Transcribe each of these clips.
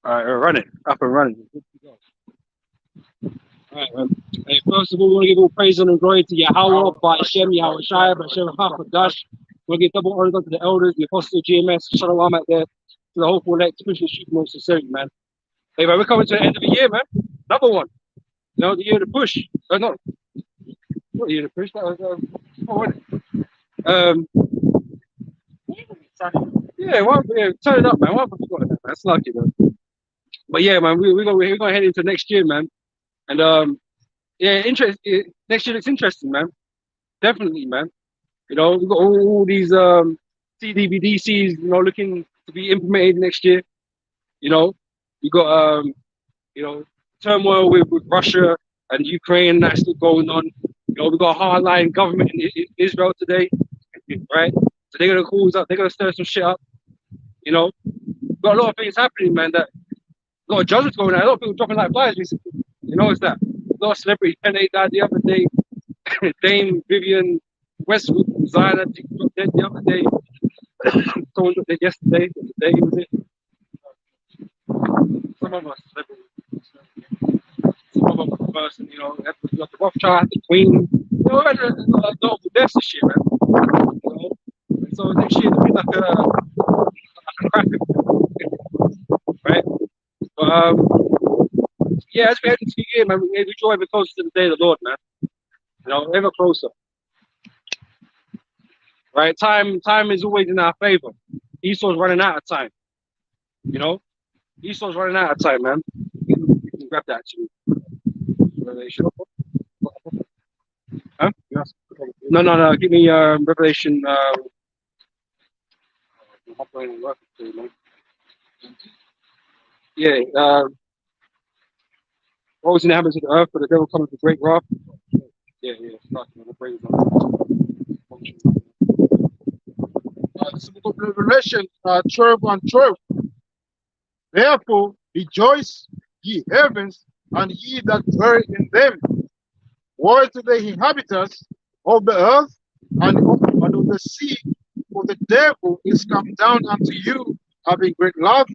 All right, we're running, up and running. All right, man. Hey, first of all, we want to give all praise and glory to Yahweh, Ba'ashem, Yahweh Shai, Ba'ashem HaKadosh. We want to give double honors unto the elders, the apostles of GMS, Shalom out there, to the hopeful elect, to push and shoot most sincerely, man. Hey, man, we're coming to the end of the year, man. Another one. You know, the year to push. No, not the year to push. That was, what was it? Yeah, turn it up, man. What forgot that, man? That's lucky, man. But yeah, man, we're gonna head into next year, man. And yeah, next year looks interesting, man. Definitely, man. You know, we've got all these CDBDCs, you know, looking to be implemented next year. You know, you got you know, turmoil with Russia and Ukraine that's still going on. You know, we've got a hardline government in Israel today, right? So they're gonna cause up, they're gonna stir some shit up. You know, we've got a lot of things happening, man. That a lot of judgments going on. A lot of people dropping like flies recently. You know, it's that. A lot of celebrities. Penny died the other day. Dame Vivian Westwood, designer, dropped dead the other day. Someone dropped dead yesterday. Today was it? Some of us celebrities. Some of us person, you know, you got the Rothschild, the Queen. You know, a lot of deaths this year, man. You know? So next year it'll be like a cracker, right? But yeah, as we head into the year, man, we draw ever closer to the day of the Lord, man. You know, ever closer. Right? Time is always in our favor. Esau's running out of time. You know? Esau's running out of time, man. You can grab that too. Revelation. Huh? Yes. No. Give me Revelation. Yeah. What was in the heavens of the earth, but the devil comes with great wrath. Yeah. Starting the praise. This is the book of Revelation 12 and 12. Therefore rejoice, ye heavens, and ye that dwell in them. Woe to the inhabitants of the earth and of the sea, for the devil is come down unto you, having great love,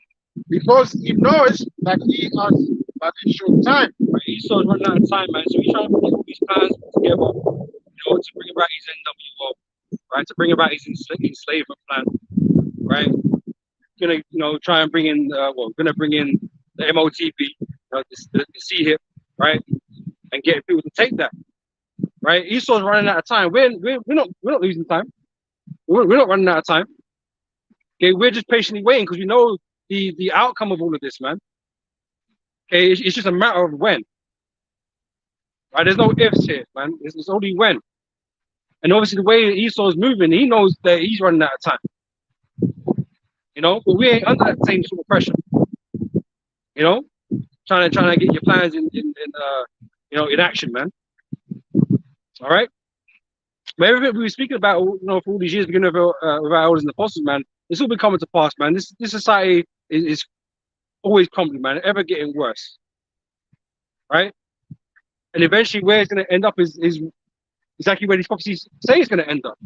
because he knows that he has but a short time. Right? Esau's running out of time, man. So he's trying to put all these plans together, you know, to bring about his NWO, right? To bring about his enslavement plan, right? Gonna, you know, try and bring in, gonna bring in the MOTP, the C hip, right? And get people to take that, right? Esau's running out of time. We're not losing time. We're not running out of time. Okay, we're just patiently waiting because we know the outcome of all of this, man. Okay, it's just a matter of when. Right? There's no ifs here, man. It's only when. And obviously, the way Esau's moving, he knows that he's running out of time. You know, but we ain't under that same sort of pressure. You know, trying to get your plans in you know, in action, man. All right. But everything we were speaking about, you know, for all these years, beginning with our elders and apostles, man, it's all been coming to pass, man. This society is always crumbling, man. Ever getting worse, right? And eventually, where it's going to end up is exactly where these prophecies say it's going to end up.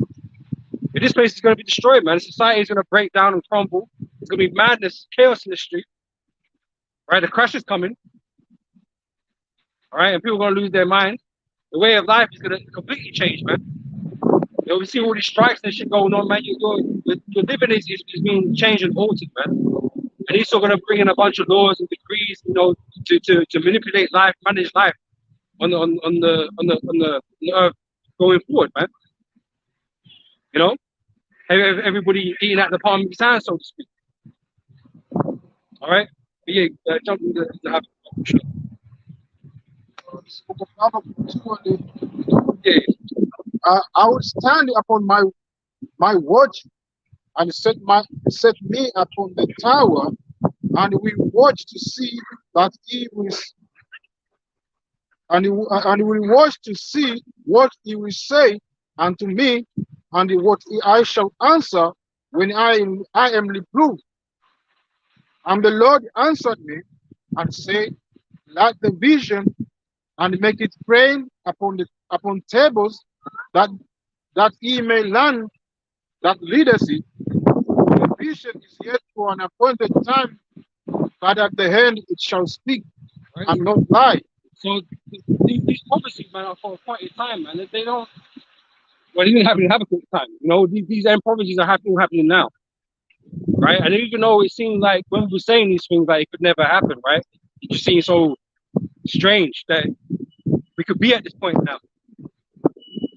But this place is going to be destroyed, man. Society is going to break down and crumble. It's going to be madness, chaos in the street, right? The crash is coming, all right? And people are going to lose their mind. The way of life is going to completely change, man. You know, we see all these strikes and shit going on, man. Your living is being changed and altered, man. And he's still going to bring in a bunch of laws and decrees, you know, to manipulate life, manage life on the earth going forward, man. You know, everybody eating at the palm of his hand, so to speak. All right, but yeah, jump into the This is the book of Habakkuk 2 and yeah. I will stand upon my watch and set me upon the tower, and will watch to see that he will and will watch to see what he will say unto me, and what I shall answer when I am reproved. And the Lord answered me and said, Light the vision and make it plain upon tables, that he may learn that leaders it. The vision is yet for an appointed time, but at the end it shall speak right? and not lie. So these prophecies, man, are for a point in time, man. They don't. Well, they didn't have a quick time. You know, these end prophecies are happening now, right? And even though it seemed like when we were saying these things, like it could never happen, right? It just seems so strange that we could be at this point now,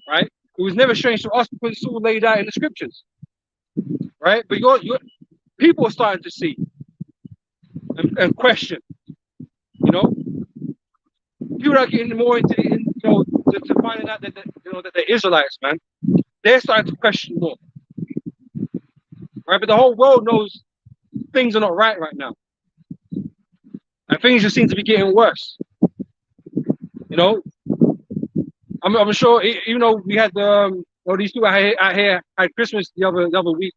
right? It was never strange to us because it's all laid out in the scriptures, right? But your people are starting to see and question, you know. People are getting more into, to finding out that they're Israelites, man. They're starting to question more, right? But the whole world knows things are not right now, and things just seem to be getting worse. You know, I'm sure. Even though we had these people out here had Christmas the other week,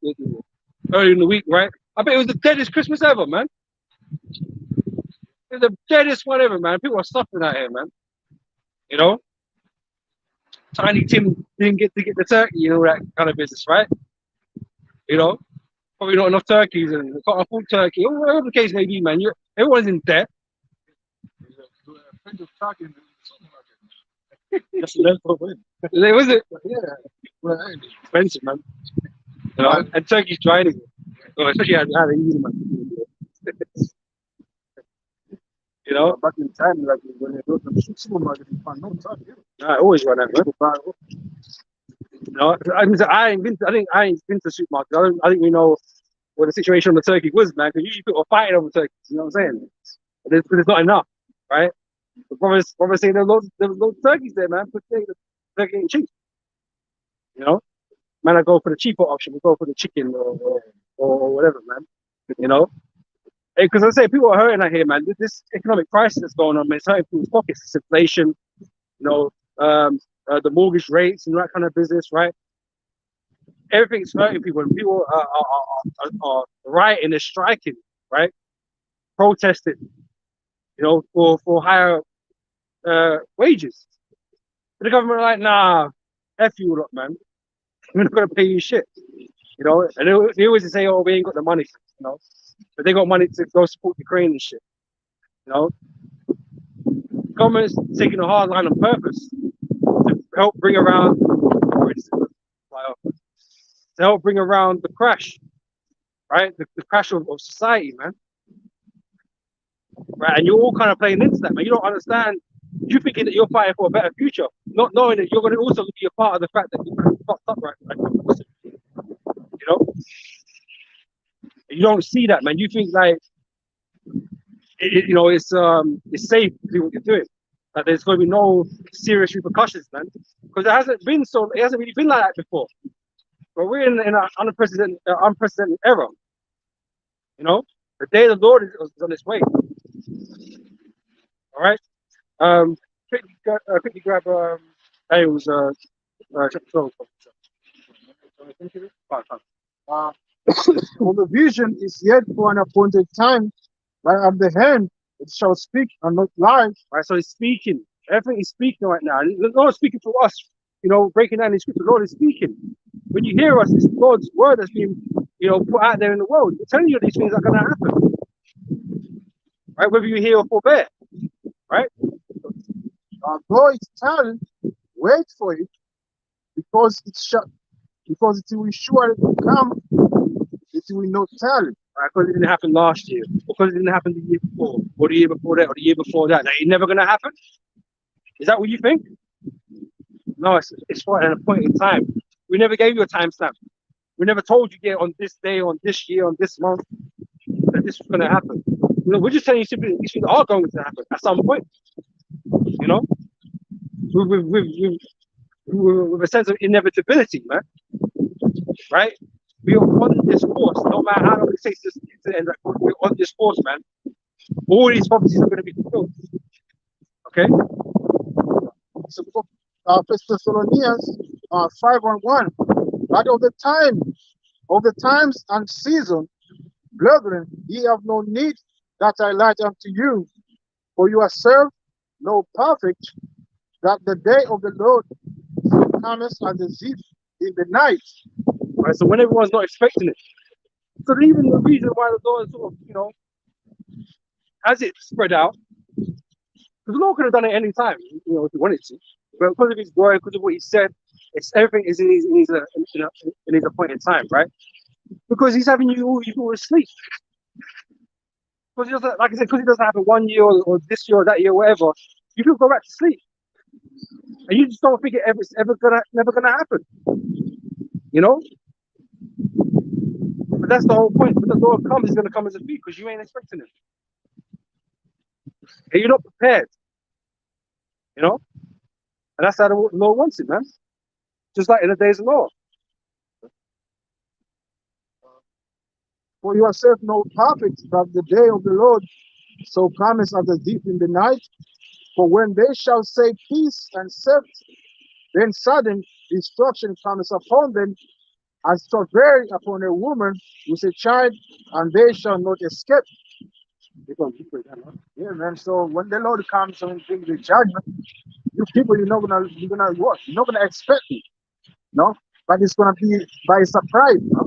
early in the week, right? I bet it was the deadest Christmas ever, man. It was the deadest one ever, man. People are suffering out here, man. You know, Tiny Tim didn't get to get the turkey, that kind of business, right? You know, probably not enough turkeys and can't afford turkey, or whatever the case may be, man. Everyone's in debt. That's the was it? Yeah, well, expensive, man. You know, and turkey's dried again. Well, especially how they eat them, man. You know, back in time, like when they go to the supermarket, you find no turkey. I always run out, man. No, I ain't been. I think I ain't been to the supermarket. I think we know what the situation on the turkey was, man. Because usually people are fighting over turkeys. You know what I'm saying? But there's not enough, right? The brothers saying there was loads of turkeys there, man. But the turkey ain't cheap. You know, man, I go for the cheaper option. We go for the chicken or whatever, man. You know, because I say people are hurting out here, man. This economic crisis that's going on, man, it's hurting people's pockets. It's inflation, you know, the mortgage rates and that kind of business, right? Everything's hurting people, and people are rioting, they're striking, right? Protesting, for higher wages. But the government are like, nah, F you lot, man. We're not gonna pay you shit. And they always say, oh, we ain't got the money, but they got money to go support Ukraine and shit. The government's taking a hard line on purpose to help bring around the crash, right? The crash of society, man. Right, and you're all kind of playing into that, man. You don't understand. You're thinking that you're fighting for a better future, not knowing that you're going to also be a part of the fact that you're fucked up right now. You don't see that, man. You think like it's safe to do what you're doing. That there's going to be no serious repercussions, man, because it hasn't really been like that before. But we're in an unprecedented era. The day of the Lord is on its way. All right. Quickly grab Daniel's chapter 12. For the vision is yet for an appointed time, but at the end it shall speak and not lie. Right, so he's speaking. Everything is speaking right now. The Lord is speaking to us, breaking down the scripture. The Lord is speaking. When you hear us, it's God's word that's being, put out there in the world. We're telling you these things are going to happen. Right, whether you hear or forbear. Right? Though it's time, wait for it, because it will surely come. It will not tarry. Right, because it didn't happen last year, because it didn't happen the year before, or the year before that, or the year before that. That it's never going to happen. Is that what you think? No, it's for an appointed time. We never gave you a timestamp. We never told you, on this day, on this year, on this month, that this was going to happen. We're just telling you simply these things are going to happen at some point. With a sense of inevitability, man. Right? We are on this course, no matter how long it takes to end. We're on this course, man. All these prophecies are going to be fulfilled. Okay? So, 1 Thessalonians 5:1. But of the times and season, brethren, ye have no need that I write unto you, for yourself know perfect that the day of the Lord cometh as a thief in the night. Right, so when everyone's not expecting it. So even the reason why the Lord sort of, as it spread out, because the Lord could have done it any time, if he wanted to. But because of his word, because of what he said, it's everything is in his appointed time, right? Because he's having you fall asleep. Because he doesn't, like I said, because it doesn't happen 1 year or this year or that year, whatever. You can go back to sleep, and you just don't think it's never gonna happen. You know. But that's the whole point. When the Lord comes, he's gonna come as a thief because you ain't expecting him, and you're not prepared. You know. And that's how the Lord wants it, man. Just like in the days of Noah. For yourself know perfect that the day of the Lord so cometh as a thief in the night. For when they shall say peace and safety, then sudden destruction cometh upon them, as travail upon a woman with a child, and they shall not escape. Because yeah, man. So when the Lord comes and brings the judgment, you people, you're gonna what? You're not gonna expect it, no? But it's gonna be by surprise, no?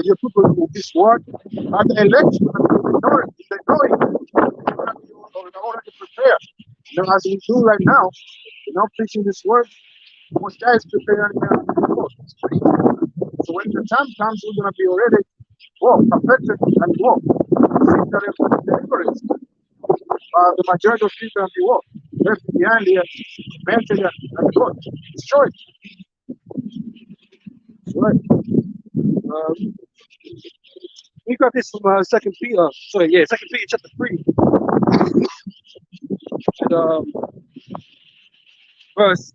Your people will be sworn, and the election will be ignored. Already prepared. As we do right now, preaching this word, most guys prepare so when the time comes, we're gonna be already perfected and deliverance. The majority of people gonna be left behind here, mentally and God destroyed. Right. We got this from Second Peter. Sorry, yeah, Second Peter chapter 3,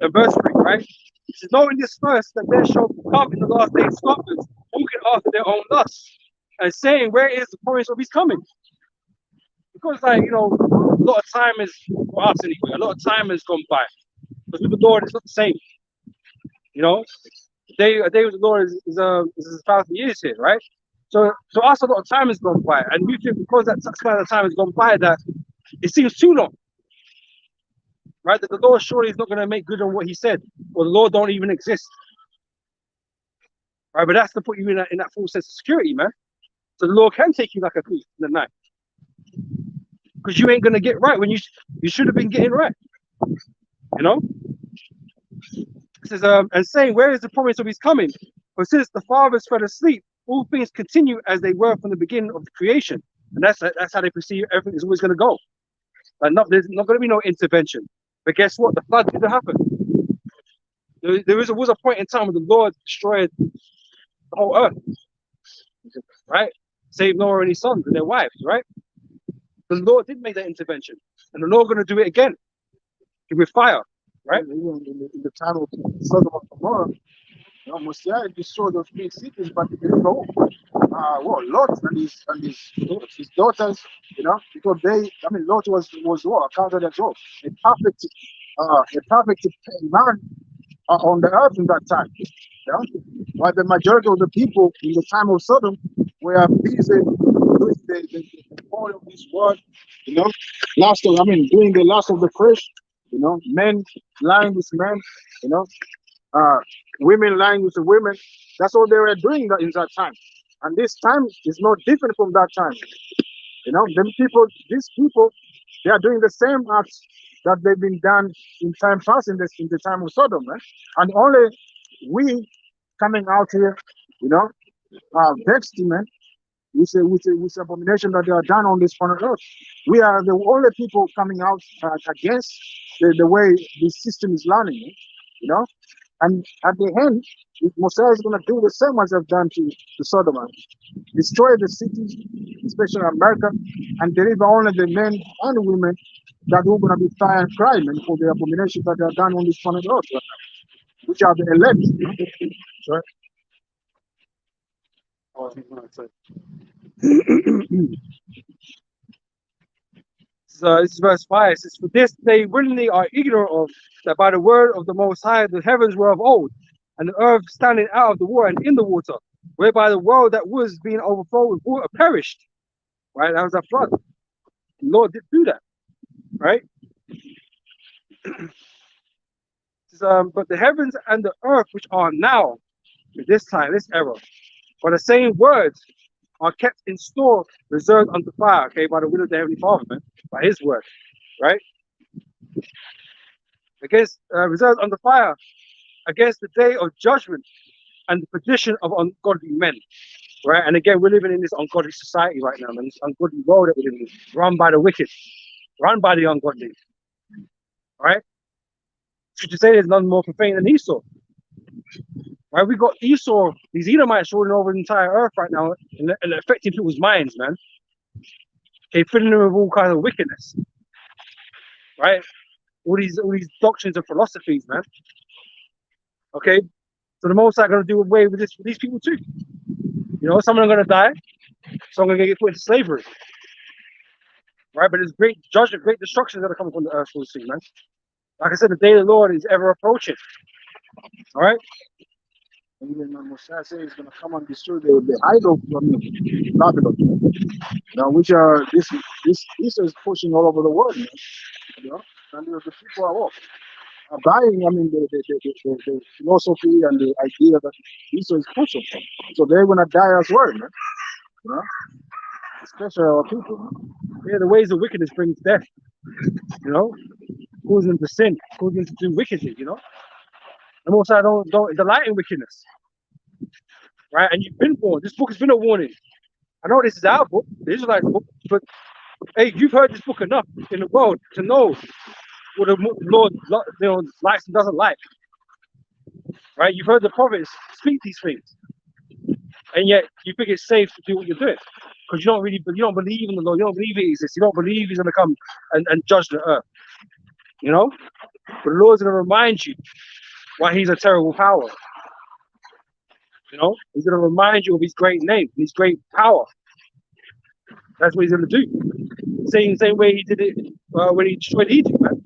and verse 3, right? It says, knowing this first, that there shall come in the last days scoffers, walking after their own lusts, and saying, where is the promise of his coming? Because, like, a lot of time is, for us anyway, a lot of time has gone by. But with the Lord, it's not the same. A day with the Lord is 1,000 years here, right? So to us, a lot of time has gone by, and we think because that amount of time has gone by, that it seems too long, right? That the Lord surely is not going to make good on what He said, or the Lord don't even exist, right? But that's to put you in that full sense of security, man. So the Lord can take you like a thief in the night, because you ain't going to get right when you should have been getting right, you know. It says, and saying, where is the promise of His coming? For since the fathers fell asleep, all things continue as they were from the beginning of the creation. And that's how they perceive everything is always going to go. Like, there's not going to be no intervention. But guess what? The flood didn't happen. There was a point in time when the Lord destroyed the whole earth, right? Saved Noah and his sons and their wives, right? The Lord did make that intervention. And the Lord going to do it again with fire, right? In the time of Sodom and Gomorrah, Messiah destroyed those big cities, but it didn't go. Lot and his daughters, because Lot was accounted as well, a perfect man on the earth in that time. While the majority of the people in the time of Sodom were busy doing the whole of this world, doing the last of the flesh, men lying with men, women lying with the women. That's all they were doing in that time. And this time is not different from that time. These people, they are doing the same acts that they've been done in time past in the time of Sodom, right? And only we coming out here, vexed, man, with abomination that they are done on this planet Earth. We are the only people coming out against the way this system is running, And at the end, Messiah is going to do the same as they've done to Sodom, destroy the cities, especially America, and deliver only the men and women that are going to be fire and crying for the abominations that they are done on this planet Earth right now, which are the elect. Right? So this is verse 5. It says, for this they willingly are ignorant of, that by the word of the Most High the heavens were of old, and the earth standing out of the water and in the water, whereby the world that was being overflowed with water perished. Right? That was a flood. The Lord did do that. Right? But the heavens and the earth which are now, at this time, this era, are the same words are kept in store, reserved unto fire, okay, by the will of the Heavenly Father, man, by His word, right? Against reserved unto fire, against the day of judgment and the perdition of ungodly men, right? And again, we're living in this ungodly society right now, man. This ungodly world that we're living in, run by the wicked, run by the ungodly, right? Should you say there's none more profane than Esau? Right, we got Esau, these Edomites ruling over the entire earth right now and affecting people's minds, man. Okay, filling them with all kinds of wickedness, right? All these doctrines and philosophies, man. Okay, so the Most High going to do away with this with these people too. You know, some of them are going to die, some are going to get put into slavery, right? But there's great judgment, great destruction that are coming from the earth, we'll see, man. Like I said, the day of the Lord is ever approaching. All right. And even Moshe says he's going to come and destroy the idol from Babylon. Now, which are this is pushing all over the world, man. You know, and the people are buying. I mean, the philosophy and the idea that this is pushing. So they're going to die as well, man. You know, especially our people. Yeah, the ways of wickedness brings death. You know, causing them to sin, causing them to do wickedly. You know, and also I don't delight in wickedness, right? And you've been warned. This book has been a warning. I know this is our book, the Israelite book, but hey, you've heard this book enough in the world to know what the Lord, likes and doesn't like, right? You've heard the prophets speak these things, and yet you think it's safe to do what you're doing because you don't believe in the Lord, you don't believe He exists, you don't believe He's going to come and judge the earth, you know. But the Lord's going to remind you why He's a terrible power. You know, He's going to remind you of His great name, His great power. That's what He's going to do. Same way He did it when He destroyed Egypt, man.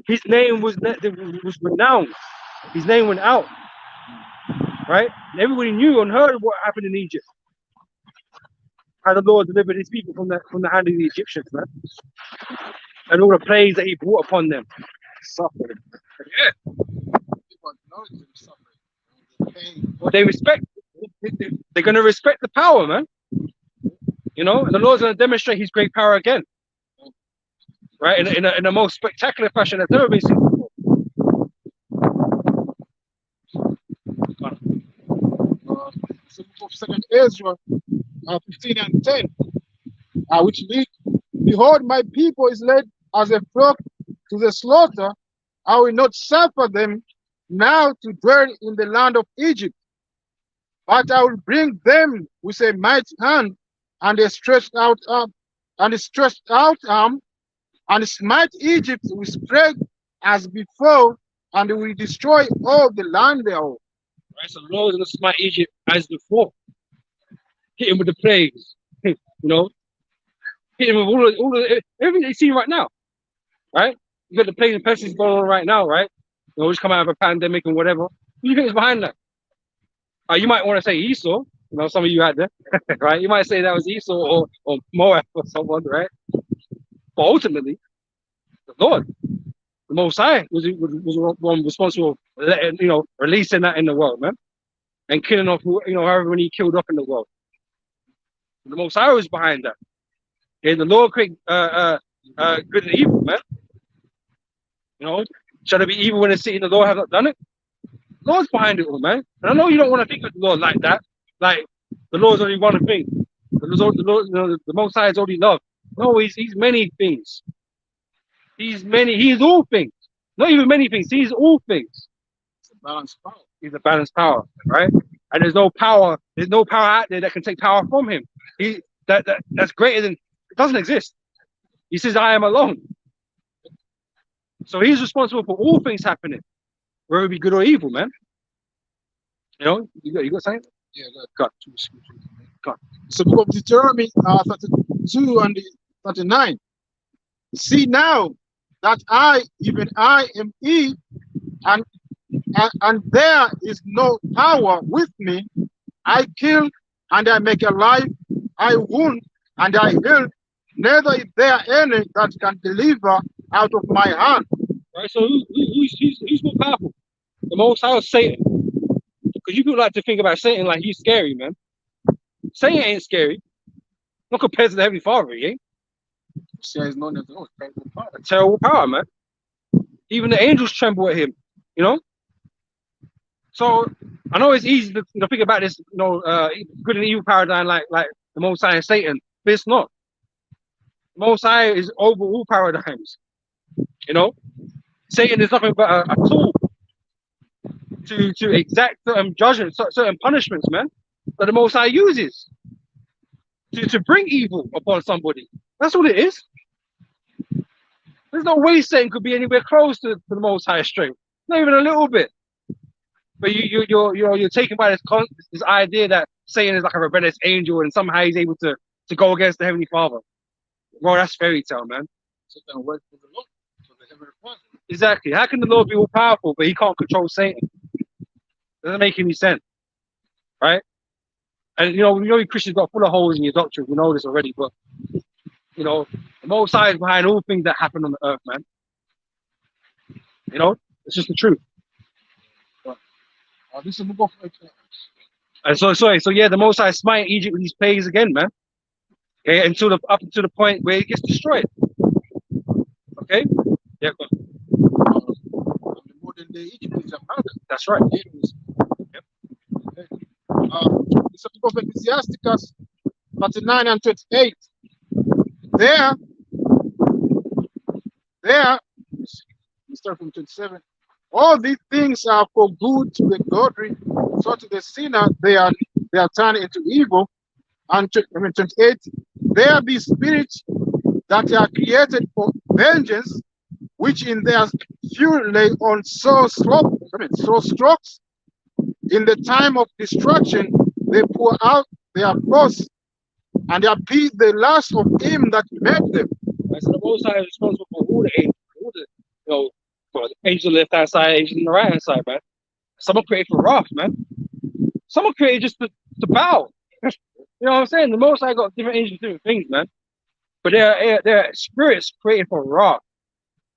His name was renowned. His name went out, right? And everybody knew and heard what happened in Egypt. How the Lord delivered His people from the hand of the Egyptians, man, and all the plagues that He brought upon them. Suffering. Yeah. People acknowledge them suffering. Well, they respect. They're going to respect the power, man. You know, and the Lord's going to demonstrate His great power again, right? In a most spectacular fashion that's never been seen before. So book of 2nd Ezra 15 and 10, which read, "Behold, my people is led as a flock to the slaughter. I will not suffer them now to dwell in the land of Egypt, but I will bring them with a mighty hand and a stretched out arm, and smite Egypt with plague as before, and will destroy all the land thereof." Right, so the Lord's going to smite Egypt as before, hit him with the plagues, you know, hit him with all the everything they see right now, right? You got the plagues and pestilence going on right now, right? You know, just come out of a pandemic and whatever. What do you think is behind that? You might want to say Esau, you know, some of you out there, right? You might say that was Esau or Moab or someone, right? But ultimately, the Lord, the Most High, was one responsible for letting, you know, releasing that in the world, man, and killing off, you know, however many he killed off in the world. The Most High was behind that. Okay, the Lord created good and evil, man. You know, shall it be evil when it's seen the Lord has not done it? The Lord's behind it all, man. And I know you don't want to think of the Lord like that. Like the Lord's only one thing. The Lord, you know, the Most High is only love. No, he's many things. He's all things. Not even many things. He's all things. It's a balanced power. He's a balanced power, right? And there's no power out there that can take power from him. That's greater than, it doesn't exist. He says, I am alone. So he's responsible for all things happening, whether it be good or evil, man. You know, you got something? Yeah, God. God. So book of Deuteronomy 32 and 39. "See now that I, even I, am He, and there is no power with me. I kill and I make alive, I wound and I heal. Neither is there any that can deliver out of my hand." Right. So who's more powerful? The Most High or Satan? Because you people like to think about Satan like he's scary, man. Satan ain't scary. Not compared to the Heavenly Father, he ain't. See, he's known as the most terrible power. A terrible power, man. Even the angels tremble at him, you know? So I know it's easy to think about this, good and evil paradigm like the Most High and Satan, but it's not. The Most High is over all paradigms, you know? Satan is nothing but a tool to exact certain judgments, certain punishments, man, that the Most High uses to bring evil upon somebody. That's what it is. There's no way Satan could be anywhere close to the Most High strength, not even a little bit. But you're taken by this idea that Satan is like a rebellious angel and somehow he's able to go against the Heavenly Father. Bro, that's fairy tale, man. So then work for the Lord, for the Heavenly Father. Exactly. How can the Lord be all powerful, but he can't control Satan? Doesn't make any sense, right? And you Christians got full of holes in your doctrine. We know this already, but the Most High is behind all things that happen on the earth, man. It's just the truth. This is the book of And so yeah, the Most High smite Egypt with these plagues again, man. Okay, up until the point where it gets destroyed. Okay, yeah. the modern day Egypt is a mountain. That's right. Yep. Okay. It's a book of Ecclesiasticus 39 and 28. There, we start from 27. All these things are for good to the godly, so to the sinner they are turned into evil. And 28, there be spirits that are created for vengeance, which in their fury lay on sore strokes. In the time of destruction, they pour out their force and appease the lust of him that made them. So the Most High is responsible for all the angels, the angels on the left hand side, angels on the right hand side, man. Someone created for wrath, man. Someone created just to bow. You know what I'm saying? The Most High got different angels doing things, man. But they're spirits created for wrath,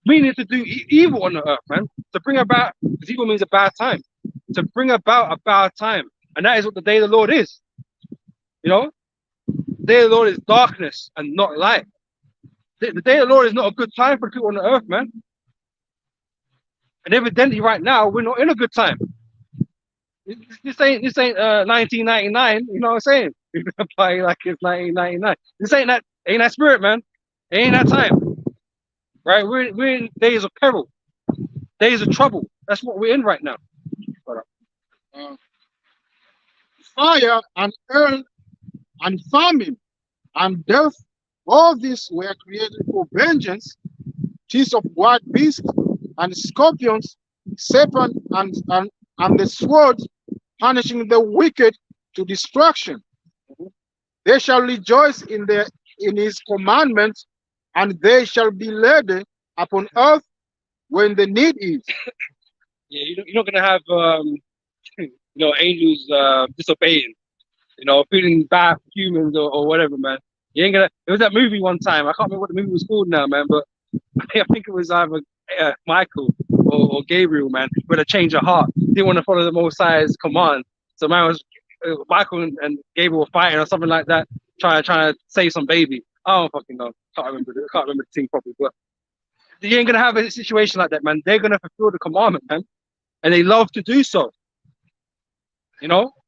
meaning to do evil on the earth, man. To bring about, because evil means a bad time. To bring about a bad time, and that is what the day of the Lord is. The day of the Lord is darkness and not light. The day of the Lord is not a good time for people on the earth, man. And evidently, right now, we're not in a good time. This ain't 1999. You know what I'm saying? You can apply like it's 1999. This ain't that spirit, man. It ain't that time, right? We're in days of peril, days of trouble. That's what we're in right now. Fire and earth and famine and death, all these were created for vengeance. Teeth of wild beasts and scorpions, serpent and the sword, punishing the wicked to destruction. They shall rejoice in his commandments, and they shall be led upon earth when the need is. Yeah, you're not gonna have angels disobeying, feeling bad for humans or whatever, man. You ain't gonna. There was that movie one time. I can't remember what the movie was called now, man, but I think it was either Michael or Gabriel, man, with a change of heart. Didn't want to follow the Most High's command. So man was Michael and Gabriel were fighting or something like that, trying to save some baby. I don't fucking know. Can't remember the thing properly, but you ain't gonna have a situation like that, man. They're gonna fulfill the commandment, man, and they love to do so.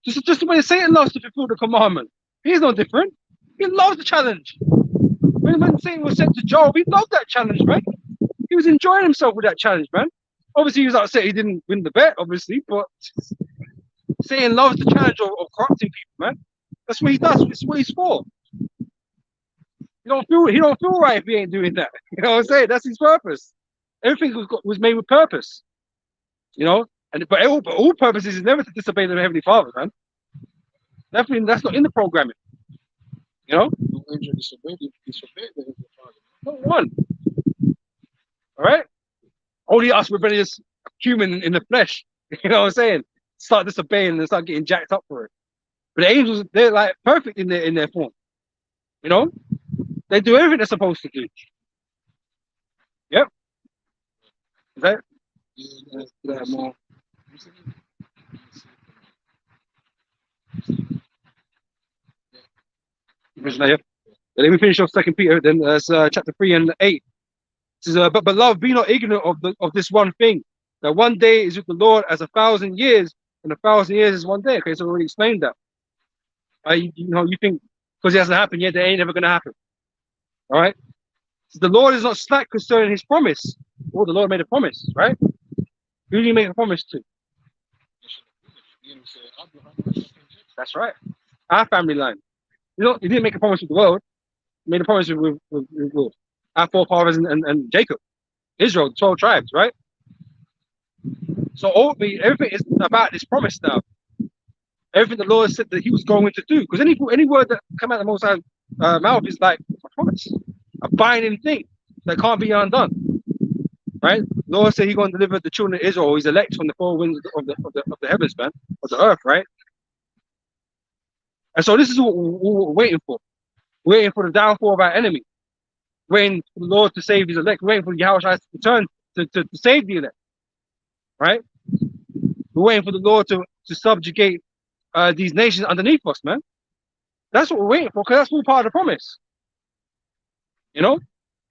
Just the way Satan loves to fulfill the commandment. He's no different. He loves the challenge. When Satan was sent to Job, he loved that challenge, man. He was enjoying himself with that challenge, man. Obviously, he was upset he didn't win the bet, obviously, but Satan loves the challenge of corrupting people, man. That's what he does. It's what he's for. He don't feel right if he ain't doing that. You know what I'm saying? That's his purpose. Everything was made with purpose. But all purposes is never to disobey the Heavenly Father, man. Definitely, that's not in the programming. No angel disobeyed the Heavenly Father. Not one. All right. Only us rebellious human in the flesh. You know what I'm saying? Start disobeying and start getting jacked up for it. But the angels, they're like perfect in their form. They do everything they're supposed to do. Yep. Is that? Yeah, more. Let me finish off 2 Peter, then chapter 3 and 8. It says, but beloved, be not ignorant of this one thing, that one day is with the Lord as 1,000 years, and 1,000 years is one day. Okay, so I already explained that. You think because it hasn't happened yet, that ain't never going to happen. All right? So the Lord is not slack concerning his promise. Oh, the Lord made a promise, right? Who did he make a promise to? That's right. Our family line. He didn't make a promise with the world. He made a promise with our forefathers and Jacob, Israel, the 12 tribes, right? So ultimately, everything is about this promise now. Everything the Lord said that he was going to do. Because any word that come out of the Most High's mouth is like a promise, a binding thing that can't be undone. Right? The Lord said he's going to deliver the children of Israel, his elect from the four winds of the heavens, man, of the earth, right? And so this is what we're waiting for. We're waiting for the downfall of our enemy. Waiting for the Lord to save his elect. We're waiting for Yahweh to return to save the elect. Right? We're waiting for the Lord to subjugate these nations underneath us, man. That's what we're waiting for, because that's all part of the promise. You know?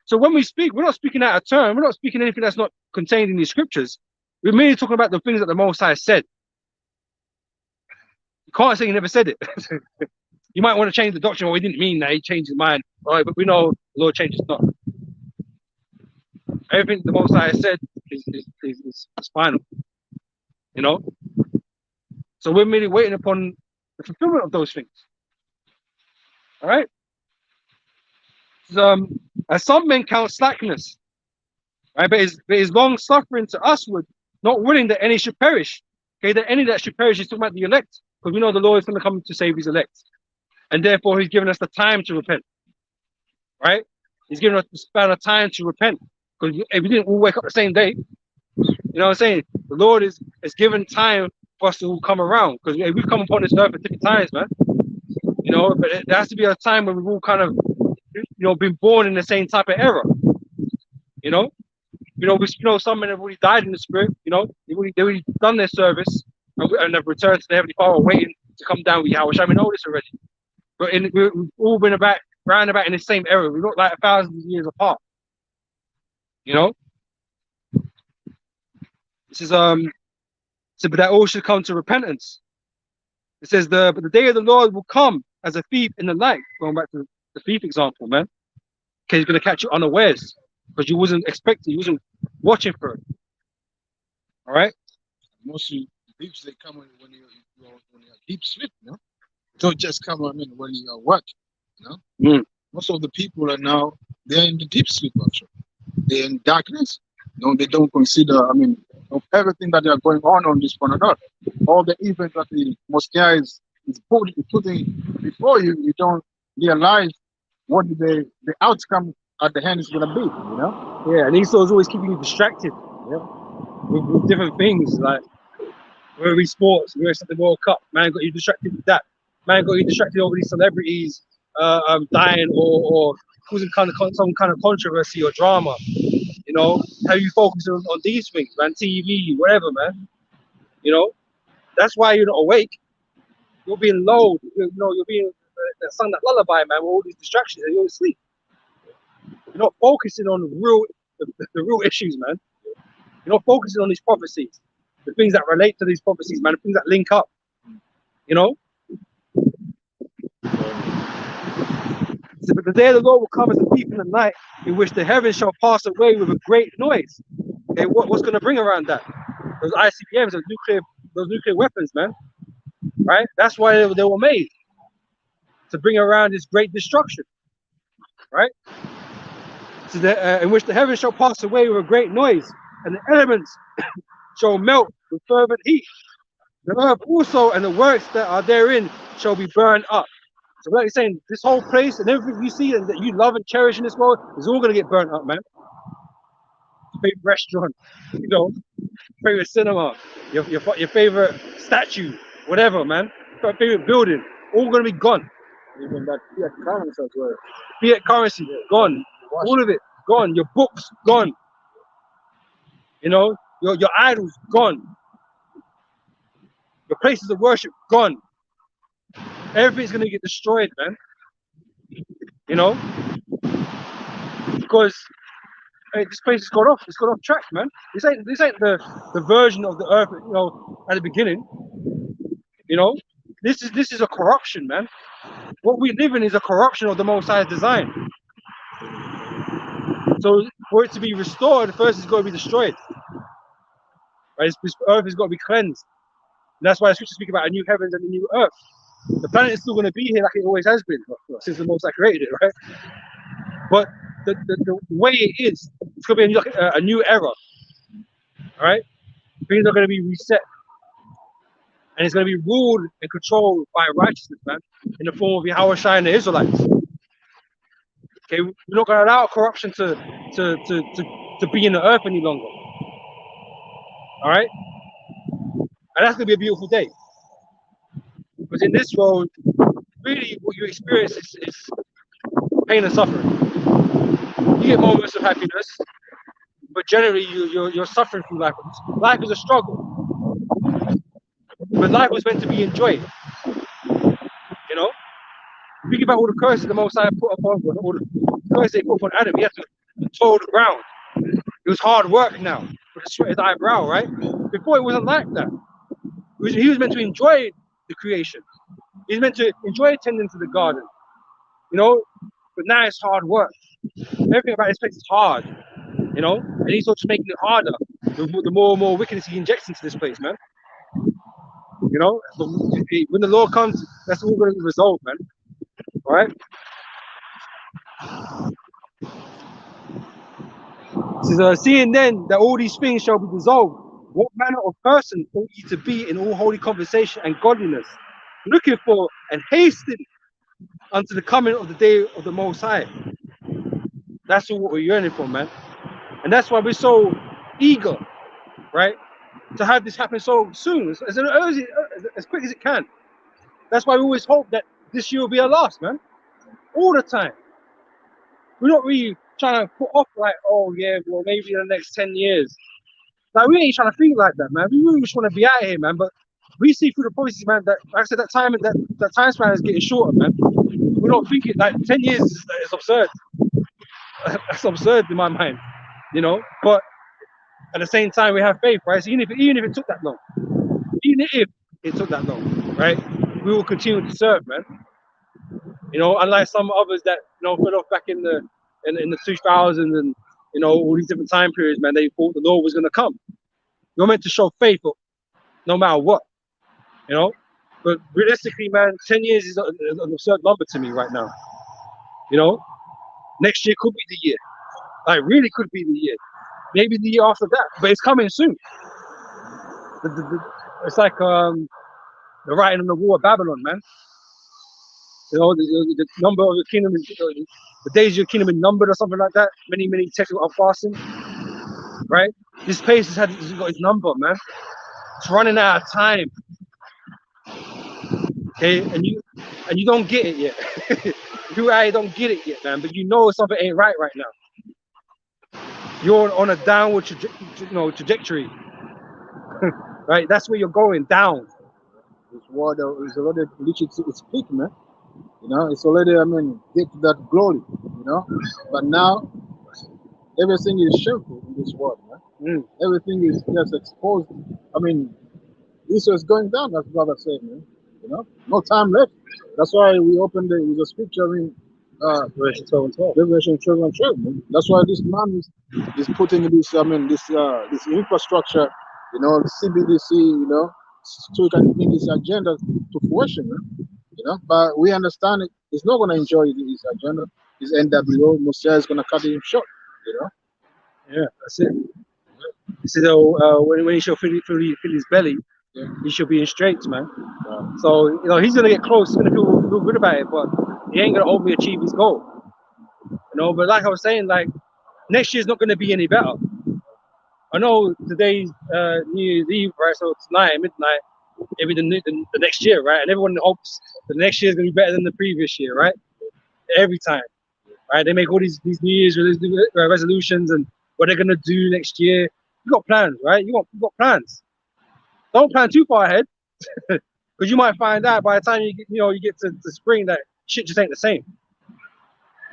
So when we speak, we're not speaking out of turn. We're not speaking anything that's not contained in these scriptures. We're merely talking about the things that the Most High said. You can't say he never said it. You might want to change the doctrine. Well, he didn't mean that. He changed his mind. All right, but we know the Lord changes not. Everything the Most High said is final. You know? So we're merely waiting upon the fulfillment of those things. All right? As some men count slackness, right? But his long suffering to usward, not willing that any should perish. Okay, that any that should perish is talking about the elect, because we know the Lord is going to come to save his elect, and therefore he's given us the time to repent. Right? He's given us the span of time to repent, because if we didn't all wake up the same day, you know what I'm saying? The Lord is given time for us to all come around, because we've come upon this earth at different times, man. You know, but there has to be a time when we've all kind of, been born in the same type of era. You know, some men have already died in the spirit. You know, they already done their service and have returned to the Heavenly Father, waiting to come down with Yahweh. I mean, know this already. But we've all been round about in the same era. We're not like 1,000 years apart. You know, this is so, but that all should come to repentance. It says but the day of the Lord will come as a thief in the night. Going back to the thief example, man. Okay, he's gonna catch you unawares because you wasn't expecting, you wasn't watching for it. All right. Mostly thieves, they come when you're deep sleep, you know. Don't just come on in when you're what, you know. Most of the people are now, they're in the deep sleep actually. They're in darkness. No, they don't consider, I mean, of everything that are going on this planet Earth. All the events that the Most High is putting before you, you don't realize what the outcome at the end is going to be, you know? Yeah, and Esau's always keeping you distracted, with different things, like whether it's sports, whether it's at the World Cup, man got you distracted with that. Man got you distracted over these celebrities dying or causing some kind of controversy or drama. You know, how you focus on these things, man, TV, whatever, man. You know, that's why you're not awake. You're being lulled. You're being sung that lullaby, man, with all these distractions, and you're asleep. You're not focusing on the real issues, man. You're not focusing on these prophecies, the things that relate to these prophecies, man, the things that link up. You know. So, but the day of the Lord will come as a thief in the night, in which the heavens shall pass away with a great noise. Okay, what's going to bring around that? Those ICBMs, those nuclear weapons, man. Right? That's why they were made, to bring around this great destruction. Right? So in which the heavens shall pass away with a great noise, and the elements shall melt with fervent heat. The earth also and the works that are therein shall be burned up. So like you're saying, this whole place and everything you see and that you love and cherish in this world is all gonna get burnt up, man. Favorite restaurant, favorite cinema, your favorite statue, whatever, man. Your favorite building, all gonna be gone. Even that fiat currency as well. Fiat currency, gone. All of it, gone. Your books, gone. Your idols, gone. Your places of worship, gone. Everything's gonna get destroyed, man. You know, because hey, this place has got off. It's got off track, man. This ain't the version of the earth, you know, at the beginning. You know, this is a corruption, man. What we live in is a corruption of the Most High's design. So for it to be restored, first it's got to be destroyed. Right? This earth has got to be cleansed. And that's why the scriptures speak about a new heavens and a new earth. The planet is still going to be here like it always has been, since the Most High created it, right? But the way it is, it's going to be a new era. All right? Things are going to be reset. And it's going to be ruled and controlled by righteousness, man, in the form of Yahweh Shai and the Israelites. Okay, we're not going to allow corruption to be in the earth any longer. All right, and that's going to be a beautiful day. Because in this world, really, what you experience is pain and suffering. You get moments of happiness, but generally you're suffering through life. Life is a struggle, but life was meant to be enjoyed. You know, think about all the curses the Most High put upon, all the curses they put upon Adam. He had to toil the ground. It was hard work now with the sweat of his eyebrow, right? Before it wasn't like that. He was meant to enjoy the creation. He was meant to enjoy tending to the garden, you know. But now it's hard work. Everything about this place is hard, you know. And he's just making it harder. The more and more wickedness he injects into this place, man. You know, so when the Lord comes, that's all going to be resolved, man. All right. So seeing then that all these things shall be dissolved, what manner of person ought ye to be in all holy conversation and godliness, looking for and hasting unto the coming of the day of the Most High. That's what we're yearning for, man. And that's why we're so eager, right, to have this happen so soon, as quick as it can. That's why we always hope that this year will be our last, man. All the time. We're not really trying to put off like, oh yeah, well maybe in the next 10 years. Like we ain't trying to think like that, man. We really just want to be out here, man. But we see through the prophecies, man, that like I said, that time span is getting shorter, man. We don't think it like 10 years is absurd. That's absurd in my mind, you know. But at the same time, we have faith, right? So even if it took that long, even if it took that long, right, we will continue to serve, man. You know, unlike some others that fell off back in the 2000s and all these different time periods, man. They thought the Lord was going to come. You're meant to show faith, no matter what, you know. But realistically, man, 10 years is an absurd number to me right now. You know, next year could be the year. Like, really could be the year. Maybe the year after that, but it's coming soon. It's like the writing on the wall of Babylon, man. You know, the number of the kingdom is, the days of your kingdom is numbered or something like that. Many texts are fasting, right? This place has got its number, man. It's running out of time. Okay, and you don't get it yet. You don't get it yet, man. But you know something ain't right now. You're on a downward trajectory. Right? That's where you're going, down. This word is already literally speaking, man. You know, it's already, I mean, get to that glory, you know. But now, everything is shameful in this world, man. Everything is just exposed. I mean, this is going down, as brother said, man. You know, no time left. That's why we opened with the scripture, I mean, Revelation 12 and 12. Revelation 12 and 12, man. That's why this man is putting this, I mean, this infrastructure, you know, CBDC, you know, so he can bring his agenda to fruition, man. You know, but we understand it's not going to enjoy his agenda. His NWO, Mosiah is going to cut him short. You know. Yeah, that's it. He said, when he shall fill his belly, yeah, he shall be in straits, man. So he's going to get close. He's going to feel good about it, but he ain't going to ultimately achieve his goal. But like I was saying, like next year's not going to be any better. I know today's New Year's Eve, right? So tonight, midnight, maybe the next year, right? And everyone hopes the next year is going to be better than the previous year, right? Every time, right? They make all these New Year's resolutions and what they're going to do next year. You got plans, right? You got plans. Don't plan too far ahead, because you might find out by the time you get to spring that shit just ain't the same.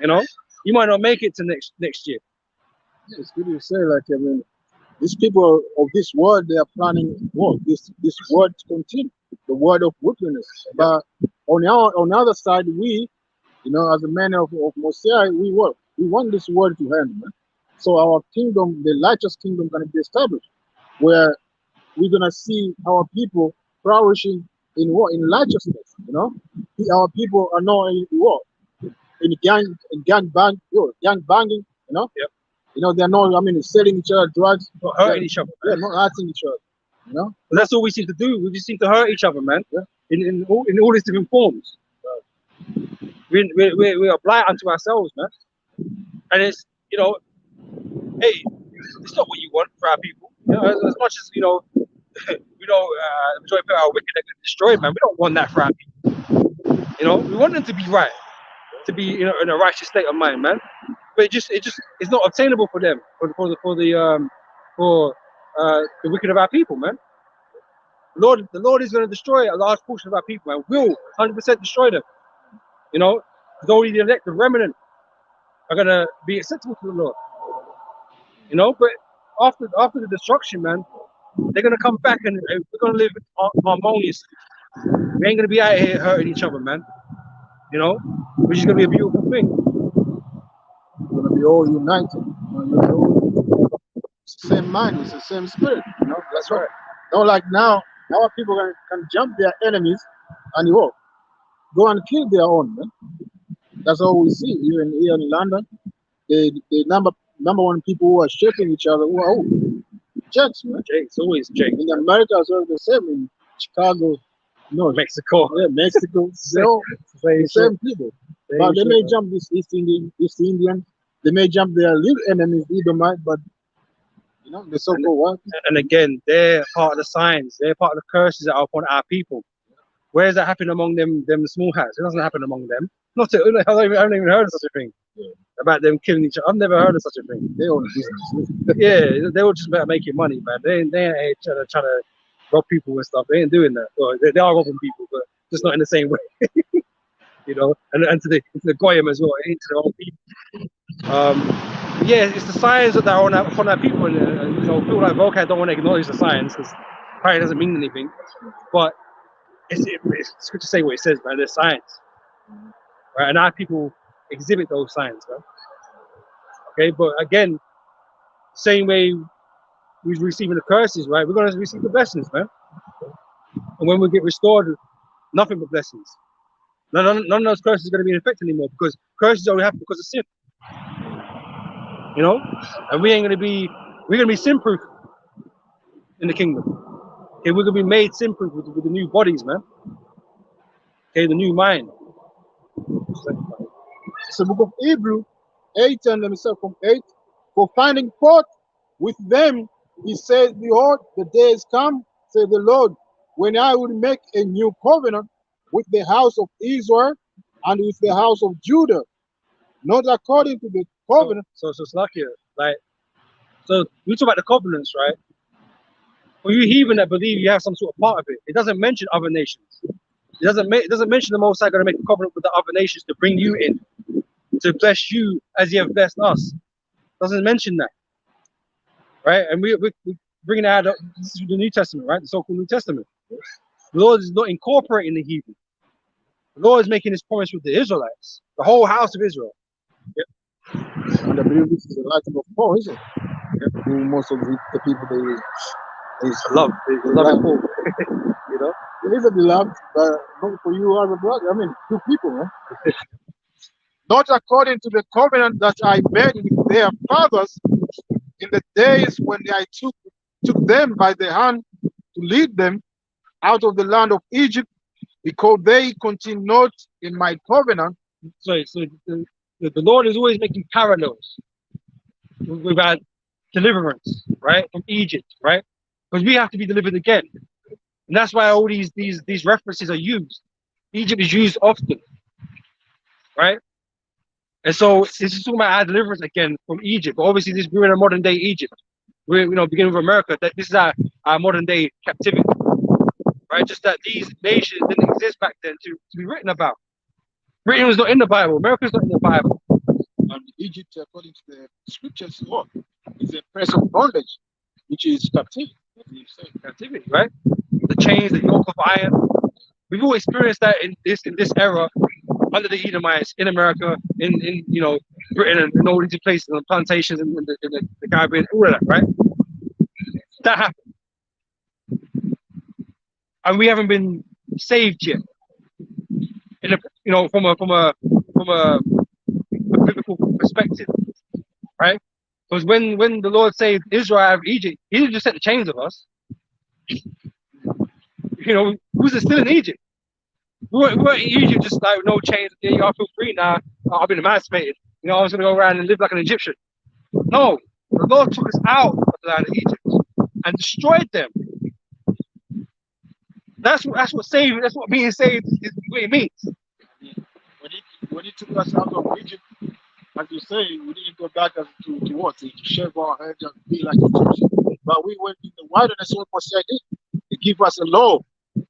You know, you might not make it to next year. Yeah, it's good to say, like, I mean, these people of this world, they are planning war. This world to continue, the world of wickedness. But on the other side, we, as a men of Mosiah, we want this world to end, man. So our kingdom, the righteous kingdom, gonna be established, where we're gonna see our people flourishing in what in righteousness. Our people are not in what gang banging. Yep. They're not. I mean, selling each other drugs. Not hurting each other. Yeah, not hurting each other. But that's all we seem to do. We just seem to hurt each other, man. Yeah. In all these different forms. We are blind unto ourselves, man. And it's hey, it's not what you want for our people. As much as we know, the majority of people are wicked, they're going to destroy, man. We don't want that for our people. We want them to be right, to be in a righteous state of mind, man. But it's not obtainable for them, for the wicked of our people, man. The Lord is going to destroy a large portion of our people, man. Will 100% destroy them. Because only the elect, the remnant, are going to be acceptable to the Lord. But after the destruction, man, they're going to come back and we're going to live harmoniously. We ain't going to be out here hurting each other, man. Which is going to be a beautiful thing. We're going to be all united. It's the same mind, it's the same spirit. That's right. Not like now, our people can jump their enemies and go and kill their own, man. That's all we see here in London. The number one people who are shooting each other, Jakes, man. Jakes, always Jakes. In America, it's all the same. In Chicago, Mexico. Yeah, Mexico. The same people. But they may jump this East Indian. They may jump their little enemies, Edomite, but the so-called what? And again, they're part of the signs. They're part of the curses that are upon our people. Where does that happen among them small hats? It doesn't happen among them. I haven't even heard of such a thing. Yeah. About them killing each other. I've never heard of such a thing. They're on business. Yeah, they all just about making money, man. They ain't trying to rob people and stuff. They ain't doing that. Well, they are robbing people, but just not in the same way. And to the Goyim as well, into their own people. Yeah, it's the signs that are upon our people, and people like Volcat don't want to acknowledge the signs because apparently it doesn't mean anything. But it's good to say what it says, man. There's signs, right? And our people exhibit those signs, man. Okay, but again, same way we're receiving the curses, right? We're going to receive the blessings, man. And when we get restored, nothing but blessings. None of those curses are going to be in effect anymore because curses only happen because of sin. And we're going to be sin-proof in the kingdom. Okay, we're going to be made sin-proof with the new bodies, man. Okay, the new mind. It's the book of Hebrew 8, and let me say from 8. For finding fault with them, he says, behold, the day is come, says the Lord, when I will make a new covenant with the house of Israel and with the house of Judah, not according to the covenant. So it's lucky, like, so we talk about the covenants, right? For you heathen that believe you have some sort of part of it, it doesn't mention other nations. It doesn't mention the Most High going to make a covenant with the other nations to bring you in, to bless you as He have blessed us. It doesn't mention that, right? And we're bringing out this is the New Testament, right? The so-called New Testament. The Lord is not incorporating the heathen. The Lord is making His promise with the Israelites, the whole house of Israel. Yep. And I believe this is the light of Paul, isn't it? Yep. Most of the people they love Paul. It is a beloved, but not for you as a brother. I mean, two people, man. Not according to the covenant that I made with their fathers in the days when I took them by the hand to lead them out of the land of Egypt, because they continue not in my covenant. So the Lord is always making parallels with our deliverance, right, from Egypt, right? Because we have to be delivered again. And that's why all these references are used. Egypt is used often, right? And so this is talking about our deliverance again from Egypt. But obviously, we're in a modern day Egypt. We're beginning with America. That this is our modern day captivity, right? Just that these nations didn't exist back then to be written about. Britain was not in the Bible. America's not in the Bible. Egypt, according to the scriptures, what is a place of bondage, which is captivity. As you say. Captivity, right? The chains, the yoke of iron. We've all experienced that in this era under the Edomites in America, in Britain and all these places, and plantations in the Caribbean, all of that, right? That happened, and we haven't been saved yet. In a, from a biblical perspective, right? Because when the Lord saved Israel out of Egypt, He didn't just set the chains of us. We was still in Egypt. We weren't in Egypt just like no chains. Yeah, I feel free now. I've been emancipated. I was gonna go around and live like an Egyptian. No, the Lord took us out of the land of Egypt and destroyed them. That's what saving. That's what being saved is what it means. When he took us out of Egypt, as you say, we didn't go back to what? To shave our heads and be like Egyptians. But we went in the wilderness, what Messiah did. He gave us a law,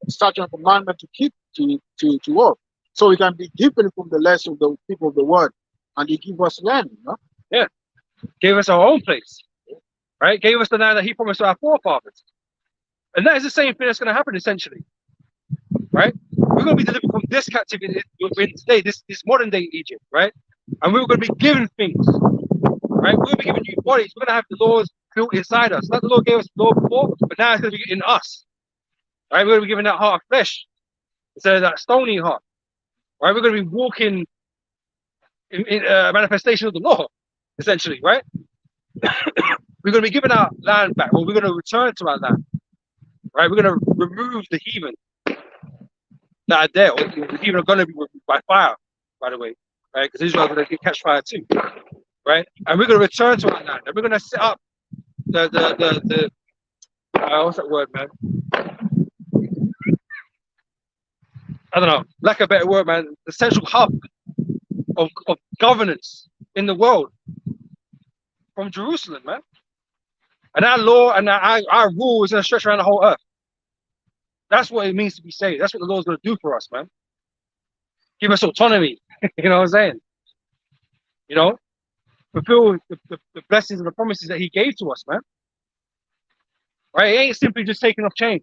statute and commandment to keep, to work. So we can be different from the rest of the people of the world. And He gave us land, Yeah. Gave us our own place. Right? Gave us the land that He promised to our forefathers. And that is the same thing that's going to happen essentially. Right? We're going to be delivered from this captivity we're in today, this modern day Egypt, right? And we're going to be given things, right? We're going to be given new bodies. We're going to have the laws built inside us. Not the Lord gave us the law before, but now it's going to be in us, right? We're going to be given that heart of flesh instead of that stony heart, right? We're going to be walking in a manifestation of the law, essentially, right? We're going to be given our land back, or we're going to return to our land, right? We're going to remove the heathen that are there, or the heathen are going to be removed by fire, by the way, right? Because Israel is going to catch fire too, right? And we're going to return to our land, and we're going to set up the what's that word, man? I don't know, lack of a better word, man. The central hub of governance in the world from Jerusalem, man. And our law and our rule is going to stretch around the whole earth. That's what it means to be saved. That's what the Lord's going to do for us, man. Give us autonomy. You know what I'm saying? Fulfill the blessings and the promises that He gave to us, man. Right? It ain't simply just taking off chains.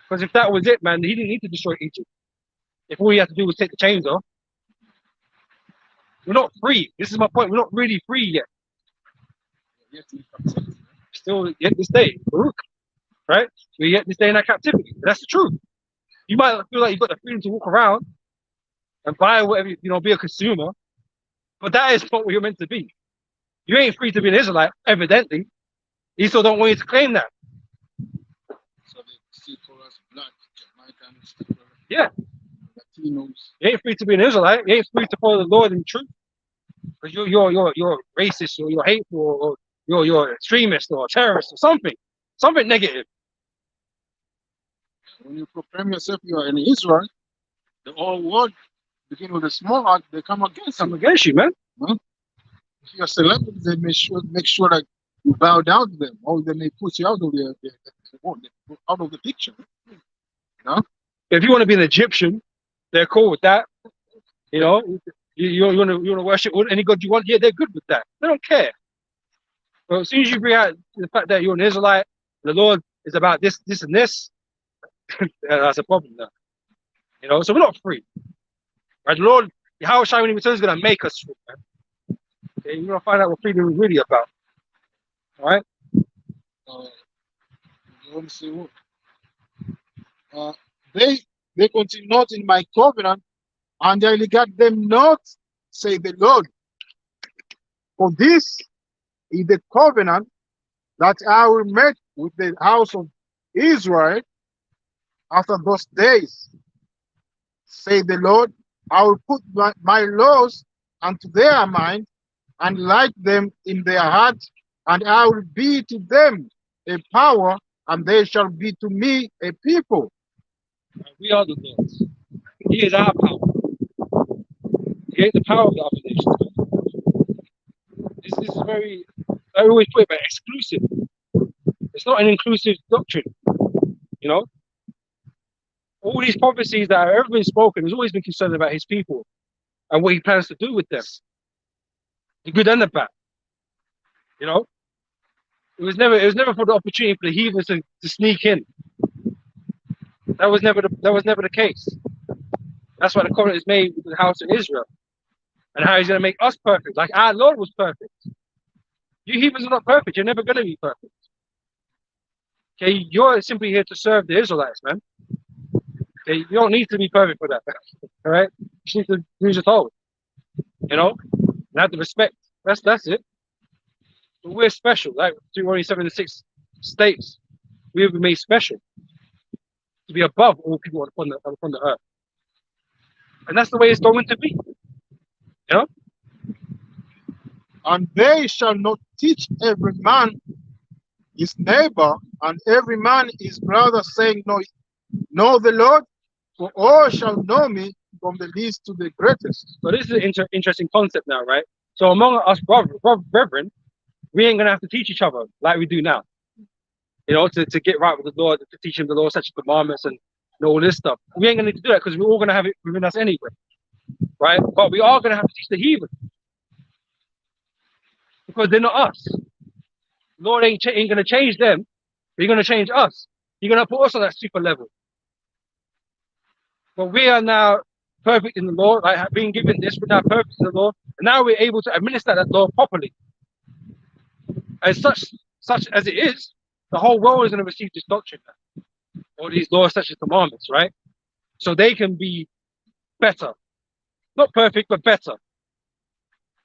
Because if that was it, man, He didn't need to destroy Egypt. If all He had to do was take the chains off. We're not free. This is my point. We're not really free yet. Still yet this day, Baruch, right? We're yet this day in our captivity. That's the truth. You might feel like you've got the freedom to walk around and buy whatever, be a consumer, but that is not what you're meant to be. You ain't free to be an Israelite, evidently. He still don't want you to claim that. So they still call us black, Jamaicans, yeah. Latinos. You ain't free to be an Israelite. You ain't free to follow the Lord in truth. Because you're racist, or you're hateful, or you're extremist or terrorist or something negative. When you proclaim yourself you are an Israel, the whole world, begin with a small heart, they come against you, man. Huh? If you're a celebrity, they make sure that you bow down to them, or they may push you out of the picture. If you want to be an Egyptian, they're cool with that. You want to worship any god you want, yeah, they're good with that. They don't care. But as soon as you bring out the fact that you're an Israelite, the Lord is about this, and this, that's a problem now. So we're not free. Right? The Lord, how shall when He returns, is going to make us free, man. Okay, you're going to find out what freedom is really about. All right? They continue not in my covenant, and I regard them not, say the Lord. For this is the covenant that I will make with the house of Israel after those days, say the Lord. I will put my laws unto their mind, and light them in their heart, and I will be to them a power, and they shall be to me a people. We are the Lord's. He is our power. He ain't the power of the other nations. This is very, I always put it, but exclusive. It's not an inclusive doctrine. All these prophecies that have ever been spoken has always been concerned about His people. and what he plans to do with them, the good and the bad. You know, it was never for the opportunity for the heathens to sneak in. That was never the case. That's why the covenant is made with the house of Israel, and how he's going to make us perfect, like our Lord was perfect. You heathens are not perfect. You're never going to be perfect. Okay, you're simply here to serve the Israelites, man. Okay, you don't need to be perfect for that. All right, you just need to do your told. You know, and have the respect. That's it. But we're special, like Deuteronomy 76 states. We have been made special to be above all people upon the earth, and that's the way it's going to be. You know. And they shall not teach every man his neighbor, and every man his brother, saying, Know the Lord, for all shall know me, from the least to the greatest. So this is an interesting concept now, right? So among us brethren, we ain't gonna have to teach each other like we do now. You know, to get right with the Lord, to teach him the Lord's such commandments and all this stuff. We ain't gonna need to do that because we're all gonna have it within us anyway, right? But we are gonna have to teach the heathen because they're not us. Lord ain't gonna change them. He's gonna change us. He's gonna put us on that super level. But we are now perfect in the Lord, like being given this, we're now perfect in the Lord, and now we're able to administer that law properly. And such as it is, the whole world is going to receive this doctrine, or these laws such as commandments, right? So they can be better, not perfect, but better.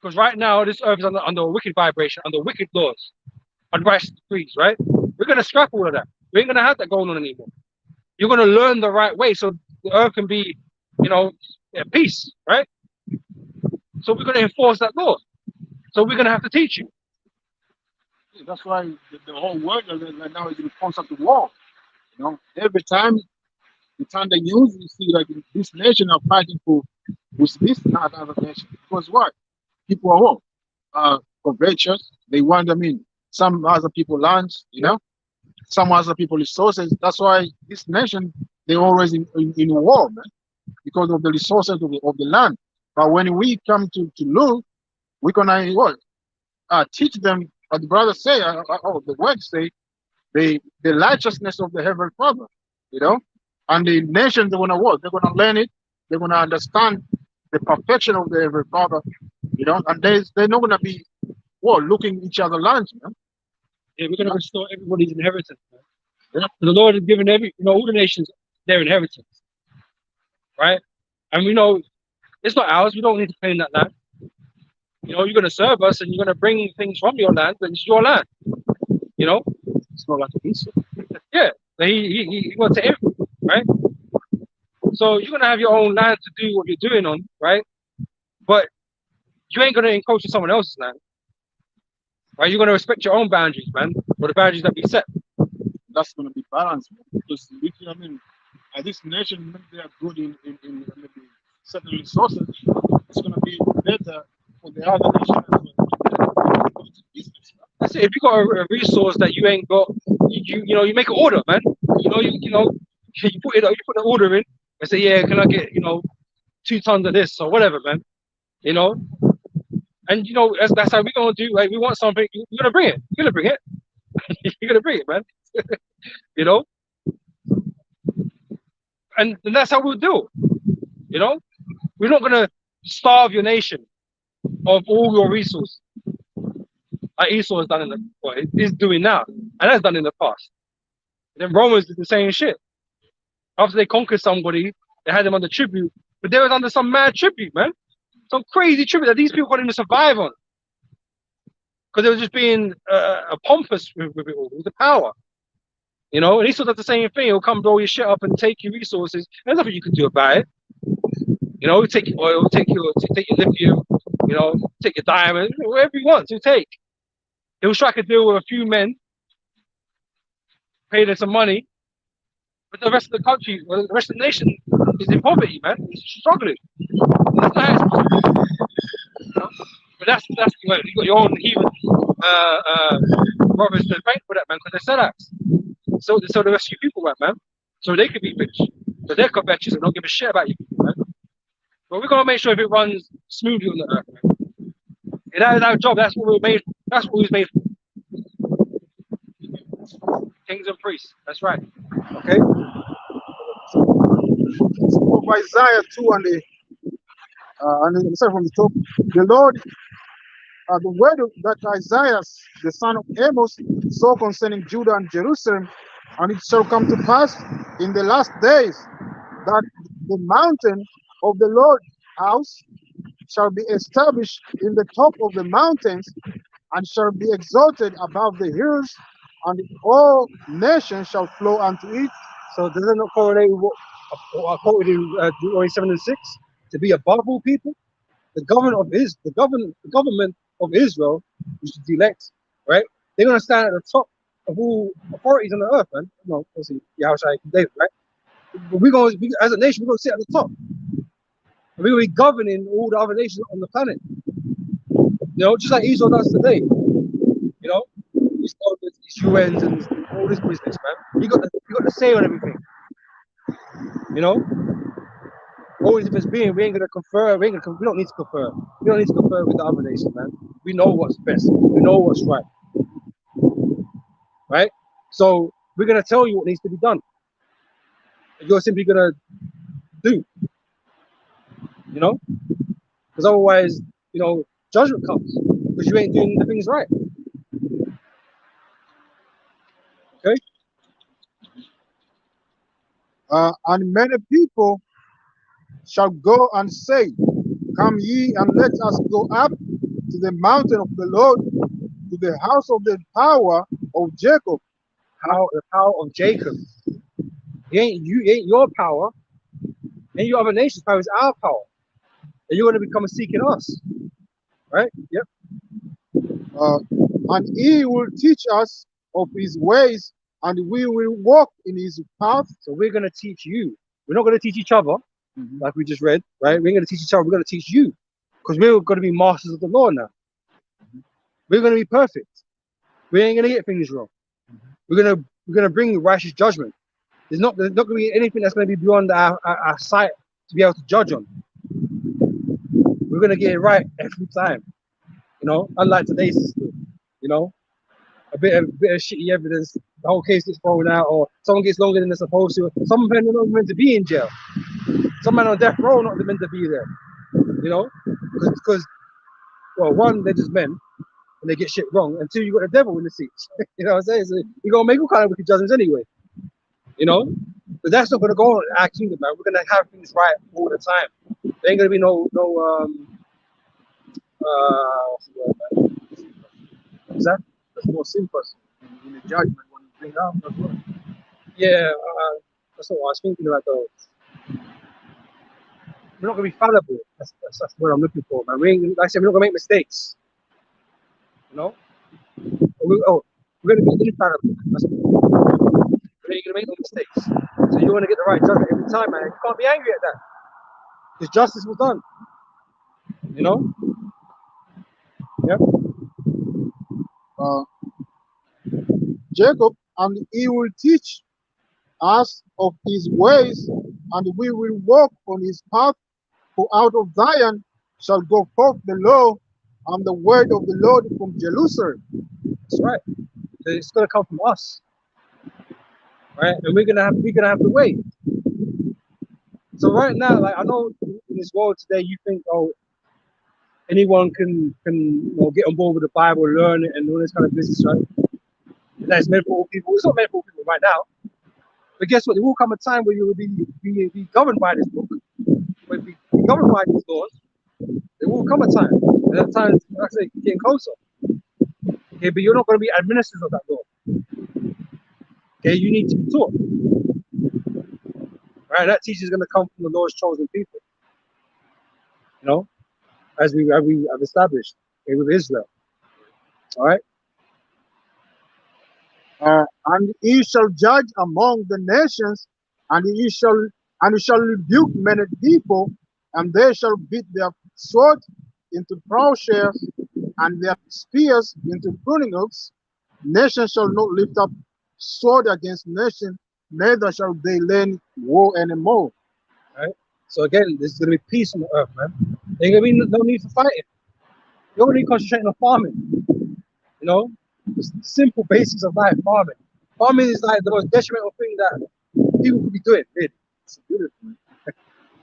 Because right now this earth is under a wicked vibration, under wicked laws, unrighteous decrees, right? We're going to scrap all of that. We ain't going to have that going on anymore. You're going to learn the right way, so the earth can be, at peace, right? So we're going to enforce that law. So we're going to have to teach you. That's why the whole world right now is in constant war. Every time you turn the news, you see like this nation are fighting for with this not other nation. Because what? People are what? Covetous. They want, some other people lands, some other people resources. That's why this nation, they're always in war, man, because of the resources of the land. But when we come to look, we're gonna what? Teach them, what the brothers say, the words say, the righteousness of the Heavenly Father, and the nations, they're gonna what? They're gonna learn it, they're gonna understand the perfection of the Heavenly Father, and they're not gonna be looking each other lands, man. Yeah, we're gonna restore everybody's inheritance, man. Yeah. The Lord has given all the nations their inheritance, right? And we know it's not ours. We don't need to claim that land. You're going to serve us, and you're going to bring things from your land, but it's your land. It's not like a piece. Yeah, but he wants to everything, right? So you're going to have your own land to do what you're doing on, right? But you ain't going to encroach on someone else's land, right? You're going to respect your own boundaries, man, or the boundaries that we set. That's going to be balanced, man. Because this nation, maybe they are good in maybe certain resources. It's going to be better for the other nation. That's it. If you got a resource that you ain't got, you make an order, man. You put the order in and say, yeah, can I get 2 tons of this or whatever, man. And that's how we're gonna do. Like, we want something, you're gonna bring it. You're gonna bring it. You're gonna bring it, man. And that's how we'll do it. We're not gonna starve your nation of all your resources. Like Esau has done is doing now, and has done in the past. And then Romans did the same shit. After they conquered somebody, they had them under tribute, but they was under some mad tribute, man. Some crazy tribute that these people couldn't even survive on, because they were just being pompous with it all, with the power. And Esau does the same thing. He'll come blow your shit up and take your resources. There's nothing you can do about it. Take your oil, take your lithium, take your diamond, whatever he wants, he'll take. He'll strike a deal with a few men, pay them some money, but the rest of the country, the rest of the nation is in poverty, man. It's struggling. But that's you got your own heathen brothers to thank for that, man, because they're sellouts. So the rest of you people, man, so they could be rich. So they're covetous and don't give a shit about you, man. But we're gonna make sure if it runs smoothly on the earth, man. And that is our job. That's what we're made. That's what we was made for. Kings and priests. That's right. Okay. Of Isaiah 2 and start from the top. The Lord, the word that Isaiah, the son of Amos, saw concerning Judah and Jerusalem, and it shall come to pass in the last days that the mountain of the Lord's house shall be established in the top of the mountains, and shall be exalted above the hills, and all nations shall flow unto it. So does it not correlate with what I quoted in Deuteronomy 7 and 6? To be above all people, the government of Israel, which is the elect, right? They're gonna stand at the top of all authorities on the earth, man. No, obviously, Yahushua and David, right? But as a nation, we're gonna sit at the top. And we're gonna be governing all the other nations on the planet. You know, just like Israel does today. You know, these UNs and all this business, man. You got the say on everything. You know, always if it's being, we don't need to confer. We don't need to confer with the other nations, man. We know what's best. We know what's right. Right? So we're gonna tell you what needs to be done. And you're simply gonna do, you know? Because otherwise, you know, judgment comes because you ain't doing the things right. Okay? And many people shall go and say, come ye and let us go up to the mountain of the Lord, to the house of the power of Jacob. The power of Jacob. It ain't your power, ain't your other nation's power, it's our power. And you're gonna become seeking us. Right? Yep. And he will teach us of his ways, and we will walk in his path. So we're gonna teach you. We're not gonna teach each other, like we just read, right? We're gonna teach each other, we're gonna teach you. Because we're gonna be masters of the law now. We're gonna be perfect. We ain't gonna get things wrong. We're gonna bring righteous judgment. There's not gonna be anything that's gonna be beyond our sight to be able to judge on. We're gonna get it right every time. You know, unlike today's system, you know, a bit of shitty evidence, the whole case gets thrown out, or someone gets longer than they're supposed to. Some men are not meant to be in jail. Some men on death row not meant to be there. You know, because well, one, they're just men and they get shit wrong, and two, you got the devil in the seats. You know what I'm saying? So you're gonna make all kind of wicked judgments anyway. You know, but that's not gonna go on in our kingdom, man. We're gonna have things right all the time. There ain't gonna be no what's the word, man? Is that? There's no sin person in the judgment when you bring out as well. Yeah, that's not what I was thinking about though. We're not gonna be fallible. That's what I'm looking for, man. Like I said, we're not gonna make mistakes. You know? We're gonna be infallible. We ain't gonna make no mistakes. So you wanna get the right judgment every time, man. You can't be angry at that. Because justice was done. You know? Yep. Jacob, and he will teach us of his ways, and we will walk on his path. For out of Zion shall go forth the law and the word of the Lord from Jerusalem. That's right. So it's gonna come from us. Right? And we're gonna have to wait. So right now, like I know in this world today you think, oh, anyone can get on board with the Bible, learn it, and all this kind of business, right? And that's meant for all people. It's not meant for all people right now. But guess what? There will come a time where you will be governed by this book. Where you be governed by these laws. There will come a time. And that time is, like I say, getting closer. Okay, but you're not going to be administrators of that law. Okay, you need to be taught. Right? That teaching is going to come from the Lord's chosen people. You know, as we have established with Israel. All right. And he shall judge among the nations, and he shall rebuke many people, and they shall beat their sword into plowshares, and their spears into pruning hooks. Nation shall not lift up sword against nation, neither shall they learn war anymore. Right. So again, there's going to be peace on the earth, man. There's going to be no need for fighting. You only concentrating on farming. You know, the simple basics of life, farming. Farming is like the most detrimental thing that people could be doing, really. It's beautiful.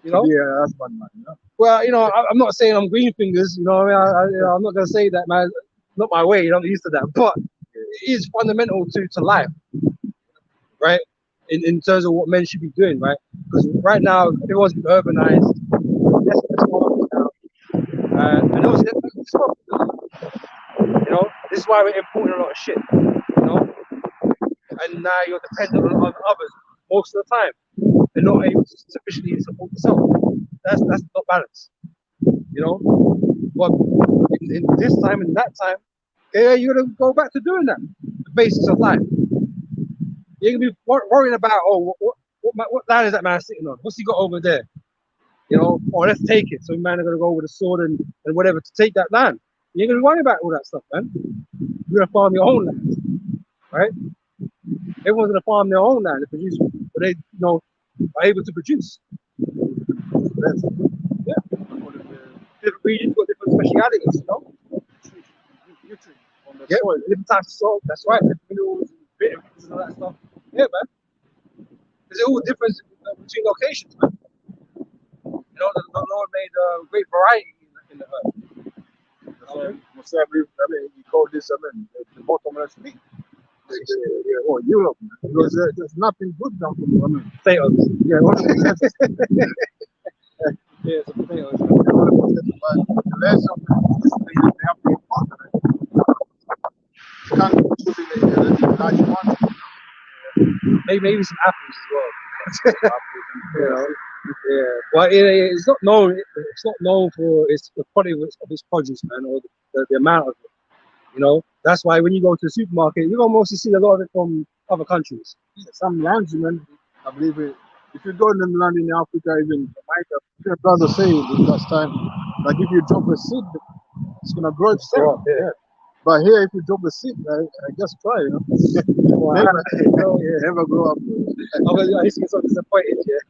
You know? Yeah, husbandman. You know? Well, you know, I'm not saying I'm green fingers. You know, I mean, I'm not going to say that, man. Not my way. I'm not used to that. But it is fundamental to life, right? In terms of what men should be doing, right? Because right now everyone's been urbanized. That's farming now. And also, you know, this is why we're importing a lot of shit. You know, and now you're dependent on others most of the time. They're not able to sufficiently support yourself. That's not balance. You know, but in this time and that time, yeah, you're gonna go back to doing that. The basics of life. You're gonna be worrying about, oh, what land is that man sitting on? What's he got over there? You know, oh, let's take it. So man are gonna go with a sword and whatever to take that land. You ain't gonna worry about all that stuff, man. You're gonna farm your own land, right? Everyone's gonna farm their own land to produce what they, you know, are able to produce. That's, yeah. Different regions got different specialities, you know. Nutrient on the Yeah, soil. different types of salt. That's right. Different minerals, vitamins, and all that stuff. Yeah, man. There's all difference between locations, man. You know, the Lord made a great variety in the earth. Most I mean, you call this, I mean, the bottomless pit. Or Europe, man. Because there's nothing good down from, I mean, Potatoes. yeah, Yeah, some potatoes. the less of this thing they have to import, can't put in a large quantity. Maybe some apples as well. You know, yeah. But it's not known. It's not known for its the quality of its produce, man, or the amount of it. You know, that's why when you go to the supermarket, you're gonna mostly see a lot of it from other countries. Some lands, man, I believe it. If you go in the land in Africa, even your brother say it last time, like if you drop a seed, it's gonna grow itself. Yeah. But here, if you drop a seed, I just try, you know. Well, Never grow up. I used to get so disappointed, yeah.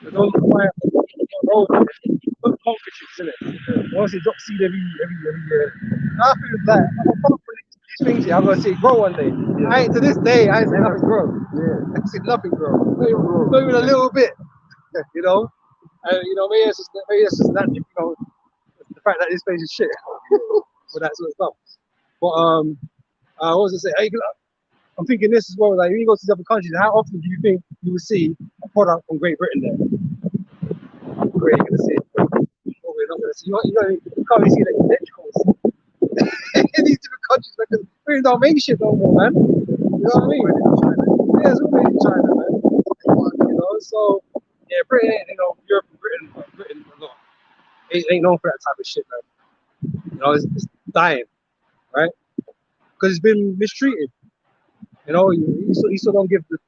But don't quite roll put concrete chips in it. Once you drop seed every year. I feel that these things here, I'm gonna see it grow one day. Yeah. To this day, I ain't seen nothing grow. Yeah. I seen nothing grow. Not even a little bit. You know? And you know, maybe it's just that, you know, the fact that this place is shit for that sort of stuff. But what was I say? I'm thinking this as well. Like when you go to these other countries, how often do you think you will see a product from Great Britain there? Where are you gonna see it? What we're not gonna see. You can't really see the electricals in these different countries. Like, Britain don't make shit no more, man. You know what I mean? Yeah, it's all made in China, man. You know, so yeah, Britain, you know, Europe and Britain a lot. It ain't known for that type of shit, man. You know, it's dying, right? Because it's been mistreated. You know, you still don't give the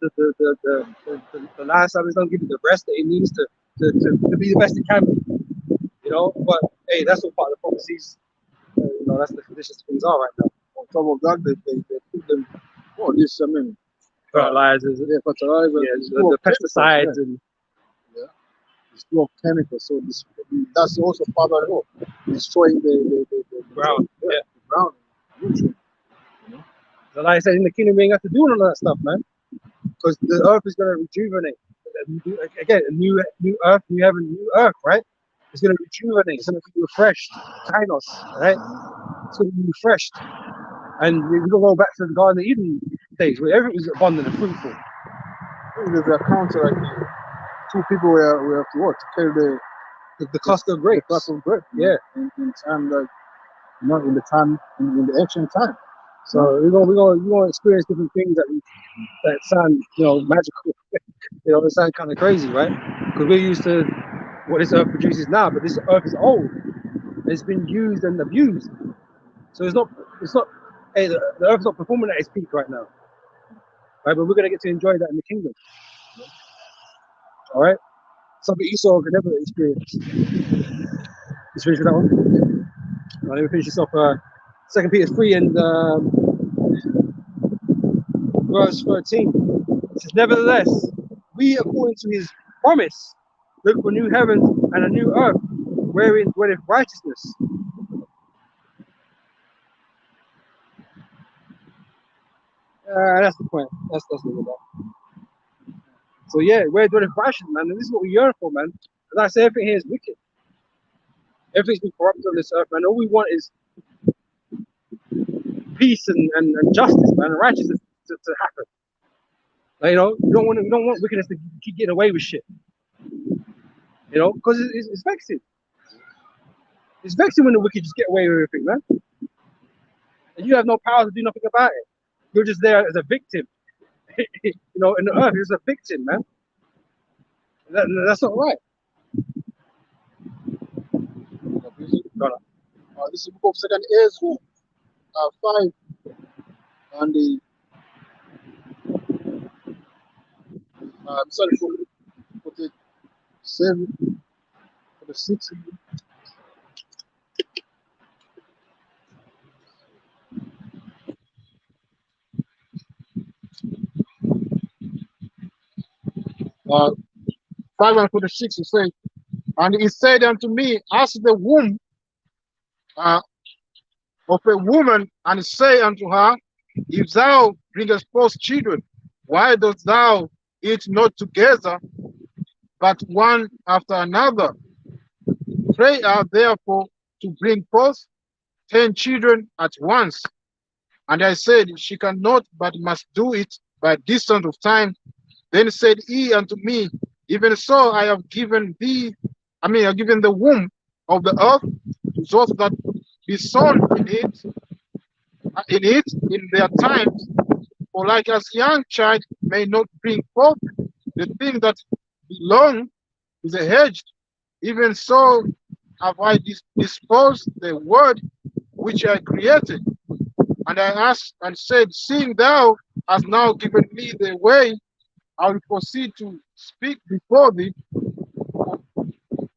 last service don't give it the rest that it needs to be the best it can be. You know, but hey, that's all part of the prophecies. You know, that's the conditions things are right now. On top of that, they put them, oh, this, I mean, Fertilizers, fertilizers, the pesticides, and it's full of chemicals. So that's also part of it, destroying the ground. The ground. Nutrient. So like I said, in the kingdom, we ain't got to do all of that stuff, man. Because the earth is going to rejuvenate. Again, a new earth, new heaven, new earth, right? It's going to rejuvenate. It's going to be refreshed. Kainos, right? It's going to be refreshed. And we're going to go back to the Garden of Eden days where everything was abundant and fruitful. There's a counter right here. Two people we have to work to carry the cluster of grapes. The cluster of grapes. Yeah. In time, like, not in the time, in the ancient time. So we're gonna experience different things that sound, you know, magical. You know, it sounds kind of crazy, right? Because we're used to what this earth produces now, but this earth is old. It's been used and abused. So it's not. Hey, the earth's not performing at its peak right now, right? But we're gonna get to enjoy that in the kingdom. All right. Something Esau could never experience. Let's finish with that one. Let me finish this off. 2 Peter 3 and verse 13. It says, nevertheless, we according to his promise Look for new heavens and a new earth, wherein dwelleth righteousness. That's the point. That's the about. So yeah, where dwelleth righteousness, man. And this is what we yearn for, man. As I say, everything here is wicked. Everything's been corrupted on this earth, man. All we want is peace and justice, man, and righteousness to happen. Like, you know, we don't want wickedness to keep getting away with shit. You know, because it's vexing. It's vexing when the wicked just get away with everything, man. And you have no power to do nothing about it. You're just there as a victim. You know, in the earth, you're just a victim, man. That's not right. This is the book of Second Ezra 5 and the sorry for the 7 for the 6. 5 and for the 6 you say, and he said unto me, ask the womb of a woman, and say unto her, if thou bringest forth children, why dost thou eat not together, but one after another? Pray her therefore to bring forth 10 children at once. And I said, she cannot, but must do it by distance of time. Then said he unto me, even so I have given thee, I've given the womb of the earth to those that be sown in their times. For like as young child may not bring forth the thing that belong to the hedge, even so have I disposed the word which I created. And I asked and said, seeing thou hast now given me the way, I will proceed to speak before thee.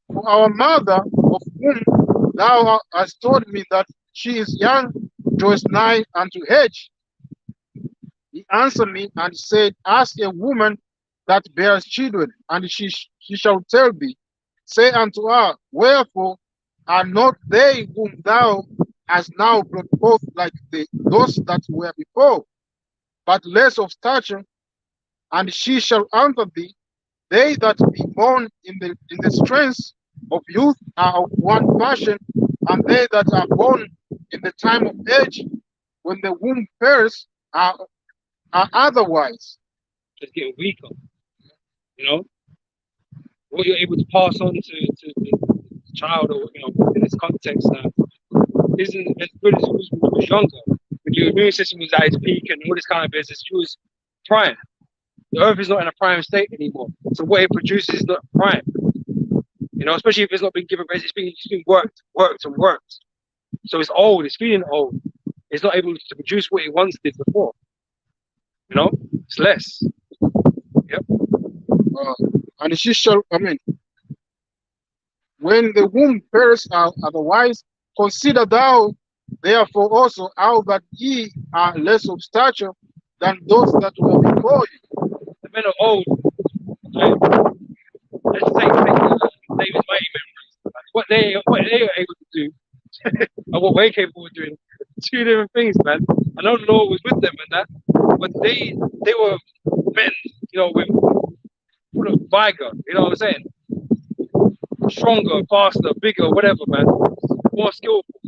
For our mother, of whom thou hast told me that she is young, draweth nigh unto age. He answered me and said, ask a woman that bears children, and she shall tell thee. Say unto her, wherefore are not they whom thou hast now brought forth like those that were before, but less of stature? And she shall answer thee, they that be born in the strength of youth are of one fashion, and they that are born in the time of age, when the womb bears, are otherwise. Just getting weaker. You know, what you're able to pass on to the child, or you know, in this context now, isn't as good as it was when you was younger. When your immune system was at its peak and all this kind of business, you was prime. The earth is not in a prime state anymore. So what it produces is not prime. You know, especially if it's not been given rest, it's been worked. So it's old, it's feeling old. It's not able to produce what it once did before. You know, it's less. Yep. And she shall, when the womb bears otherwise, consider thou therefore also how that ye are less of stature than those that were before you. The men are old. Let's take David's mighty memories. What they are able to do and what we're capable of doing. Two different things, man. I know the Lord was with them and that, but they were men, you know, with full of vigor, you know what I'm saying? Stronger, faster, bigger, whatever, man. More skillful.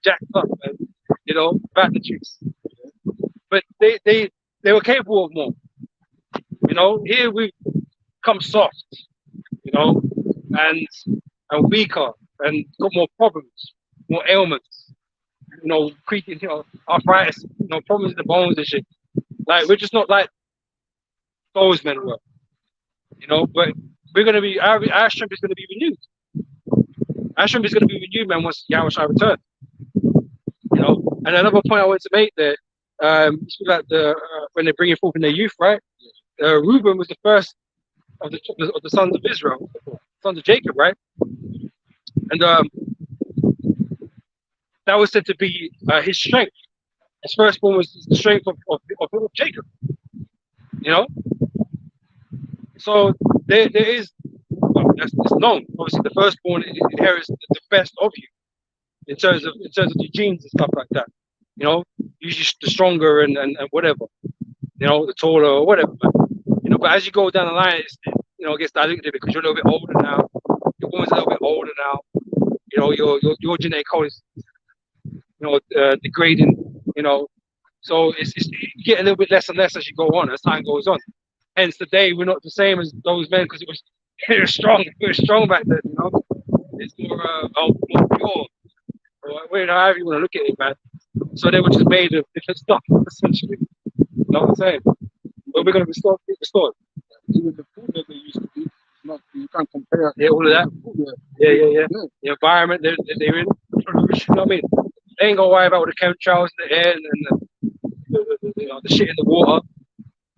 Jacked up, man. You know, about the juice. But they were capable of more. You know, here we've come soft, you know, and weaker and got more problems, more ailments, you know, creaking, you know, arthritis, you know, problems in the bones and shit. Like we're just not like those men were, you know, but we're gonna be our strength is gonna be renewed. Our strength is gonna be renewed, man, once Yahushua returns. You know, and another point I wanted to make there, like when they're bringing forth in their youth, right? Reuben was the first of the sons of Israel, sons of Jacob, right? And that was said to be his strength. His firstborn was the strength of Jacob. You know, So there is, well, that's it's known. Obviously, the firstborn inherits the best of you in terms of your genes and stuff like that. You know, usually the stronger and whatever. You know, the taller or whatever. You know, but as you go down the line, it gets diluted because you're a little bit older now. Your woman's a little bit older now. You know, your genetic code is degrading. You know, so it's you get a little bit less and less as you go on as time goes on. Hence, today we're not the same as those men because it was strong. It was strong back then. You know, it's more pure. Or however you want to look at it, man. So they were just made of different stuff, essentially. You know what I'm saying? But we're gonna restore, restored. Even the food that they used to eat, not you can't compare. Yeah, all of that. Food, Yeah. The environment they're in, you know what I mean? They ain't gonna worry about the chemtrails in the air and the shit in the water,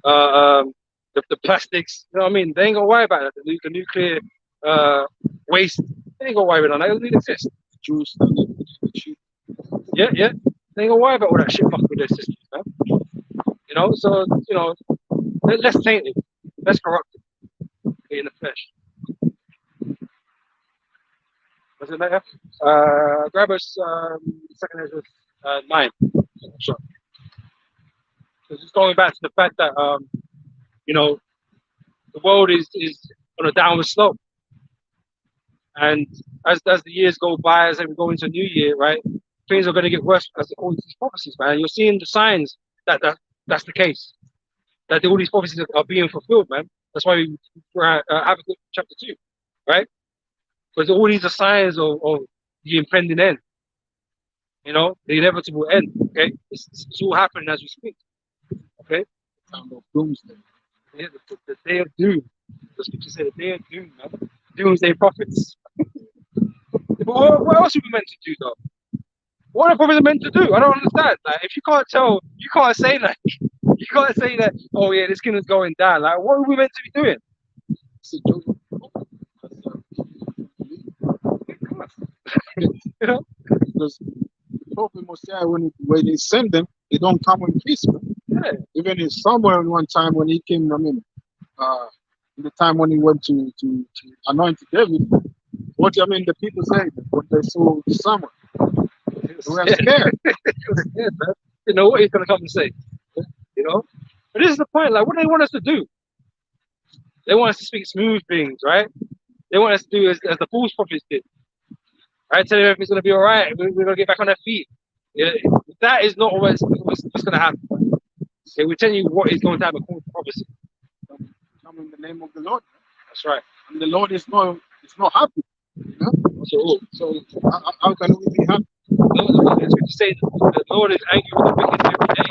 the plastics. You know what I mean? They ain't gonna worry about it. The nuclear waste. They ain't gonna worry about that. It doesn't even exist. Juice and the cheap. Yeah. They ain't gonna worry about all that shit fucking with their systems, man. You know, so less tainted, less corrupted in the flesh. Was it later? Grab us second Ezra 9. Sure. So just going back to the fact that the world is on a downward slope, and as the years go by, as we go into a new year, right, things are going to get worse as according to these prophecies, man. And you're seeing the signs that's the case. That all these prophecies are being fulfilled, man. That's why we Habakkuk chapter 2, right? Because all these are signs of the impending end. You know, the inevitable end. Okay, it's all happening as we speak. Okay, Time of doomsday. yeah, the day of doom. The scripture said the day of doom, man. Doomsday prophets. But what else are we meant to do, though? What are prophets meant to do? I don't understand. Like, if you can't tell, you can't say that. You can't say that. Oh yeah, this kingdom's going down. Like, what are we meant to be doing? It's a joke. You know? Because the prophet Messiah, when they send them, they don't come in peace. Man. Yeah. Even in somewhere one time when he came, in the time when he went to anoint David, the people say what they saw Samuel. They were scared. Yeah, man. You know what he's gonna come and say. You know? But this is the point, like what do they want us to do? They want us to speak smooth things, right? They want us to do as the false prophets did. Right? Tell them everything's gonna be all right, we're gonna get back on our feet. Yeah, that is not what's gonna happen. Okay, we tell you what is going to happen according to prophecy. Come in the name of the Lord. That's right. And the Lord is not happy. You know? So how can we be happy? It's good to say that the Lord is angry with the wicked every day.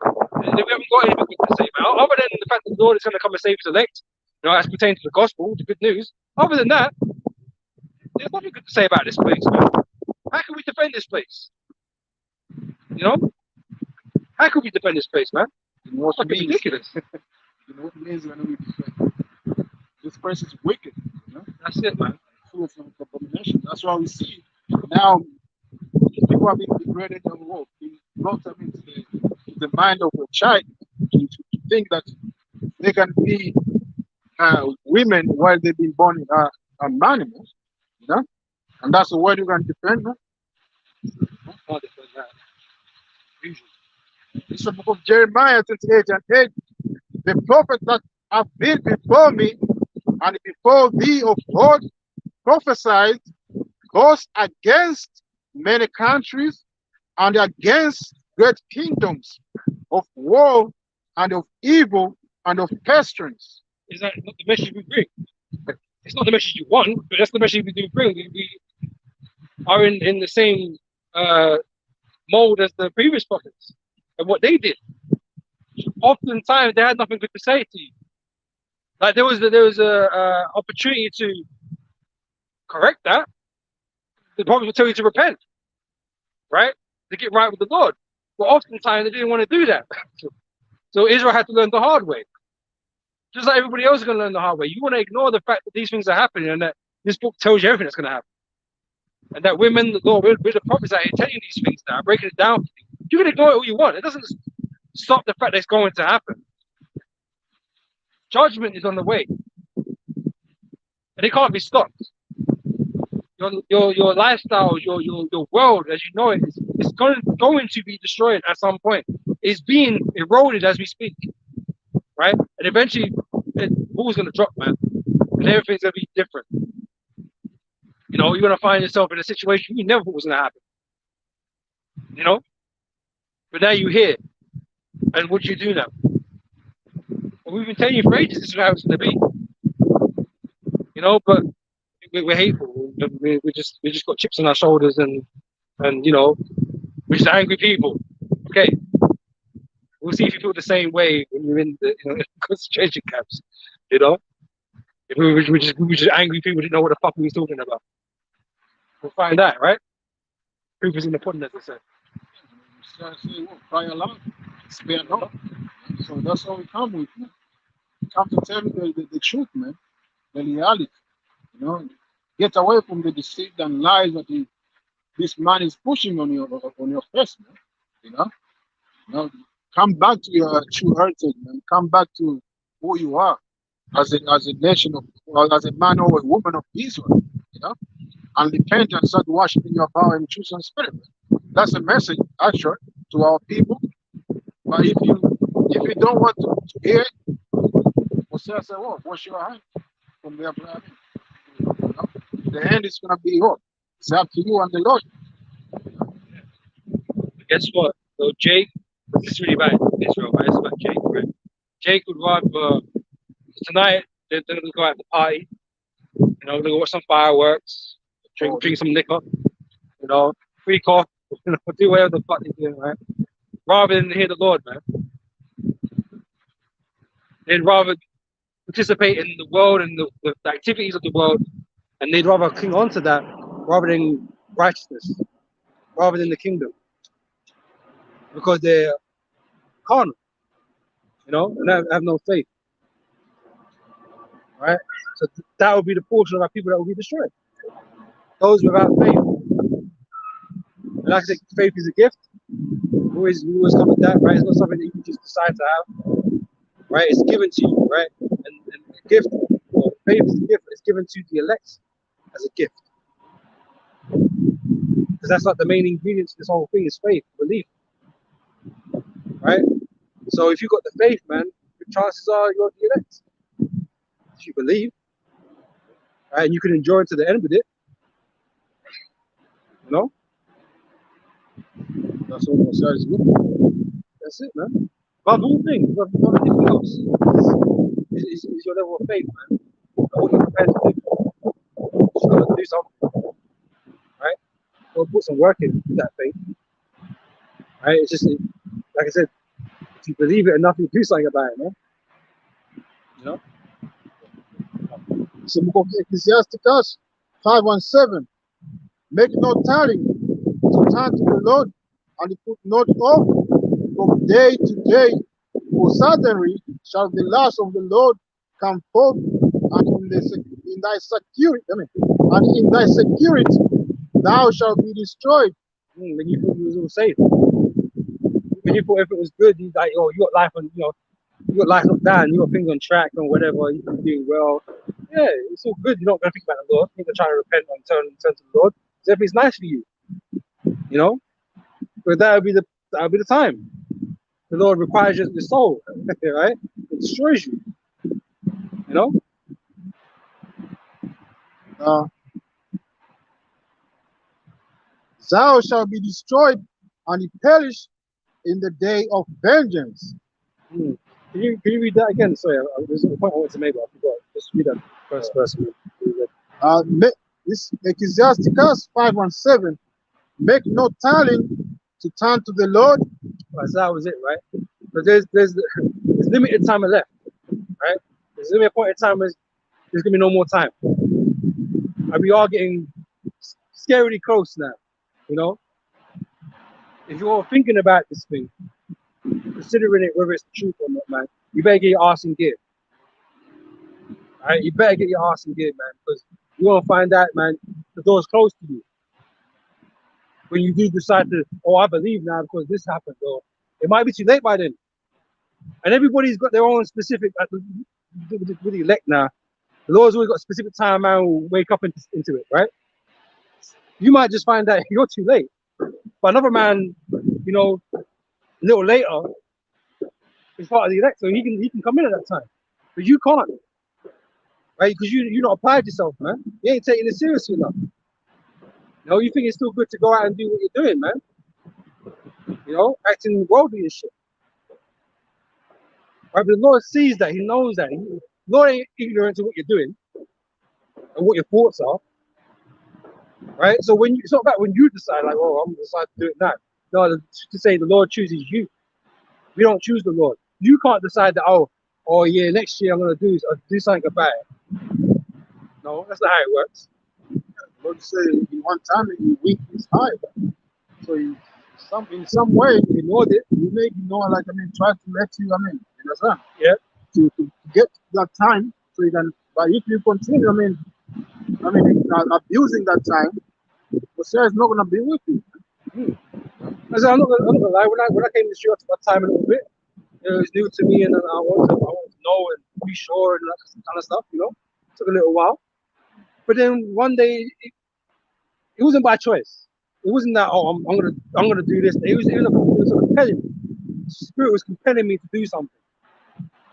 And we haven't got anything good to say, man. Other than the fact that the Lord is going to come and save his elect, as pertains to the gospel, the good news. Other than that, there's nothing good to say about this place, man. How can we defend this place? You know? How can we defend this place, man? You know what it means? Ridiculous. You know what it means when we defend? This place is wicked. You know? That's it, man. Full of abomination. That's why we see now people are being degraded and being brought into the mind of a child to think that they can be women while they've been born in animals, you know, and that's the word you can defend. Huh? Can't defend that. Usually. It's the book of Jeremiah 28 and 8. The prophet that have been before me and before thee of old prophesied goes against many countries and against great kingdoms of war and of evil and of pestilence. Is that not the message we bring? It's not the message you want, but that's the message we do bring. We are in the same mold as the previous prophets and what they did. Oftentimes they had nothing good to say to you. Like there was a opportunity to correct that. The prophet would tell you to repent, right? To get right with the Lord. But oftentimes they didn't want to do that. So Israel had to learn the hard way. Just like everybody else is going to learn the hard way. You want to ignore the fact that these things are happening and that this book tells you everything that's going to happen. And that we're the prophets out here telling you these things now, breaking it down for you. You can ignore it all you want. It doesn't stop the fact that it's going to happen. Judgment is on the way, and it can't be stopped. Your lifestyle, your world as you know it is going to be destroyed at some point. It's being eroded as we speak, right? And eventually, the ball's gonna drop, man, and everything's gonna be different. You know, you're gonna find yourself in a situation you never thought was gonna happen. You know, but now you're here, and what do you do now? Well, we've been telling you for ages this is how it's gonna be. You know, but we're hateful. We just got chips on our shoulders, and you know, we're just angry people. Okay, we'll see if you feel the same way when you're in the concentration camps. You know, if we were just angry people, didn't know what the fuck we was talking about. We'll find out, right? Proof is in the pudding, as I said. Cry aloud, spare not. So that's all we come with, man. We come to tell you the truth, man, the reality. You know, get away from the deceit and lies that this man is pushing on your face, man. You know, come back to your true heritage, man. Come back to who you are as a nation of, or as a man or a woman of Israel. You know, and repent and start worshiping your power in truth and spirit. Man. That's a message, actually, to our people. But if you don't want to hear it, we'll say, well, wash your hand from their blood. You know? The end is gonna be what? It's up to you and the Lord. Guess what? So Jake, this is really bad Israel, right? It's about Jake, right? Jake would rather tonight they're gonna go out to party, you know, they're gonna watch some fireworks, drink some liquor, you know, freak off, you know, do whatever the fuck they're doing, right? Rather than hear the Lord, man. They'd rather participate in the world and the activities of the world, and they'd rather cling on to that rather than righteousness, rather than the kingdom. Because they're carnal, you know, and have no faith. Right? So that would be the portion of our people that will be destroyed. Those without faith. And like I said, faith is a gift. We always come with that, right? It's not something that you can just decide to have, right? It's given to you, right? And the gift, or faith is a gift. It's given to the elect as a gift. Because that's like the main ingredient to this whole thing is faith, belief, right? So if you've got the faith, man, the chances are you're the elect. If you believe, right, and you can endure to the end with it, you know? That's all I say is good. That's it, man. Above all things, above anything else, is your level of faith, man. And what you're prepared to do. You just got to do something, right? Got to put some work in that faith, right? It's just, like I said, if you believe it enough, you do something about it, man. You know? So book of Ecclesiasticus 5:7. Make no tarrying to turn to the Lord, and put not off from day to day, for certainly shall the last of the Lord come forth, and in thy security, and in thy security thou shalt be destroyed. When you thought you was all safe, when you thought everything was good, you like, oh, you got life on, you know, you got life up down, you got things on track and whatever, you're doing well. Yeah, it's all good. You're not going to think about the Lord. You're going to try to repent and turn to the Lord. So everything's nice for you, you know. But that would be the time. The Lord requires your soul, right? It destroys you, you know. Thou shalt be destroyed and perish in the day of vengeance. Can you read that again? Sorry, there's a point I wanted to make, but I forgot. Just read that first verse. This Ecclesiasticus 5:7. Make no tarrying to turn to the Lord. Right, so that was it, right? But there's limited time left, right? There's a point in time where there's gonna be no more time, and we are getting scarily close now. You know, if you're thinking about this thing, considering it whether it's the truth or not, man, you better get your ass in gear. Right? You better get your ass in gear, man, because you're gonna find out, man, the door's closed to you. When you do decide to, oh, I believe now because this happened, or it might be too late by then. And everybody's got their own specific. with the elect now, the Lord's always got a specific time man will wake up into it, right? You might just find that you're too late. But another man, you know, a little later is part of the elect, so he can come in at that time. But you can't, right? Because you not applied yourself, man. You ain't taking it seriously enough. You know, you think it's still good to go out and do what you're doing, man. You know, acting worldly and shit. Right? But the Lord sees that, he knows that. The Lord ain't ignorant to what you're doing and what your thoughts are. Right? So when it's not about when you decide, like, oh, I'm gonna decide to do it now. No, to say the Lord chooses you. We don't choose the Lord. You can't decide that, oh yeah, next year I'm gonna do something about it. No, that's not how it works. Lord say in one time he weak his high. So in some way he knows it. He may ignore, like try to let you, you understand? Yeah. To get that time so you can, but if you continue, abusing that time, the Sarah is not gonna be with you. I said, I'm not gonna lie, when I came to the street, I took my time a little bit. It was new to me, and I wanted to know and be sure and that kind of stuff, you know. It took a little while. But then one day it wasn't by choice. It wasn't that I'm gonna do this. It was compelling. The Spirit was compelling me to do something.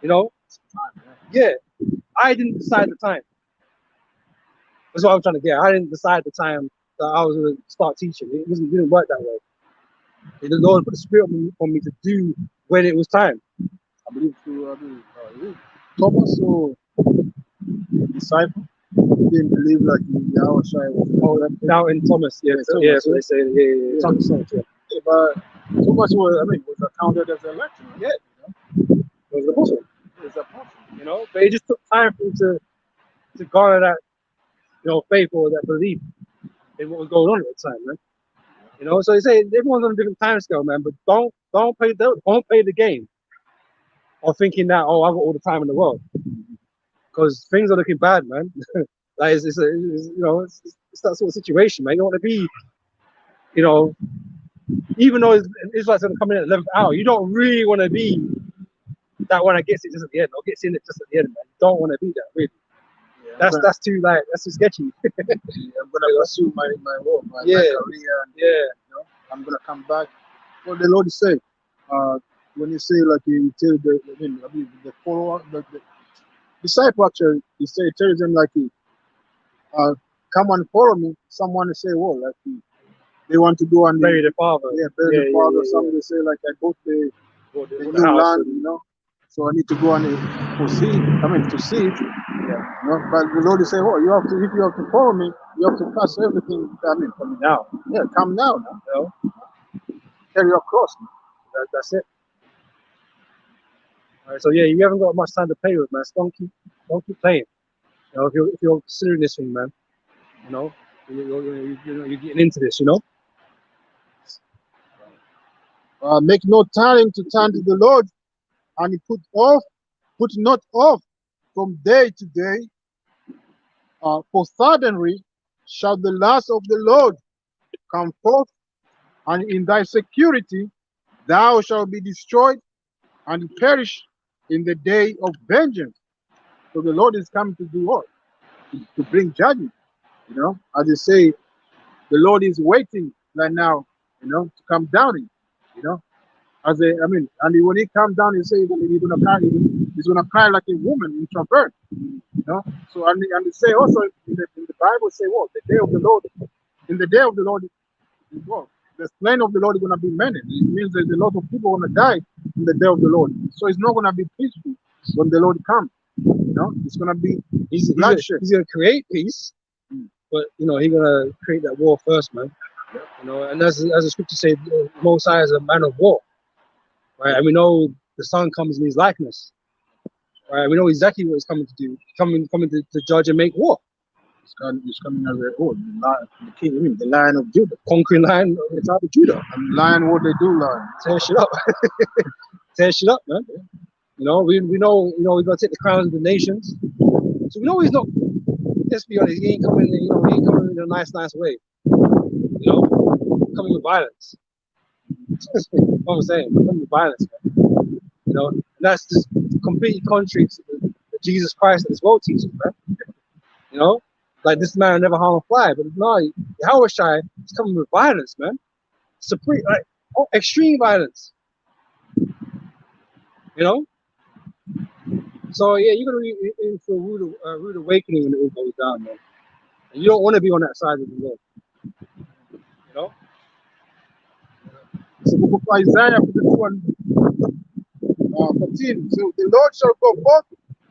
You know? Yeah. I didn't decide the time. That's what I'm trying to get. I didn't decide the time that I was gonna start teaching. It didn't work that way. The Lord put the Spirit on me to do when it was time. I believe to Thomas or disciple didn't believe like Yahushua was. Now in Thomas, yeah, so they say, yeah. Thomas, yeah. But Thomas was accounted as an election. Yeah, it was the apostle. You know, but it just took time for him to garner that, faith or that belief in what was going on at the time, man. You know, so they say everyone's on a different time scale, man. But don't play the game of thinking that I've got all the time in the world, because things are looking bad, man. Like it's that sort of situation, man. You don't want to be, even though it's like going to come in at the 11th hour, you don't really want to be that one that gets it just at the end or gets in it just at the end, man. You don't want to be that, really. Yeah, that's too sketchy. I'm gonna pursue my work, my career, and I'm gonna come back. What the Lord said, when you say like you tell the follower, the disciple actually, tells them like come and follow me. Someone say, well, like they want to go and bury the father. Yeah, bury the father. Somebody say like I bought the new land, so I need to go and proceed. To see it. Yeah. But the Lord is saying, oh, if you have to follow me, you have to pass everything. From now. Yeah, come now. Carry your cross. That's it. All right, so yeah, you haven't got much time to play with, man. So don't keep playing. If you're considering this thing, man, you're getting into this, Make no time to turn to the Lord, and he put not off from day to day. For suddenly shall the last of the Lord come forth, and in thy security thou shalt be destroyed and perish in the day of vengeance. So the Lord is coming to do what? To bring judgment. As they say, the Lord is waiting right now, to come down. And when he comes down, he says he's gonna cry like a woman in travail. So and they say also in the Bible say what? The day of the Lord, in the day of the Lord is what? The slain of the Lord is gonna be many. It means there's a lot of people gonna die in the day of the Lord. So it's not gonna be peaceful when the Lord comes. It's gonna be he's gonna create peace, but he's gonna create that war first, man. And as the scripture said, Most High is a man of war. Right, and we know the Son comes in his likeness. Right, we know exactly what he's coming to do. Coming to judge and make war. He's coming as the king, the Lion of Judah, conquering Lion of the tribe of Judah. And Lion, what they do, Lion, tear shit up, tear shit up, man. We know, we're gonna take the crowns of the nations. So we know he's not. Let's be honest, he ain't coming in a nice way. Coming with violence. That's what I'm saying. Coming with violence, man. And that's just completely contrary to the Jesus Christ as well teaches, man. You know, like this man will never harm a fly, but no, Yahweh Shai is coming with violence, man. Supreme, like extreme violence. You know. So yeah, you're gonna be in for a rude awakening when it all goes down, man. And you don't want to be on that side of the Lord. You know. It's the book of Isaiah 51, 14. So the Lord shall go forth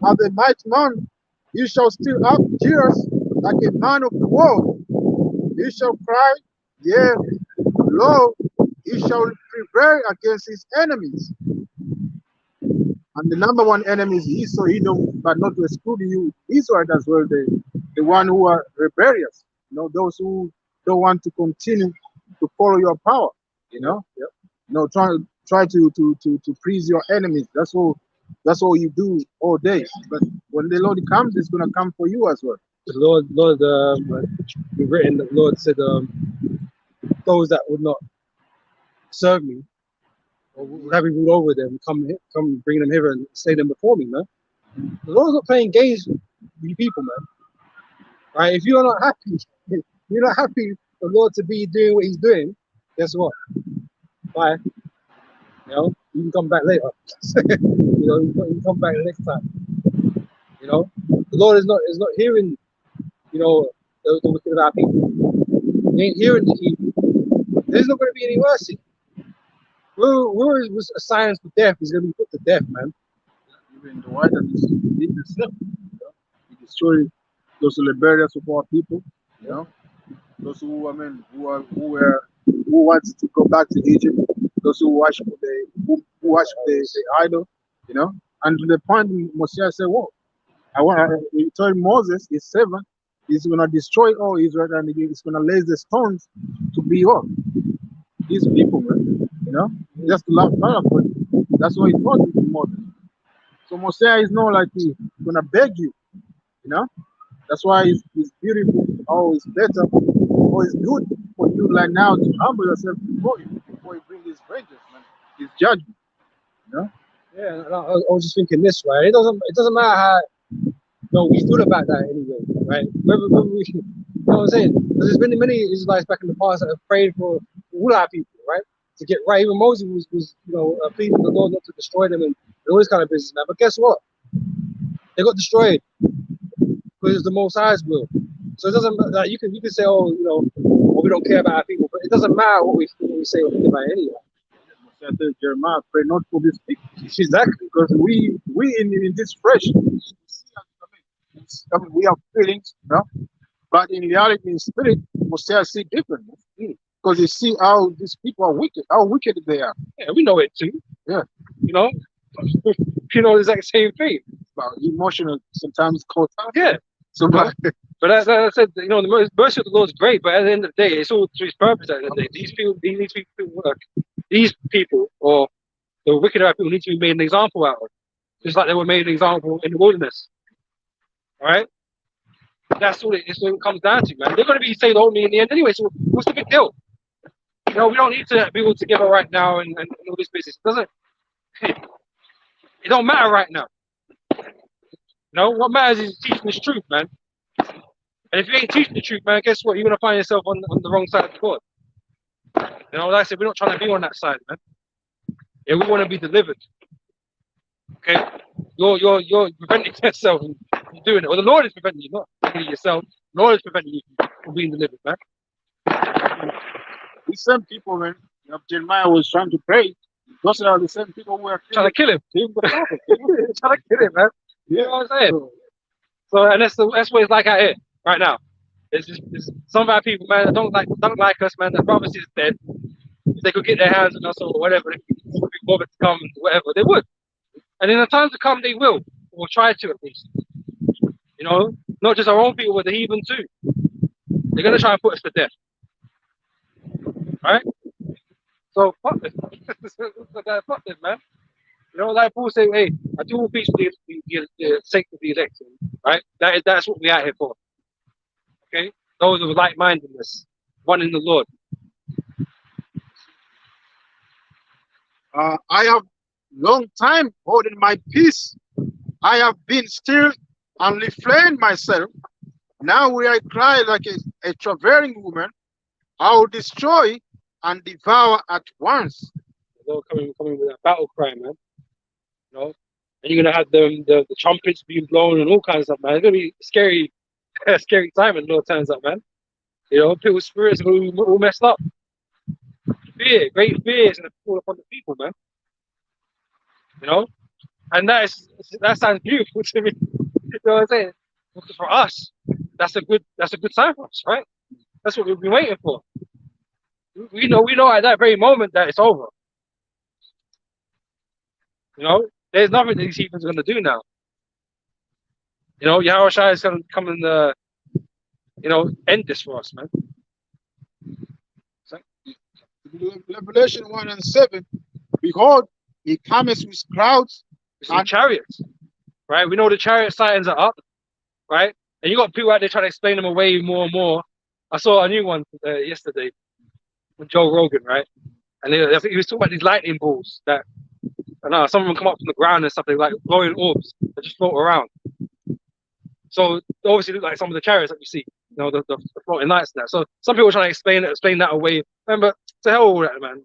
as a mighty man. He shall stir up tears like a man of the war. He shall cry, yea, lo, he shall prevail against his enemies. And the number one enemy is Esau, Edom, but not to exclude you, Israel as well, the one who are rebellious, those who don't want to continue to follow your power, Yep. try to please your enemies. That's all you do all day. But when the Lord comes, it's gonna come for you as well. The Lord, we've written that the Lord said, those that would not serve me or would have me rule over them, come bring them here and slay them before me, man. The Lord's not playing games with you people, man. Right? If you're not happy, you're not happy for the Lord to be doing what He's doing. Guess what? Bye. You can come back later. You can come back next time. The Lord is not hearing, the wicked of our people. He ain't hearing the evil. There's not going to be any mercy. Whoever was assigned for death is going to be put to death, man. Even the white and did the same. He destroyed those rebellious of our people. Those who wanted to go back to Egypt. Those who worship the idol. And to the point Mosiah said, "Well, he told Moses, his servant, he's gonna destroy all Israel and he's gonna lay the stones to be all these people, man. Just to love God, but that's what he told Moses. So Mosiah is not like he's gonna beg you, That's why it's beautiful, it's better, it's good for you like now to humble yourself before you bring his vengeance, man, his judgment, Yeah, and I was just thinking this, right? It doesn't matter how. We thought about that anyway, right? Whether we, you know what I'm saying? Because there's been many Israelites back in the past that have prayed for all our people, right? To get right. Even Moses was pleading the Lord not to destroy them and all this kind of business, man. But guess what? They got destroyed because it's the Most High's will. So it doesn't matter. Like, you can say, we don't care about our people, but it doesn't matter what we say or think about it anyway. I tell Jeremiah, pray not for these people. Exactly. Because we in this flesh, we have feelings, but in reality, in spirit, Mosiah see differently. Because you see how these people are wicked, how wicked they are. Yeah, we know it too. Yeah. The exact same thing. About emotional, sometimes caught up. Yeah. So, but as I said, the mercy of the Lord is great, but at the end of the day, it's all to His purpose. At the end of the day, these people work. These people, or the wicked people, need to be made an example out of, just like they were made an example in the wilderness. All right. That's what it comes down to, man. They're going to be saved only in the end anyway. So what's the big deal? We don't need to be all together right now and all this business. It don't matter right now. What matters is teaching this truth, man. And if you ain't teaching the truth, man, guess what? You're gonna find yourself on the wrong side of God. Like I said, we're not trying to be on that side, man. Yeah, we want to be delivered. Okay, you're preventing yourself from doing it, or the Lord is preventing you, not preventing yourself. The Lord is preventing you from being delivered, man. The same people, man. Jeremiah was trying to pray. Those are the same people who are trying to kill him. Trying to kill him, man. You know what I'm saying? So, and that's what it's like out here right now. There's some of our people, man, that don't like us, man. Their brothers is dead. If they could get their hands on us or whatever, they could be bothered to come, whatever, they would. And in the time to come, they will, or try to at least. Not just our own people, but the heathen too. They're gonna try and put us to death, right? So fuck this, fuck this, man. Like Paul said, hey, I do all things for the sake of the elect, right? That's what we're out here for. Okay, those of like-mindedness, one in the Lord. I have long time holding my peace I have been still and refrained myself. Now will I cry like a travailing woman. I will destroy and devour at once. They're coming with a battle cry, man. You know, and you're gonna have the trumpets being blown and all kinds of stuff, man. It's gonna be scary, scary time when Lord turns up, man. You know, people's spirits are gonna be all messed up. Fear, great fear is gonna fall upon the people, man. You know, and that sounds beautiful to me. You know what I'm saying? Because for us, that's a good sign for us, right? That's what we've been waiting for. We know at that very moment that it's over. You know, there's nothing these heathens are gonna do now. You know, Yahushua is gonna come and end this for us, man. So, Revelation 1 and 7. Behold, he cometh with clouds we see chariots, right? We know the chariot signs are up, right? And you got people out there trying to explain them away more and more. I saw a new one yesterday with Joe Rogan, right? And I think he was talking about these lightning balls that, I know, some of them come up from the ground and stuff. They're like glowing orbs that just float around. So they obviously look like some of the chariots that you see, the floating lights and that. So some people are trying to explain that away. Remember, to hell with all that, man.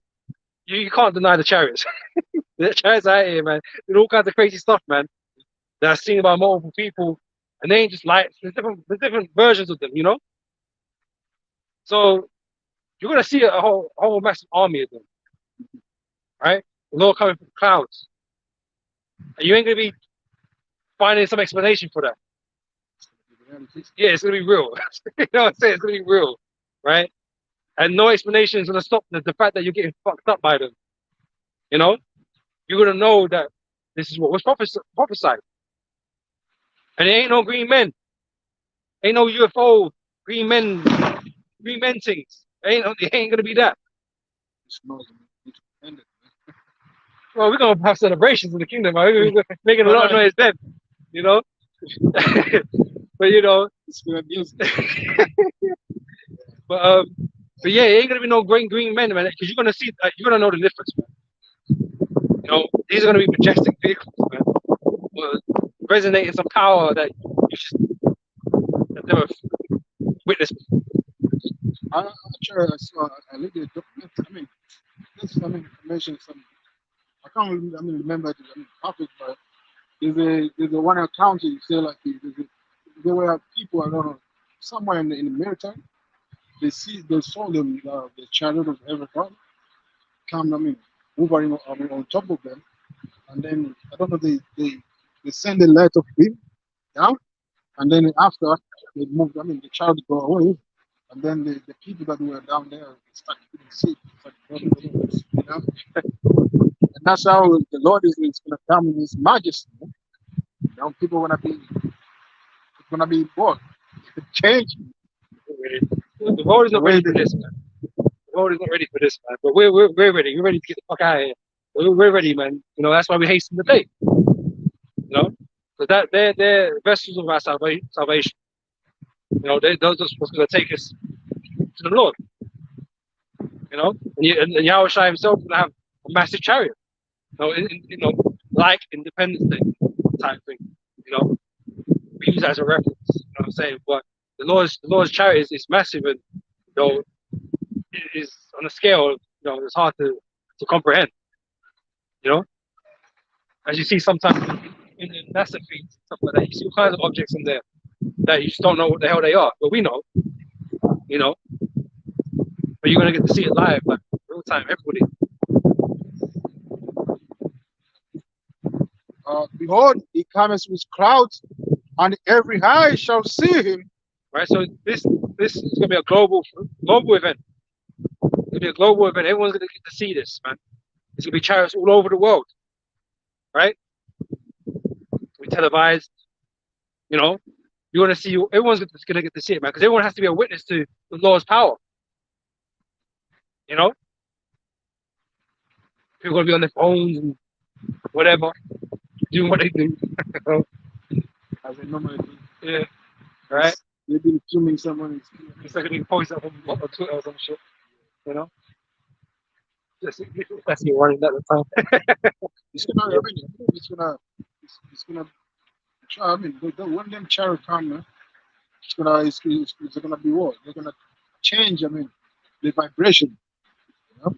You can't deny the chariots. The chariots out here, man. There's all kinds of crazy stuff, man. That are seen by multiple people, and they ain't just lights. There's different versions of them, you know. So you're gonna see a whole massive army of them, right? The Lord coming from clouds, and you ain't gonna be finding some explanation for that. Yeah, it's gonna be real. You know what I'm saying? It's gonna be real, right? And no explanation is gonna stop the fact that you're getting fucked up by them. You know, you're gonna know that this is what was prophesied, and it ain't no green men, ain't no UFO green men things. It ain't gonna be that. Well, we're gonna have celebrations in the kingdom. We're making a lot of noise then, you know. But you know, but yeah, it ain't gonna be no green men, man. Because you're gonna see, you're gonna know the difference, man. You know, these are gonna be majestic vehicles, man. Resonating some power that you just have never witnessed. I'm sure I saw. I looked at the document. There's some information. I can't remember the topic, but there's a one account you say like there were people, I don't know, somewhere in the military. They saw them, the chariot of heaven come, hovering on top of them, and then I don't know, they send a light of beam down, and then after they moved, the chariot go away, and then the people that were down there start getting sick. And that's how the Lord is going to come in His majesty. People gonna be bored, changing. The world is not ready for this, man. The world is not ready for this, man. But we're ready. We're ready to get the fuck out of here. We're ready, man. You know, that's why we hasten the day. You know, because they're vessels of our salvation. You know, those are what's going to take us to the Lord. You know, and Yahushua himself is going to have a massive chariot. You know, like Independence Day type thing. You know, we use that as a reference. You know what I'm saying? But the Lord's chariot is massive, and it is on a scale it's hard to comprehend. You know, as you see sometimes in the NASA feeds stuff like that, you see all kinds of objects in there that you just don't know what the hell they are, but we know. You know, but you're gonna get to see it live, like real time, everybody. Behold, He comes with clouds, and every eye shall see Him. Right. So this is gonna be a global event. It's gonna be a global event. Everyone's gonna get to see this, man. It's gonna be chariots all over the world, right? We televised. You know, you want to see. Everyone's gonna get to see it, man, because everyone has to be a witness to the Lord's power. You know, people are gonna be on their phones and whatever, doing what they do. As they normally do. Yeah. Right. They've been filming someone. It's like a post up on Twitter or some shit. You know. That's me running at the time. It's gonna I mean, when them chariot come, it's gonna be what? They're gonna change. I mean, the vibration, you know,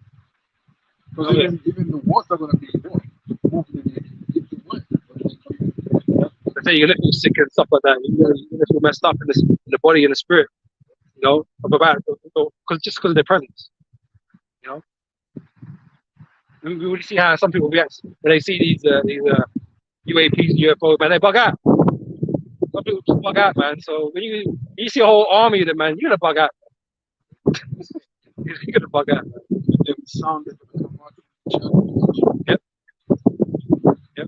because Oh yeah. even the water gonna be what? Moving in the way. They say you're gonna feel sick and stuff like that. You're gonna feel messed up in the body and the spirit. You know, about because just because of their presence. You know, we really see how some people react when they see these UAPs, UFOs. Man, they bug out. Some people just bug out, man. So when you see a whole army of them, man, you're gonna bug out. You're gonna bug out. Man. The sound that will come out of the chariot. Yep. Yep.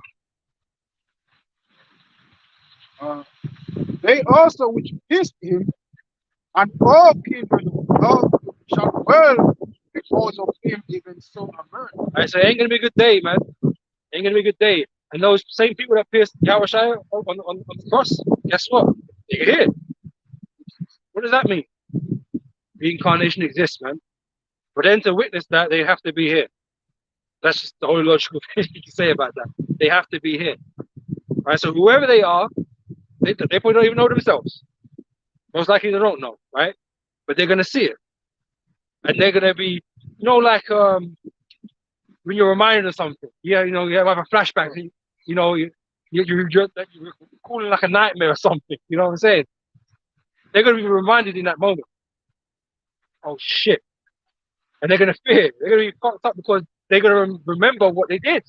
Uh, they also which pierced him, and all kindred of God shall well because of him, even so, amen. Alright, so it ain't gonna be a good day, man. Ain't gonna be a good day. And those same people that pierced Yahushua on the cross, guess what? They're here. What does that mean? Reincarnation exists, man. For them to witness that, they have to be here. That's just the only logical thing you can say about that. They have to be here. Right? So whoever they are, they probably don't even know themselves. Most likely they don't know, right? But they're gonna see it. And they're gonna be, like when you're reminded of something. Yeah, you have a flashback. You're calling like a nightmare or something. You know what I'm saying? They're gonna be reminded in that moment. Oh shit! And they're gonna fear. They're gonna be fucked up because they're gonna remember what they did,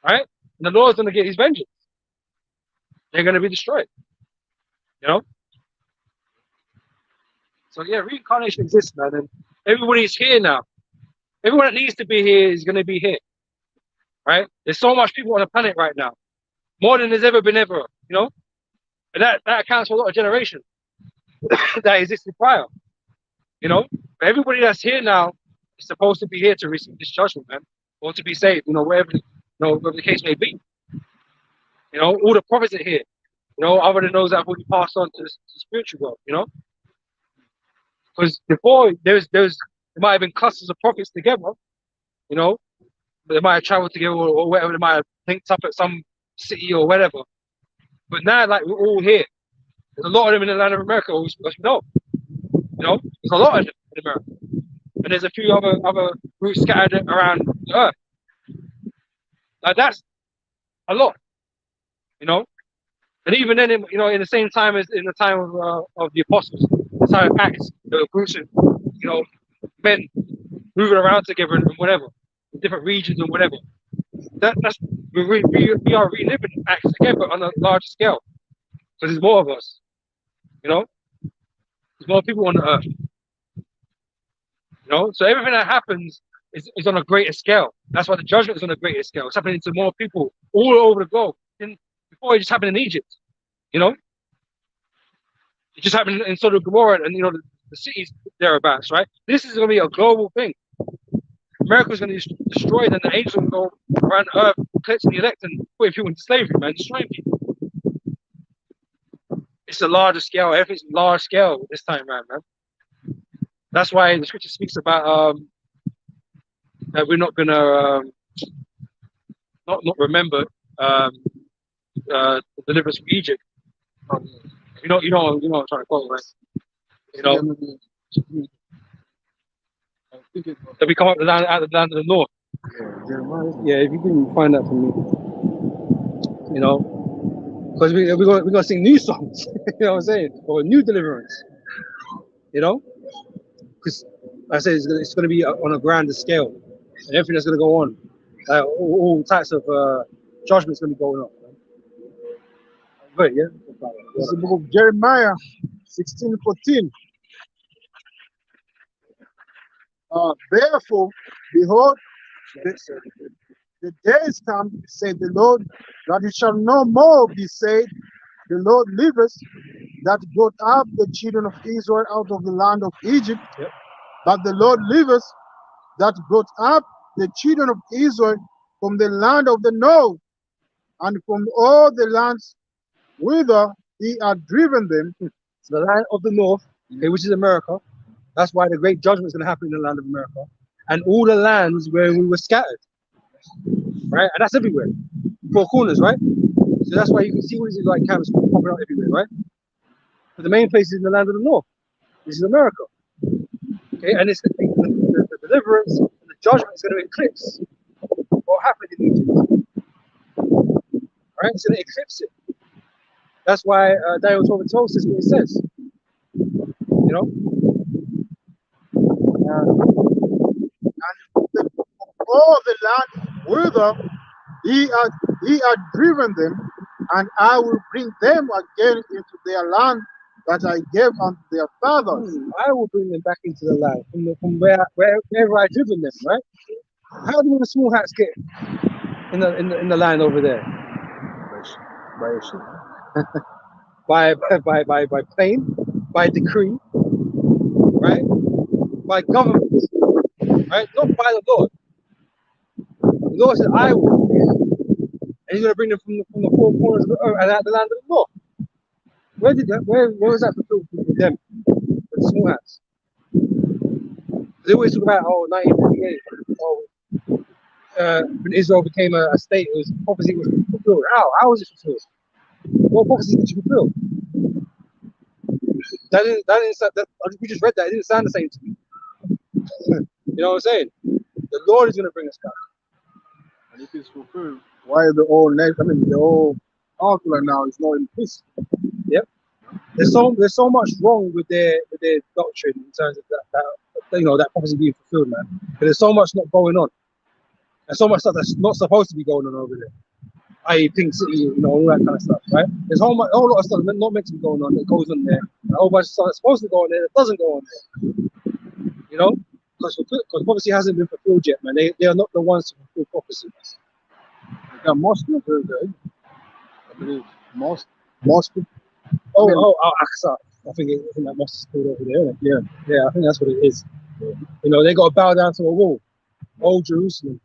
right? And the Lord's gonna get his vengeance. They're gonna be destroyed. You know. So yeah, reincarnation exists, man, and everybody's here now. Everyone that needs to be here is gonna be here, right? There's so much people on the planet right now, more than there's ever been ever. And that accounts for a lot of generations that existed prior. But everybody that's here now is supposed to be here to receive this judgment, man, or to be saved. Wherever the case may be. All the prophets are here. Other than those that have already passed on to the spiritual world. Because before there might have been clusters of prophets together. They might have traveled together or whatever. They might have linked up at some city or whatever. But now, like, we're all here. There's a lot of them in the land of America, as we know. There's a lot of them in America. And there's a few other groups scattered around the earth. Like, that's a lot. And even then, in the same time as in the time of the apostles, the time of Acts, there were groups of, men moving around together and whatever, in different regions and whatever. We are reliving Acts again, but on a larger scale, because there's more of us. There's more people on the earth. So everything that happens is on a greater scale. That's why the judgment is on a greater scale. It's happening to more people all over the globe. Before it just happened in Egypt. It just happened in Sodom and Gomorrah and the cities thereabouts, right? This is going to be a global thing. America is going to be destroyed, and the angels will go around the earth, collecting the elect and putting people into slavery, man, destroying people. It's a larger scale. Everything's large scale this time around, man. That's why the scripture speaks about that we're not gonna not remember the deliverance from Egypt. You know what I'm trying to quote, right? That we come up out of the land of the north. Yeah, if you can find that for me, because we're gonna sing new songs. You know what I'm saying? Or a new deliverance. Because like I said, it's gonna be on a grander scale, and everything that's gonna go on, all types of judgments gonna be going on. Right? Yeah. This is the book of Jeremiah 16:14. Therefore, behold, the days come, said the Lord, that it shall no more be said, the Lord liveth, that brought up the children of Israel out of the land of Egypt. Yep. But the Lord liveth, that brought up the children of Israel from the land of the north, and from all the lands whither he had driven them. So the land of the north, okay, which is America. That's why the great judgment is going to happen in the land of America, and all the lands where we were scattered, right? And that's everywhere, four corners, right? So that's why you can see all these like camps popping up everywhere, right? But the main place is in the land of the north. This is America. Okay, and it's the deliverance and the judgment is going to eclipse what happened in Egypt. Right? It's going to eclipse it. That's why Daniel 12:12 says what it says. You know? And all the land whither he had driven them, and I will bring them again into their land that I gave unto their fathers. I will bring them back into the land from wherever I driven them, right? How do the small hats get in the land over there? By plane, by decree, right? By government, right? Not by the Lord. The Lord said, I will. And he's going to bring them from the four corners of the earth and out the land of the north. Where was that fulfilled with them? With the small hats. They always talk about 1948. When Israel became a state, it was prophecy was fulfilled. How was it fulfilled? What prophecy did you fulfill? We just read that. It didn't sound the same to me. You know what I'm saying? The Lord is going to bring us back. And if it's fulfilled, why the whole the whole outline now is not in peace? Yep. There's so much wrong with their doctrine in terms of that prophecy being fulfilled, man. But there's so much not going on, and so much stuff that's not supposed to be going on over there. I.e. Pink City, all that kind of stuff, right? There's a whole lot of stuff not meant to be going on that goes on there. A whole bunch of stuff that's supposed to go on there that doesn't go on there. Because prophecy hasn't been fulfilled yet, man. They are not the ones to fulfill prophecy. Yeah, most people, I believe most people. Aqsa. I think that must is called over there. Yeah, I think that's what it is. Yeah. They got to bow down to a wall. Old Jerusalem.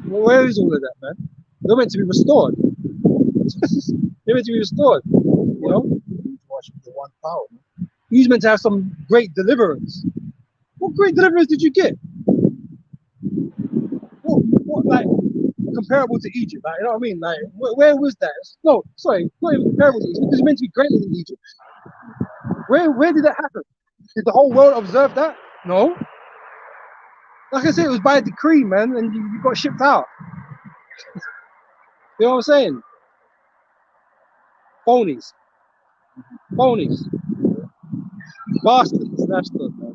Well, where is all of that, man? They're meant to be restored. They're meant to be restored. Worship the one power. He's meant to have some great deliverance. What great deliverance did you get? What like comparable to Egypt? Like, you know what I mean? Like, where was that? No, sorry, not even comparable to Egypt, because it's meant to be greater than Egypt. Where did that happen? Did the whole world observe that? No. Like I said, it was by a decree, man, and you got shipped out. You know what I'm saying? Phonies. Bastards. That's good, man.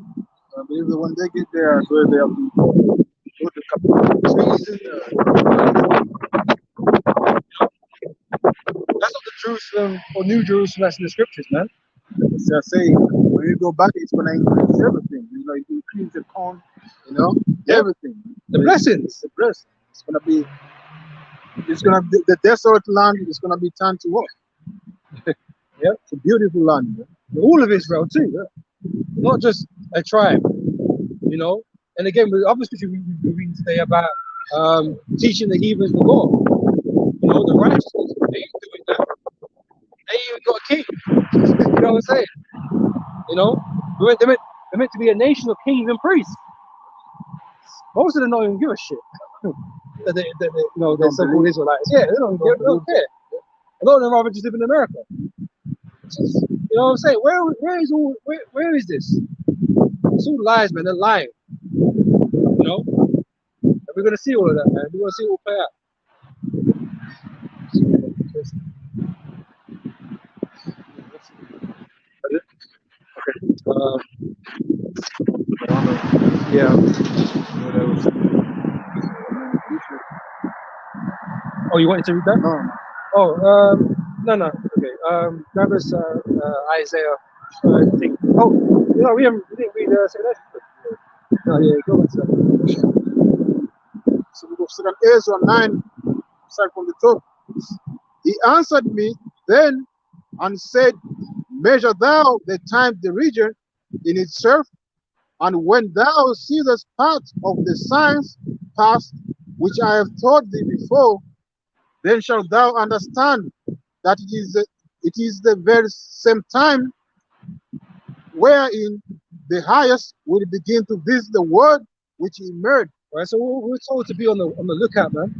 I believe that when they get there, that's where they'll be put the trees in That's not the Jerusalem or New Jerusalem that's in the scriptures, man. So I say, when you go back, it's going to increase everything. It increase the corn, everything. The blessings. The blessings. It's going to be the desolate land is going to be turned to what? Yeah, it's a beautiful land. All of Israel too, not just a tribe. And again, with other scripture we read today about teaching the heathens the law. The righteousness. They ain't doing that. They even got a king. You know what I'm saying? They're meant to be a nation of kings and priests. Most of them don't even give a shit. They're so-called Israelites. Yeah, they don't care. A lot of them rather just live in America. You know what I'm saying? Where is this? It's all lies, man. They're lying. And we're gonna see all of that, man. We're gonna see it all play out. Yeah. Oh, you wanted to read that? No. Oh, no. Okay. Grab us Isaiah. I think. Oh, we didn't read 2nd Ezra. Oh, yeah, go on, sir. So we go 2nd Ezra 9, start from the top. He answered me then and said, measure thou the time, the region in itself, and when thou seest part of the signs past, which I have told thee before, then shalt thou understand that it is the very same time wherein the highest will begin to visit the world which he made. Right, so we're told to be on the lookout, man.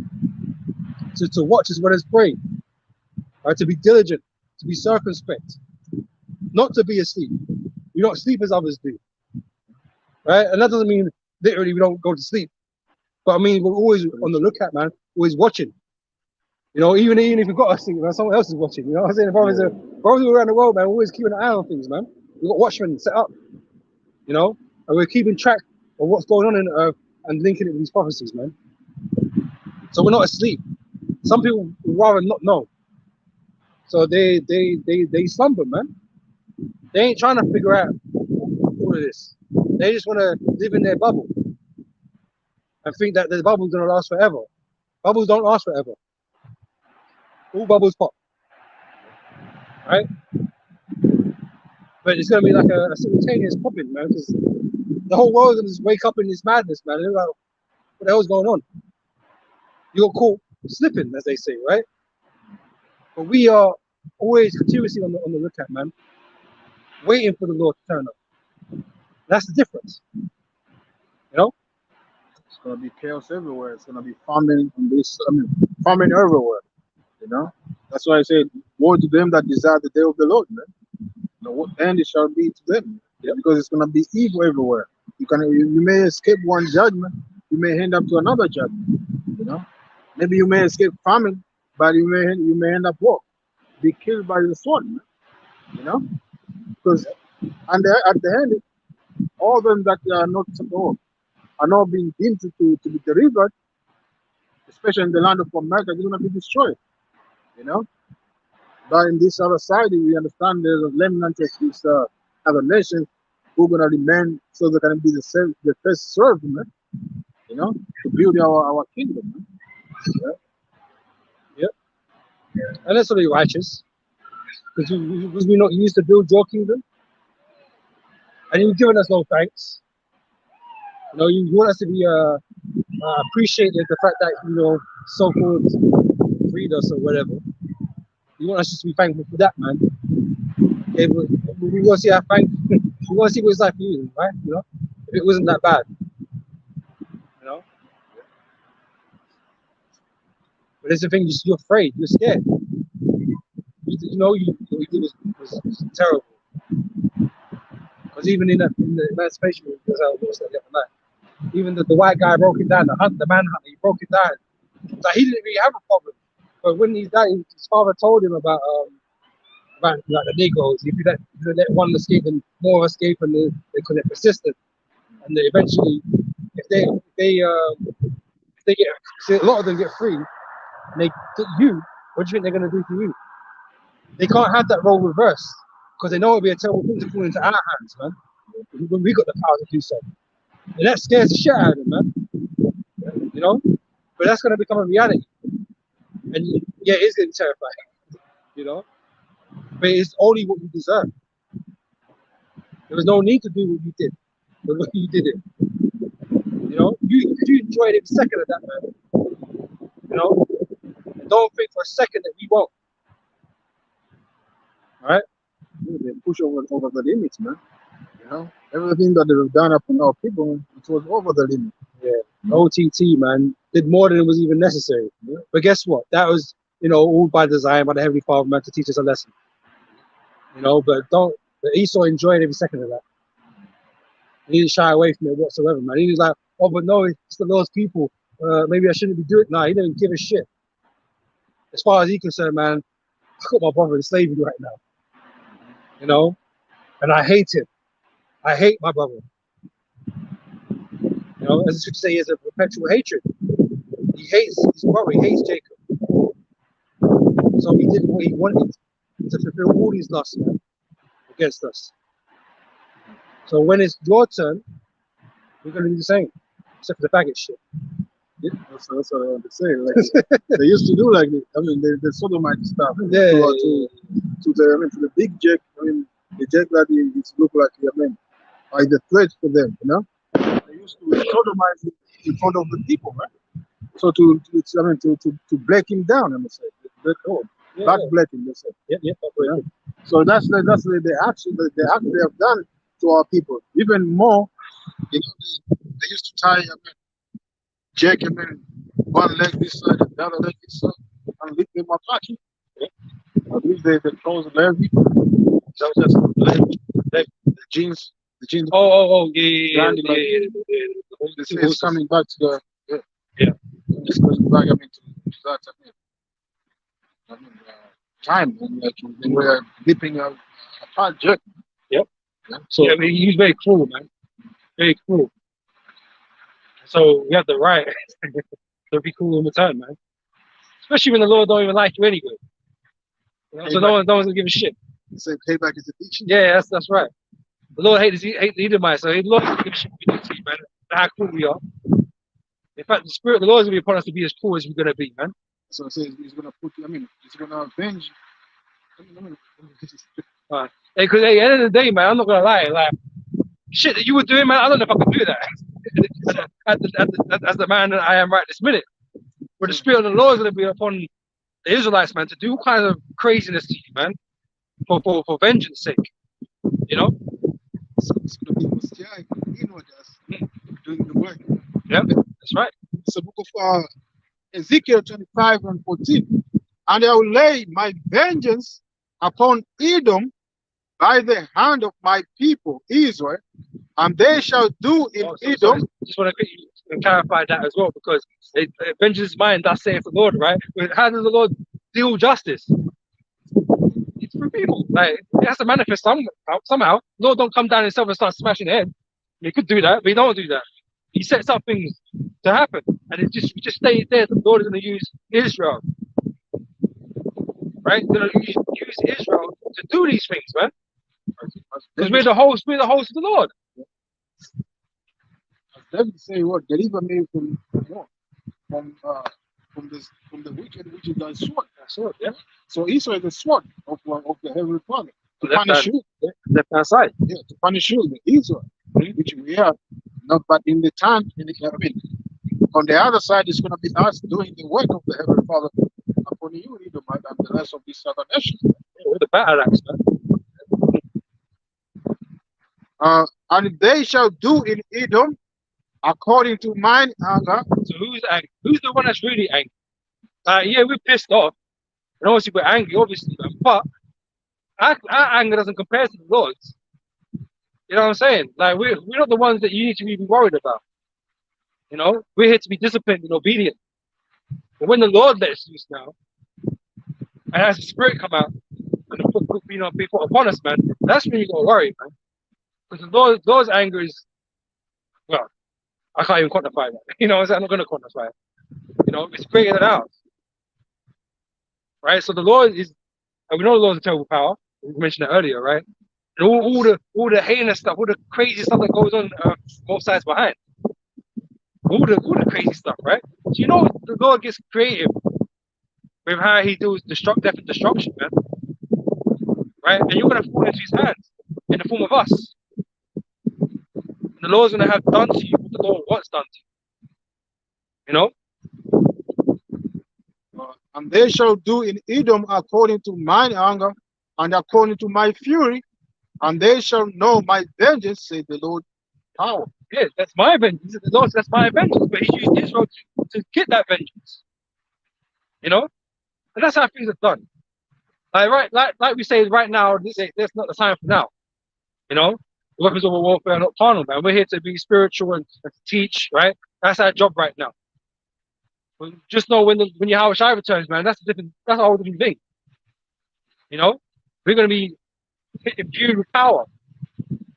To watch as well as pray. right? To be diligent, to be circumspect, not to be asleep. We don't sleep as others do, right? And that doesn't mean literally we don't go to sleep, but I mean we're always on the lookout, man. Always watching. Even if we've got us, man, someone else is watching. You know what I'm saying? The brothers around the world, man, we're always keeping an eye on things, man. We've got watchmen set up, and we're keeping track of what's going on in the earth and linking it with these prophecies, man. So we're not asleep. Some people would rather not know. So they slumber, man. They ain't trying to figure out all of this. They just want to live in their bubble and think that the bubble's gonna last forever. Bubbles don't last forever. All bubbles pop, right? But it's gonna be like a simultaneous popping, man, because the whole world's gonna just wake up in this madness, man. They're like, what the hell's going on? You got caught slipping, as they say, right? But we are always continuously on the lookout, man, waiting for the Lord to turn up. That's the difference, you know. It's gonna be chaos everywhere. It's gonna be famine on this. Famine everywhere. You know. That's why I said, "Woe to them that desire the day of the Lord, man. What end it shall be to them, because it's gonna be evil everywhere. You may escape one judgment, you may end up to another judgment. You know, maybe you may escape famine, but you may end up what? Be killed by the sword, man. You know, because at the end, all of them that are not supposed are not being deemed to be delivered, especially in the land of America, they're gonna be destroyed. You know, but in this other side, we understand there's a remnant of these other nations who are gonna remain, so they're gonna be the first served, man. You know, to build our kingdom. Man. Yeah. And that's only righteous, because we're not used to build your kingdom, and you've given us no thanks. You want us to be appreciate the fact that so-called freed us or whatever. You want us just to be thankful for that, man. Okay, we want to see our thank. We want to see what it's like for you, right? If it wasn't that bad, you know. But there's the thing, you're afraid, you're scared. What you did was terrible. Because even in the emancipation movement, because I was the other night, even the white guy broke it down, the manhunter, he broke it down. Like, he didn't really have a problem. But when he died, his father told him about like the Negroes. If you let one escape, then more escape, and they get persistent. And they eventually, if they get, see, a lot of them get free, and they get you, what do you think they're going to do to you? They can't have that role reversed, because they know it'll be a terrible thing to fall into our hands, man. When we got the power to do so. And that scares the shit out of them, man. But that's going to become a reality. And yeah, it is getting terrifying, But it's only what we deserve. There was no need to do what you did, but when you did it, you enjoyed every second of that, man. Don't think for a second that we won't. All right? They push over the limits, man. You know, everything that they've done upon our people, it was over the limit. Yeah. OTT, man, did more than it was even necessary. Yeah. But guess what? That was, all by design, by the Heavenly Father, man, to teach us a lesson. But Esau enjoyed every second of that. He didn't shy away from it whatsoever, man. He was like, oh, but no, it's the Lord's people. Maybe I shouldn't be doing it. No, he didn't give a shit. As far as he's concerned, man, I got my brother in slavery right now. And I hate him. I hate my brother. As the scripture say, he has a perpetual hatred. He hates his brother, he hates Jacob. So he did what he wanted to fulfill all these lusts, man, against us. So when it's your turn, we're going to do the same, except for the faggot shit. Yeah, that's what I want to say. Like, they used to do like this. I mean, the sodomite stuff. Yeah. To the big jack. I mean, the jack that is look like, like the threat for them. They used to sodomize in front of the people, right? So to break him down, I'm say, back blacking, they say. Yeah. So that's the action that they have done to our people. Even more, they used to tie Jacob, one leg this side, the other leg this side, and leave them attacking. I believe they close Levy. So just The jeans. yeah. They say it's coming back to the Yeah. It's going back. I mean, to that. Time when like they were dipping a project. Yep. Yeah. So yeah, I mean, he's very cruel, man. Very cruel. So we have the right to be cool in return, man. Especially when the Lord don't even like you anyway. You know? So no one's gonna give a shit. they say payback is a bitch. Yeah, that's right. The Lord hates the Edomites, so the Lord doesn't give a shit what we do to you, man. How cool we are. In fact, the Spirit of the Lord is gonna be upon us to be as cool as we're gonna be, man. So it says he's gonna put. I mean, he's gonna avenge. Because at the end of the day, man, I'm not gonna lie, like shit that you were doing, man, I don't know if I could do that. As the man that I am right this minute. But the Spirit of the Lord is gonna be upon the Israelites, man, to do all kinds of craziness to you, man, for vengeance sake. You know? So it's gonna be Messiah with us doing the work. Yeah, that's right. It's the book of Ezekiel 25 and 14. And I will lay my vengeance upon Edom by the hand of my people Israel, and they shall do in Edom. Just want to clarify that as well, because vengeance is mine, thus saith the Lord, right? But how does the Lord deal justice? It's through people. Like, it has to manifest somehow. The Lord don't come down himself and start smashing head. He could do that, but he don't do that. He sets up things to happen, and it just stays there. The Lord is going to use Israel, right? Going to use Israel to do these things, man. Because we're the host of the Lord. David say, "What deliver me from what? From the wicked, which is thy sword." Sword, yeah. So Israel is the sword of the heavenly Father to Left punish you. Left hand side. Yeah, to punish you, the Israel, which we are not. But in the time, on the other side, it's going to be us doing the work of the heavenly Father upon you, Edomite, and the rest of these other nations. Yeah, we're the battle axe, man. And they shall do in Edom according to mine anger. So who's angry? Who's the one that's really angry? Yeah, we're pissed off. And obviously we're angry, obviously, man. But our anger doesn't compare to the Lord's. You know what I'm saying? Like, we're not the ones that you need to be worried about. You know? We're here to be disciplined and obedient. But when the Lord lets loose now, and has the Spirit come out, and the foot be put upon us, man, that's when you got to worry, man. Because the Lord's anger is, well, I can't even quantify that. You know what I'm saying? I'm not going to quantify it. You know, it's greater than ours. Right? So the Lord is, and we know the Lord is a terrible power. We mentioned that earlier, right? And all the heinous stuff, all the crazy stuff that goes on both sides behind. All the crazy stuff, right? So you know the Lord gets creative with how he does death and destruction, man. Right? And you're gonna fall into his hands in the form of us. And the Lord's gonna have done to you what the Lord wants done to you. You know? And they shall do in Edom according to mine anger and according to my fury, and they shall know my vengeance, said the Lord power. Yeah, that's my vengeance. The Lord says that's my vengeance, but he used Israel to get that vengeance. You know? And that's how things are done. Like we say right now, that's not the time for now. You know? The weapons of warfare are not carnal, man. We're here to be spiritual and to teach, right? That's our job right now. But just know when Yahweh Shai returns, man, that's a whole different thing. You know? We're gonna be imbued with power,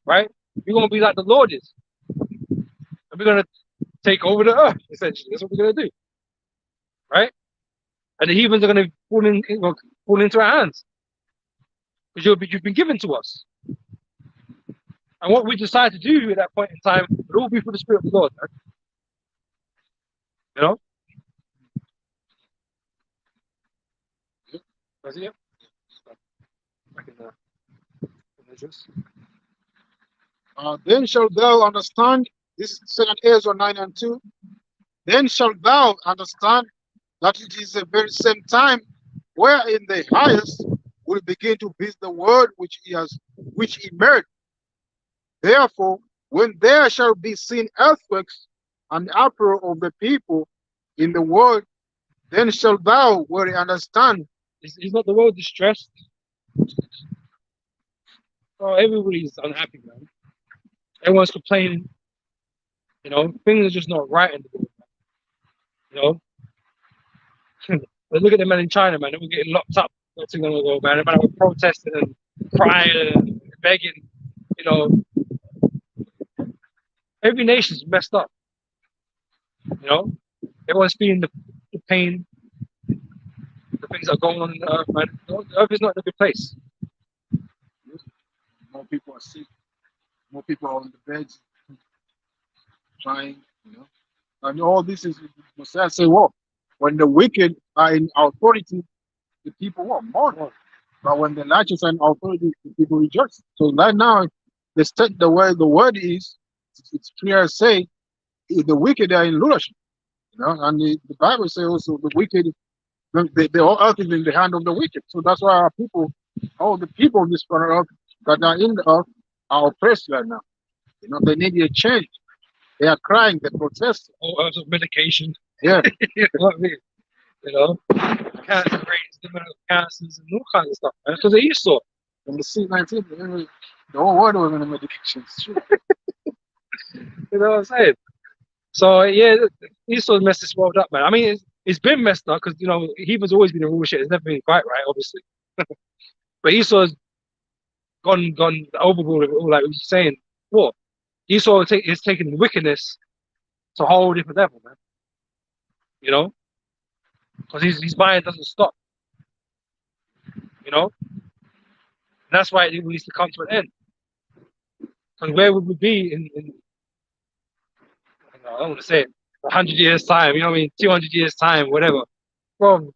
right? We're gonna be like the Lord is. And we're gonna take over the earth, essentially. That's what we're gonna do. Right? And the heathens are gonna fall into our hands. Because you've been given to us. And what we decide to do at that point in time will all be for the Spirit of the Lord, man. You know? Does it? Back in the images. Then shalt thou understand, this is 2 Ezra 9 and 2. Then shalt thou understand that it is the very same time wherein the highest will begin to visit the word which he made. Therefore, when there shall be seen earthquakes and uproar of the people in the world, then shalt thou well understand Is not the world distressed? Oh, everybody's unhappy, man. Everyone's complaining. You know, things are just not right in the world, man. You know, but look at the man in China, man. They were getting locked up not too long ago, man. The man were protesting and crying and begging. You know, every nation's messed up. You know, everyone's feeling the pain, the things that are going on in the earth, man. The earth is not in a good place. More people are sick. More people are on the beds, trying. And all this is Messiah say, "What? When the wicked are in authority, the people mourn. But when the righteous are in authority, the people rejoice." So right now, the way the word is, it's clear to say the wicked are in rulership. And the Bible says also the wicked, the whole earth is in the hand of the wicked. So that's why our people, all the people of this planet earth that are in the earth are oppressed right now. They need a change. They are crying, they protest. All earth of medication. Yeah. You know what I mean? You know, cancer rates, the amount of cancers and all kinds of stuff, man. Because they used to. In the C-19, the whole world was on the medications. Sure. You know what I'm saying? So yeah, Esau's messed this world up, man. I mean, it's been messed up because Heber's always been a rule shit. It's never been quite right, obviously. But Esau's gone overboard with it all, like we were saying before. Esau is taking the wickedness to a whole different level, man. You know, because his mind doesn't stop. You know, and that's why it needs to come to an end. Because where would we be in I don't want to say it, 100 years time, you know what I mean, 200 years time, whatever. Well,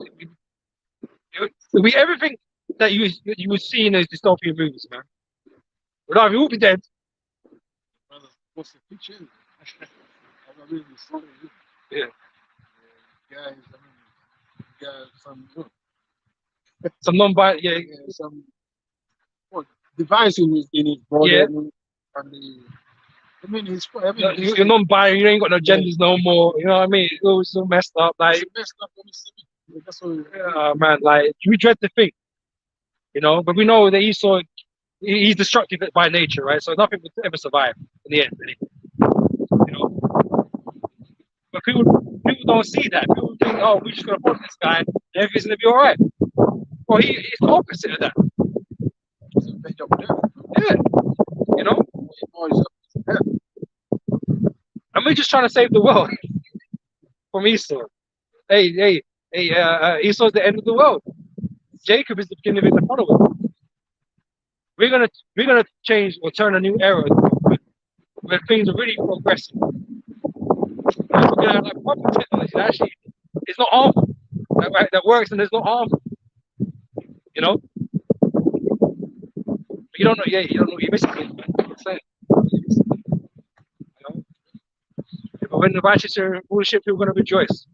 it'll be everything that you would see in those dystopian movies, man. We'll all be dead. What's the picture? Yeah. Some non-violent, some device in his body. Yeah. You're non-binary. You ain't got no genders no more. You know what I mean? It's all so messed up. Like, man, like we dread to think, but we know that Esau, he's destructive by nature, right? So nothing would ever survive in the end, really. But people don't see that. People think, oh, we're just gonna follow this guy, and everything's gonna be all right. Well, he's the opposite of that. Yeah, and we're just trying to save the world from Esau. Hey, Esau's the end of the world. Jacob is the beginning of it, the follower. We're gonna change or turn a new era where things are really progressing. We're gonna have like proper technology that actually it's not harmful. That works and it's not harmful. You don't know. Yeah, you don't know what you're missing, man. That's it. But when the righteous are in bullshit, people are gonna rejoice.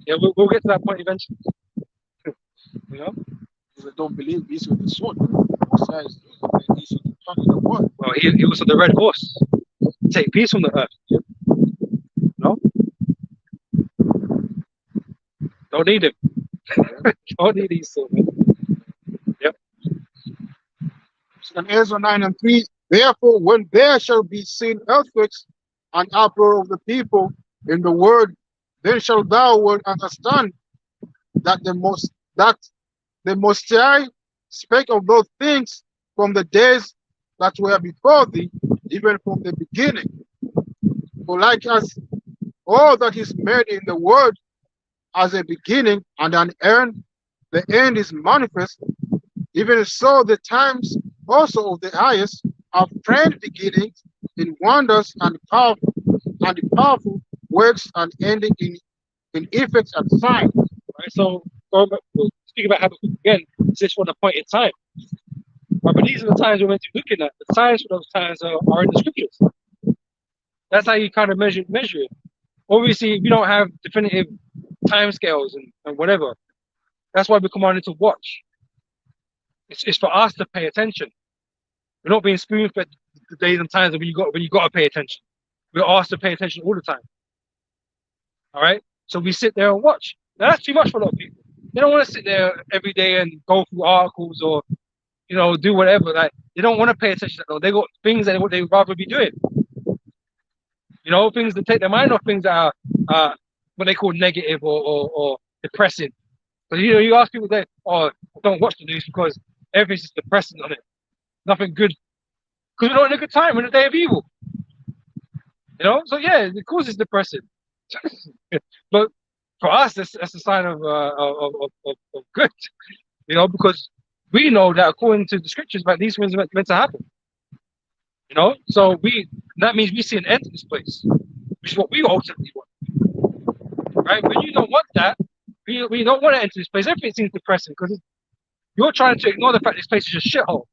Yeah, we'll get to that point eventually. They don't believe Esau is the sword. Besides, Esau the tongue of the word. Well, he was on the red horse. Take peace from the earth. No? Don't need him. Don't need Esau, man. Yep. So in Ezra 9:3, therefore, when there shall be seen earthquakes and uproar of the people in the word, then shalt thou will understand that the Most High spake of those things from the days that were before thee, even from the beginning. For like as all that is made in the word as a beginning and an end, the end is manifest, even so the times also of the highest have framed beginnings in wonders and powerful works and ending in effects and signs. Right, so we'll speak about Habakkuk again. It's just one appointed time. Right, but these are the times we're meant to be looking at. The times for those times are in the scriptures. That's how you kind of measure it. Obviously, we don't have definitive timescales and whatever. That's why we're commanded to watch. It's for us to pay attention. We're not being spoon-fed the days and times when you got to pay attention. We're asked to pay attention all the time. All right. So we sit there and watch. Now that's too much for a lot of people. They don't want to sit there every day and go through articles or do whatever. Like they don't want to pay attention to that. They got things that what they would rather be doing. Things that take their mind off things that are what they call negative or depressing. So you ask people that, oh, don't watch the news because everything's just depressing on it. Nothing good. Because we're not in a good time. We're in a day of evil. So yeah, of course it's depressing. But for us, that's a sign of good. Because we know that according to the scriptures, that these things are meant to happen. So that means we see an end to this place, which is what we ultimately want, right? When you don't want that, we don't want to enter this place. Everything seems depressing because you're trying to ignore the fact this place is a shithole.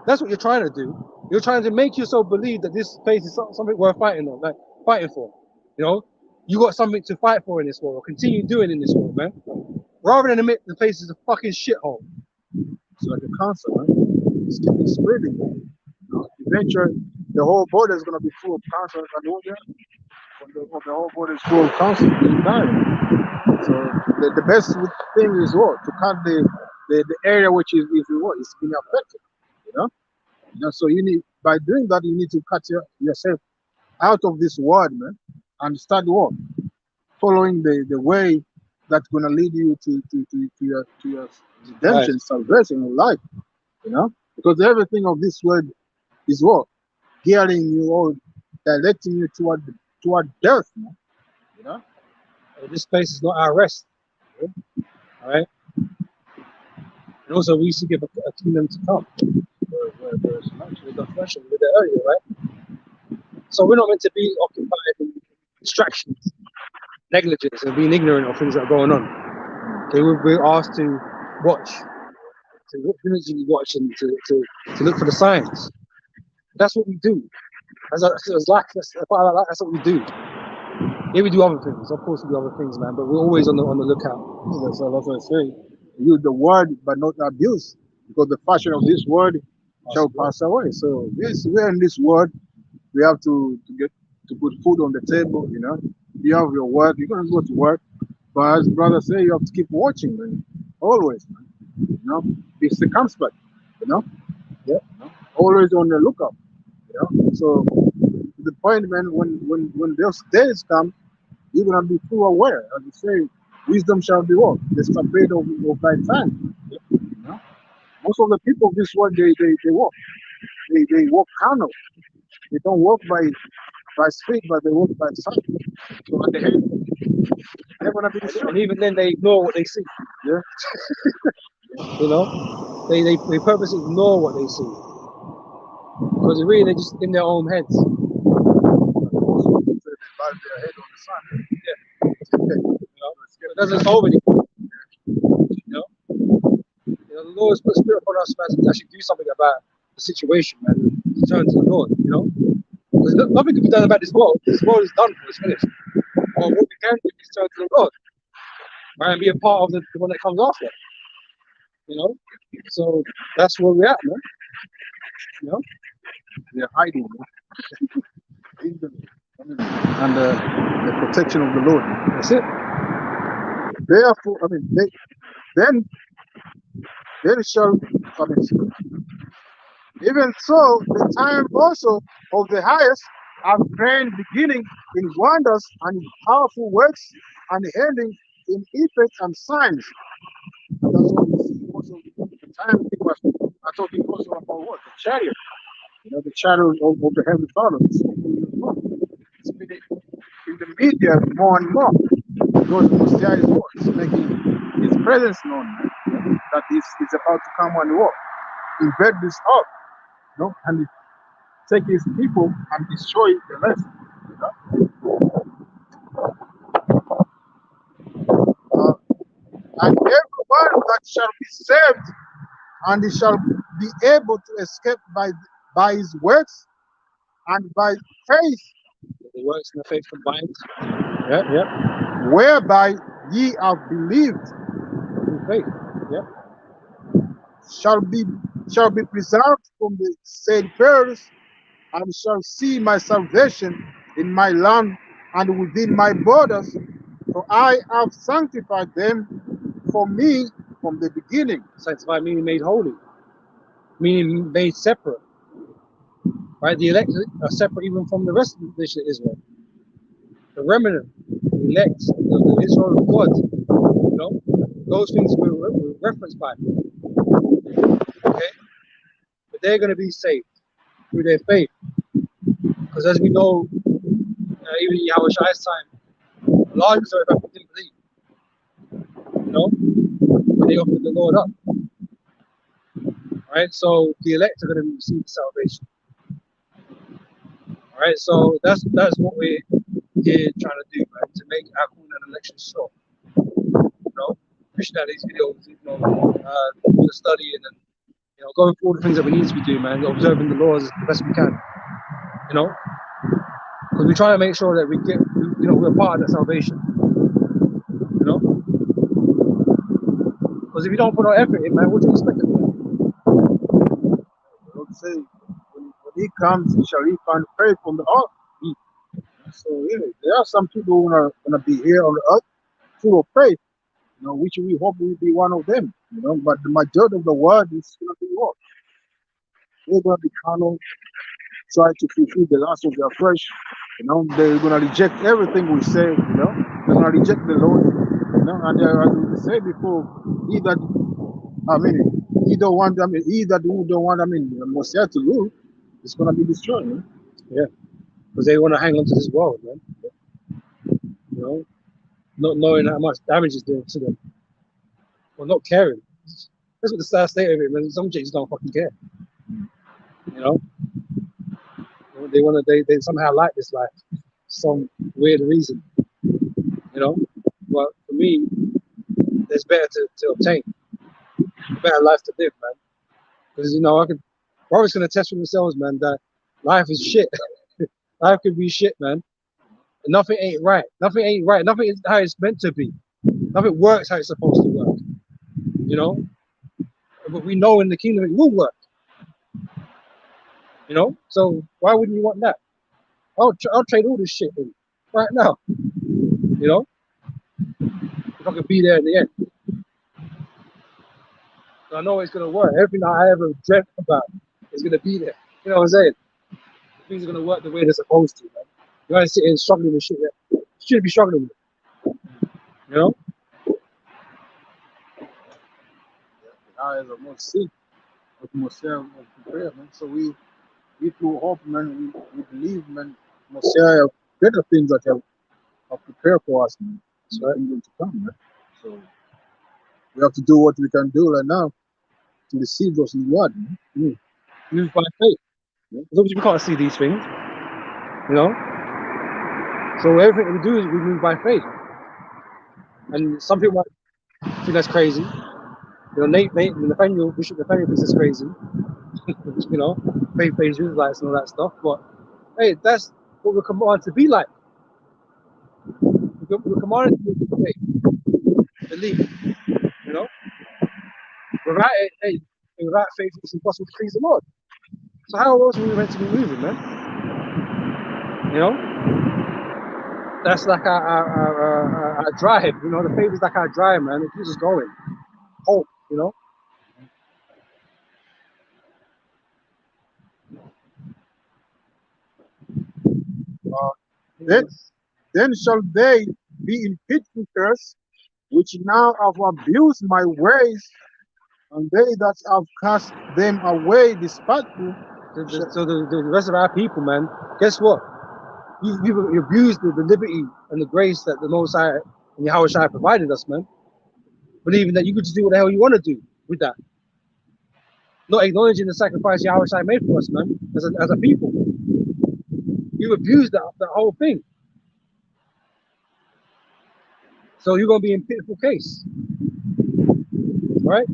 That's what you're trying to do. You're trying to make yourself believe that this place is something worth fighting on, like fighting for. You got something to fight for in this world, or continue doing in this world, man. Rather than admit the place is a fucking shithole. It's like a cancer, man. It's keeping spreading. Eventually, the whole body is going to be full of cancer. When the whole body is full of cancer, you die. So the best thing is what? To cut the area which is is being affected. So by doing that, you need to cut yourself out of this world, man, and start what? Following the way that's gonna lead you to your redemption, Right. salvation, and life. Because everything of this world is what? Gearing you or directing you toward death, man. This place is not our rest. All right. And also, we used to give a kingdom to come. Where it's actually the flesh and with it earlier, right? So we're not meant to be occupied in distractions, negligence, and being ignorant of things that are going on. Okay, we're asked to watch, to diligently watch, and to look for the signs. That's what we do. That's what we do. Yeah, we do other things. Of course, we do other things, man. But we're always on the lookout. That's what I say. Use the word, but not abuse, because the fashion of this word shall pass away. So yes, we're in this world. We have to put food on the table. You have your work. You're gonna go to work, but as brother say, you have to keep watching, man. Always, man. Be circumspect. Yeah. Always on the lookout. So to the point, man, when those days come, you're gonna be full aware. As you say, wisdom shall be what? The stampede of thy time. Most of the people of this world, they walk. They walk carnal. They don't walk by spirit, but they walk by sight. So at the end, they're gonna be destroyed. And even then, they ignore what they see. Yeah. They purposely ignore what they see because really they're just in their own heads. Also, they bow their head on the sun. It doesn't solve anything. The Lord has put a spirit upon us, man, to actually do something about the situation, man. To turn to the Lord, Because nothing can be done about this world. This world is done for. It's finished. But what we can do is turn to the Lord, right, and be a part of the one that comes after. So that's where we're at, man. They're hiding, man. And the protection of the Lord. That's it. Therefore, then shall, even so, the time also of the highest have grand beginning in wonders and in powerful works and ending in effects and signs. That's what we see also. The time people are talking also about what? The chariot. The chariot of the Heavenly Father. It's been in the media more and more. Because the Messiah is what? It's making his presence known. That he's about to come and walk. Invade this earth. And take his people and destroy the rest. And everyone that shall be saved, and he shall be able to escape by his works and by faith. The works and the faith combined. Yeah. Whereby ye have believed. Faith. Yeah. Shall be preserved from the said perils, and shall see my salvation in my land and within my borders, for I have sanctified them for me from the beginning. Sanctified meaning made holy, meaning made separate. Right? The elect are separate even from the rest of the nation of Israel. The remnant, the elect, the Israel of God. You know, those things we're referenced by. Okay, but they're going to be saved through their faith, because as we know, even in Yahweh's time, a large majority of people didn't believe. You know, but they offered the Lord up. Right, so the elect are going to receive salvation. All right, so that's what we're here trying to do, man, to make our call and election sure. You know, pushing out these videos, you know, doing studying and going through all the things that we need to be doing, man, observing the laws as best we can. You know, because we're trying to make sure that we get, we're part of that salvation. You know, because if you don't put our effort in, man, what do you expect of it? Don't say when he comes, he shall he find faith on the earth. So there are some people who are gonna be here on the earth full of faith, which we hope will be one of them. But the majority of the world is gonna be what? They're gonna be carnal, try to fulfill the lust of their flesh. They're gonna reject everything we say. They're gonna reject the Lord. And as we said before, he that who don't want Messiah to lose, it's gonna be destroyed. Yeah, because they want to hang on to this world, man. You know, not knowing how much damage it's doing to them, or not caring. That's what the sad state of it, man. Some chicks don't fucking care. You know, they want to. They somehow like this life, some weird reason. You know, but for me, there's better to obtain, better life to live, man. Because I could. Brothers can attest for themselves, man, that life is shit. Life can be shit, man. And nothing ain't right. Nothing ain't right. Nothing is how it's meant to be. Nothing works how it's supposed to work. You know? But we know in the kingdom it will work. You know? So why wouldn't you want that? I'll trade all this shit in right now. You know? If I could be there in the end. So I know it's gonna work. Everything I ever dreamt about is gonna be there. You know what I'm saying? Things are gonna work the way they're supposed to, man. You gotta sit here and struggling with shit that you shouldn't be struggling with. You know? I as a most sick, but Messiah was prepared, man. So we through hope, man, we believe, man, Messiah have better things that have prepared for us, man. That's right, going to come, man. So we have to do what we can do right now to receive those rewards, man. Move by faith. As long as we can't see these things, you know. So everything we do is we move by faith. And some people might think that's crazy. Nathaniel, Bishop Nathaniel thinks it's crazy. You know, faith-based Israelites and all that stuff. But hey, that's what we're commanded to be like. We're commanded to be faith, believe. You know, without it, hey, without faith, it's impossible to please the Lord. So how else are we meant to be moving, man? You know, that's like our drive. You know, the faith is like our drive, man. It keeps us going. Hope, you know. Then shall they be in pitiful curse, which now have abused my ways, and they that have cast them away despiteful. So the rest of our people, man, guess what? You abused the liberty and the grace that the Most High and Yahweh Shai provided us, man. Believing that you could just do what the hell you want to do with that. Not acknowledging the sacrifice Yahweh Shai made for us, man, as a people. You abused that whole thing. So you're going to be in pitiful case. Right?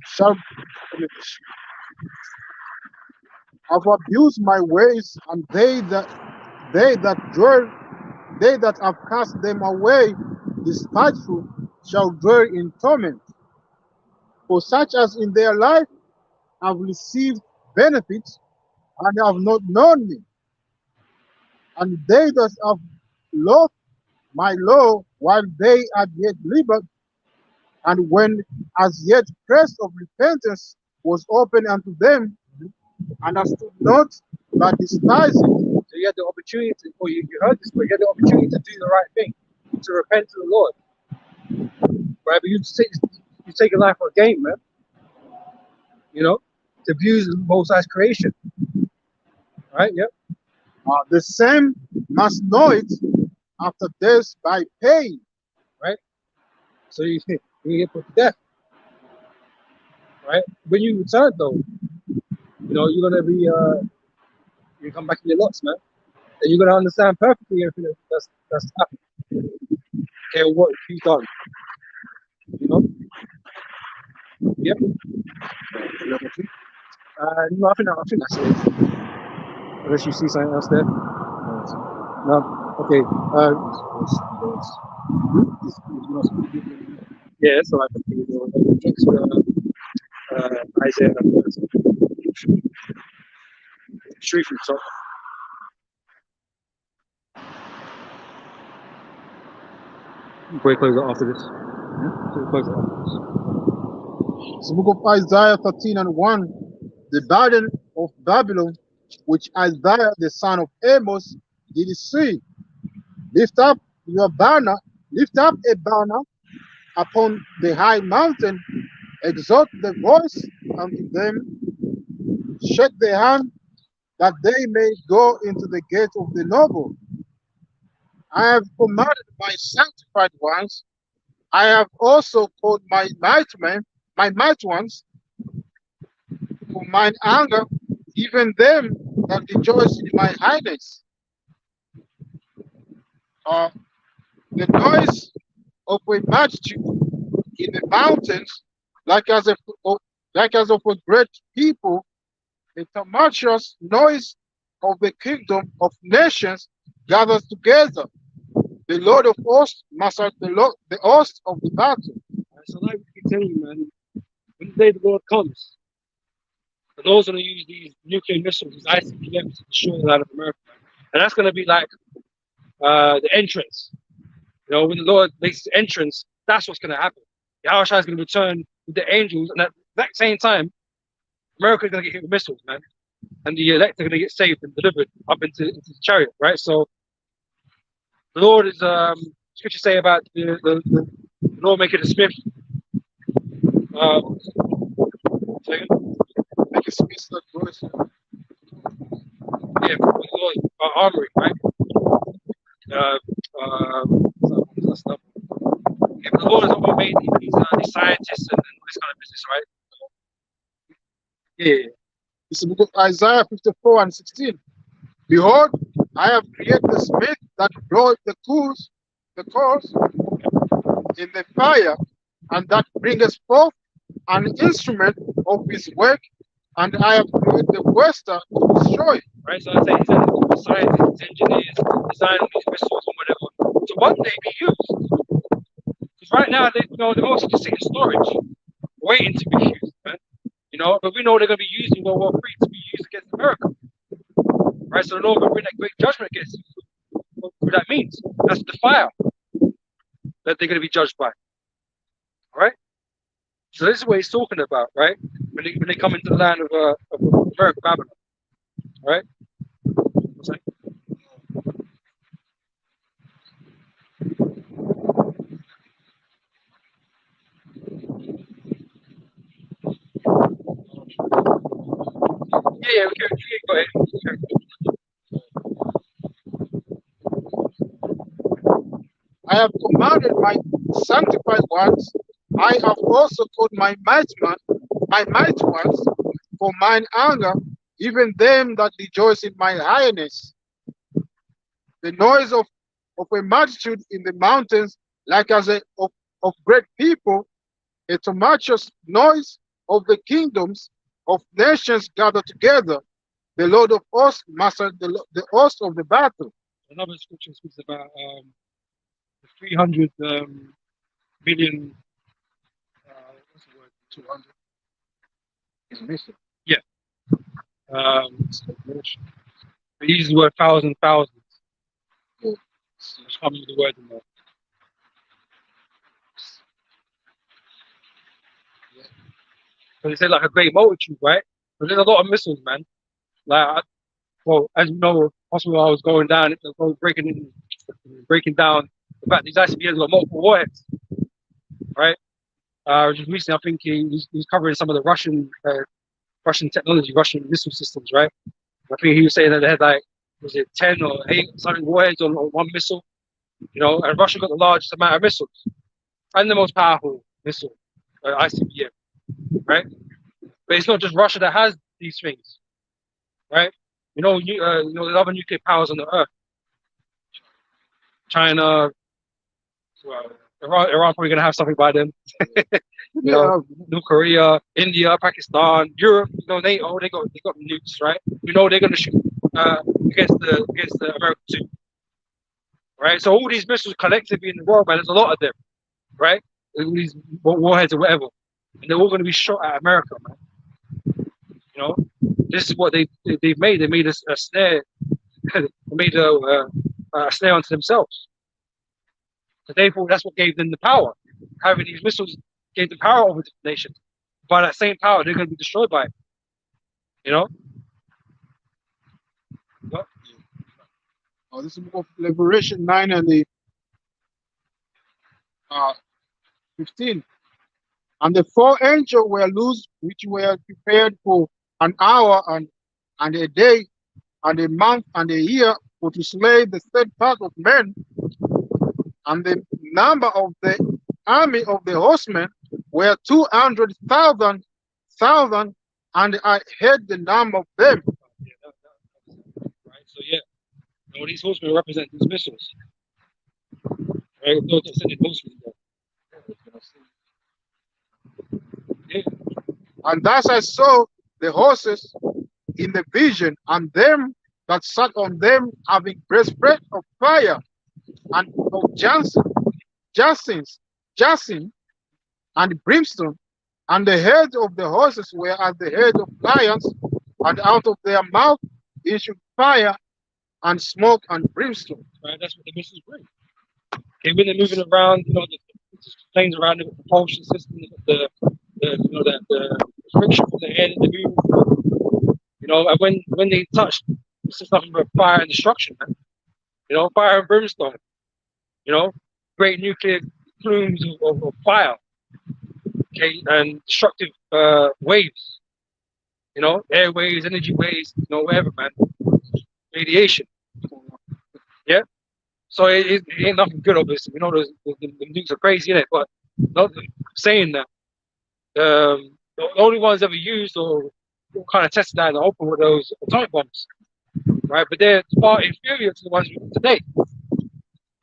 Shall have abused my ways, and they that have cast them away despiteful shall dwell in torment. For such as in their life have received benefits and have not known me, and they that have loved my law while they are yet liberal, and when as yet press of repentance was open unto them, understood not, but despised it. So you had the opportunity, or you heard this, but you had the opportunity to do the right thing, to repent to the Lord, right? But you take a life for a game, man. You know, to abuse the Most High's creation, right? Yep. The same must know it after death by pain. Right. So you get put to death, right? When you return, though, you're gonna be you come back in your lots, man, and you're gonna understand perfectly everything that's happened. Okay, what you've done, you know. Yep. No, I think that's it. Unless you see something else there. No. Okay. Yeah, so I think next Isaiah. Straight from top. We'll close it after this. We'll close it after this. It's the book of Isaiah 13 and 1. The burden of Babylon, which Isaiah the son of Amos did see. Lift up your banner, lift up a banner upon the high mountain, exalt the voice unto them, shake the hand, that they may go into the gate of the noble. I have commanded my sanctified ones, I have also called my mighty men, my mighty ones, for mine anger, even them that rejoice in my highness. The noise of a multitude in the mountains, like as of a great people, the tumultuous noise of the kingdom of nations gathers together. The Lord of hosts masters the host of the battle. So like we keep telling you, man, when the day the Lord comes, the Lord's going to use these nuclear missiles, these ICBMs, to destroy the land of America. And that's going to be like the entrance. When the Lord makes the entrance, that's what's going to happen. Yahushua is going to return with the angels, and at that same time, America is going to get hit with missiles, man. And the elect are going to get saved and delivered up into the chariot, right? So the Lord is, scripture say about the Lord making a smith. Make a space that voice. Yeah, the Lord armory, right? Stuff. Yeah, but the Lord has all made these scientists and all this kind of business, right? Yeah. It's the book of Isaiah 54 and 16. Behold, I have created the smith that bloweth the coals in the fire, and that bringeth forth an instrument of his work, and I have created the waster to destroy. Right, so I say scientists, engineers, design these missiles and whatever. So one day be used. Because right now they're mostly just sitting in storage, waiting to be used, man. But we know they're gonna be used in World War III to be used against America. Right? So the Lord will bring that great judgment against you. What that means. That's the fire that they're gonna be judged by. Right? So this is what he's talking about, right? When they come into the land of America, Babylon. Right? What's that? Yeah, okay, go ahead. I have commanded my sanctified ones. I have also called my mighty ones, for mine anger, even them that rejoice in my highness. The noise of a multitude in the mountains, like as of great people, a tumultuous noise of the kingdoms of nations gathered together. The Lord of hosts mastered the host of the battle. Another scripture speaks about the 300 billion. What's the word? 200 Is missing. Yeah. He uses the word thousands. Yeah. I just can't remember the word anymore. But they say like a great multitude, right? But there's a lot of missiles, man. Well, as you know, possibly I was going down, breaking down the fact these ICBMs got multiple warheads, right? Just recently, I think he's covering some of the Russian technology, Russian missile systems, right? I think he was saying that they had like, was it 10 or 8 something warheads on one missile, and Russia got the largest amount of missiles and the most powerful missile, ICBM, right? But it's not just Russia that has these things, right? There's other nuclear powers on the earth. China, well, Iran probably gonna have something by then. North Korea, India, Pakistan, Europe. NATO, they got nukes, right? They're gonna shoot against the America too, right? So all these missiles collectively in the world, man, there's a lot of them, right? All these warheads or whatever, and they're all gonna be shot at America, man. This is what they've made. They made a snare. They made a snare onto themselves. So they thought that's what gave them the power. Having these missiles gave them power over the nation. By that same power, they're going to be destroyed by it. What? This is the book of Liberation 9 and the 15. And the 4 angels were loose, which were prepared for an hour and a day and a month and a year, for to slay the third part of men. And the number of the army of the horsemen were 200,000, and I heard the number of them. Right. So these horsemen represent these missiles. Right. Those are sending horsemen there. Yeah. And thus I saw the horses in the vision, and them that sat on them having breastplate of fire and of jacinth and brimstone, and the heads of the horses were as the heads of lions, and out of their mouth issued fire and smoke and brimstone. Right, that's what the missiles bring. Okay, when they're moving around, the planes around the propulsion system, the friction from the air that they move through. And when they touch, it's just nothing but fire and destruction, man. Fire and brimstone. Great nuclear plumes of fire. Okay, and destructive waves. Air waves, energy waves, whatever, man. Radiation. Yeah. So it ain't nothing good, obviously. The nukes are crazy, innit? But not saying that. The only ones ever used or kind of tested out in the open were those atomic bombs, right? But they're far inferior to the ones we use today.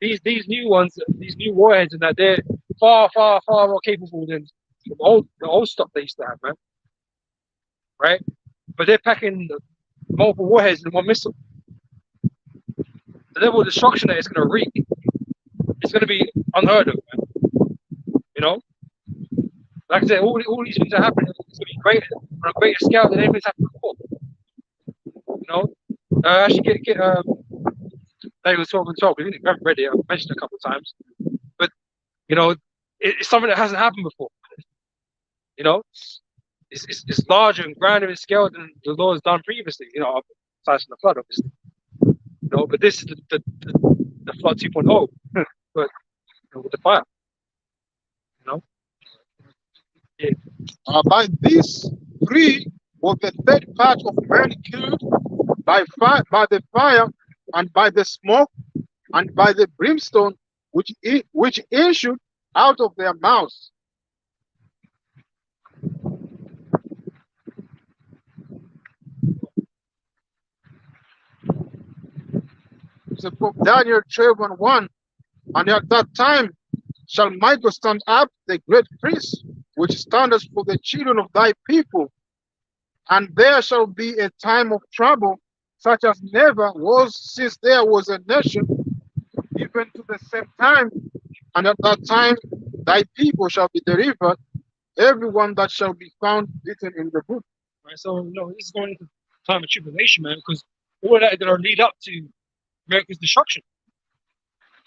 These new ones, these new warheads, and that they're far more capable than the old stuff they used to have, man. Right? But they're packing multiple warheads in one missile. The level of destruction that it's going to wreak, it's going to be unheard of, man. Like I said, all these things are happening. It's going to be greater on a greater scale than anything's happened before. Actually, they were talking. We haven't read it. I've mentioned it a couple of times, but it's something that hasn't happened before. It's larger and grander in scale than the Lord has done previously. Aside from the flood, obviously. But this is the flood 2.0, but with the fire. Yeah. By these 3 was the third part of men killed by the fire, and by the smoke, and by the brimstone which issued out of their mouths. So from Daniel 12:1, and at that time shall Michael stand up, the great priest, which standeth for the children of thy people, and there shall be a time of trouble, such as never was since there was a nation, even to the same time. And at that time thy people shall be delivered, everyone that shall be found written in the book. Right. So this is going into time of tribulation, man, because all of that is going to lead up to America's destruction.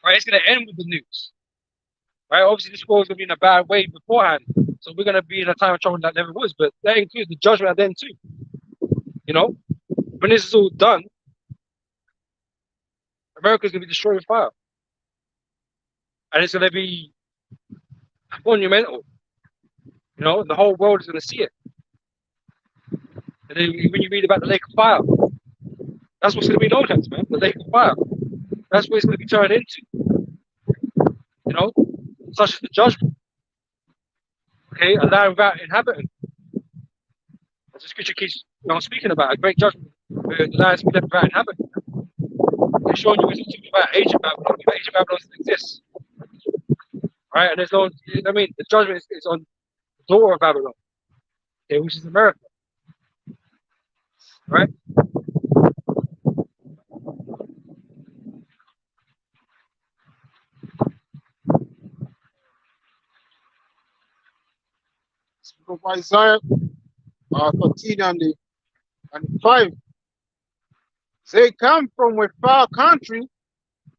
right? It's going to end with the nukes, right? Obviously, this world's going to be in a bad way beforehand, so we're going to be in a time of trouble that never was. But that includes the judgment at the end too. You know, when this is all done, America's going to be destroyed with fire, and it's going to be monumental. You know, the whole world is going to see it. And then when you read about the lake of fire, that's what's going to be known as, man. The lake of fire. That's what it's going to be turned into. You know, such as the judgment. Okay, a land without inhabitant. As the scripture keeps, speaking about a great judgment, where the land is left without inhabitant. It's showing you it's talking about ancient Babylon. Ancient Babylon doesn't exist, right? And there's no, I mean, the judgment is on the door of Babylon, okay, which is America, right? From Isaiah 13 and 5. They come from a far country,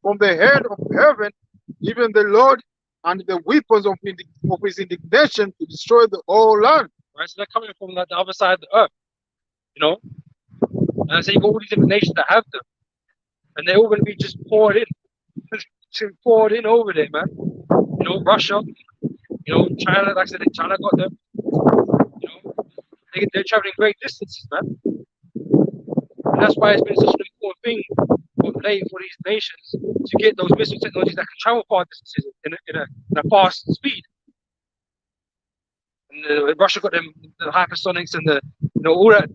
from the head of heaven, even the Lord, and the weapons of his indignation to destroy the whole land. Right, so they're coming from like the other side of the earth, you know. And I say you've got all these different nations that have them, and they're all going to be just poured in, poured in over there, man. You know, Russia, you know, China. Like I said, China got them. You know, they're traveling great distances, man. And that's why it's been such an important thing for these nations to get those missile technologies that can travel far distances in a fast speed. And Russia got them the hypersonics and the all that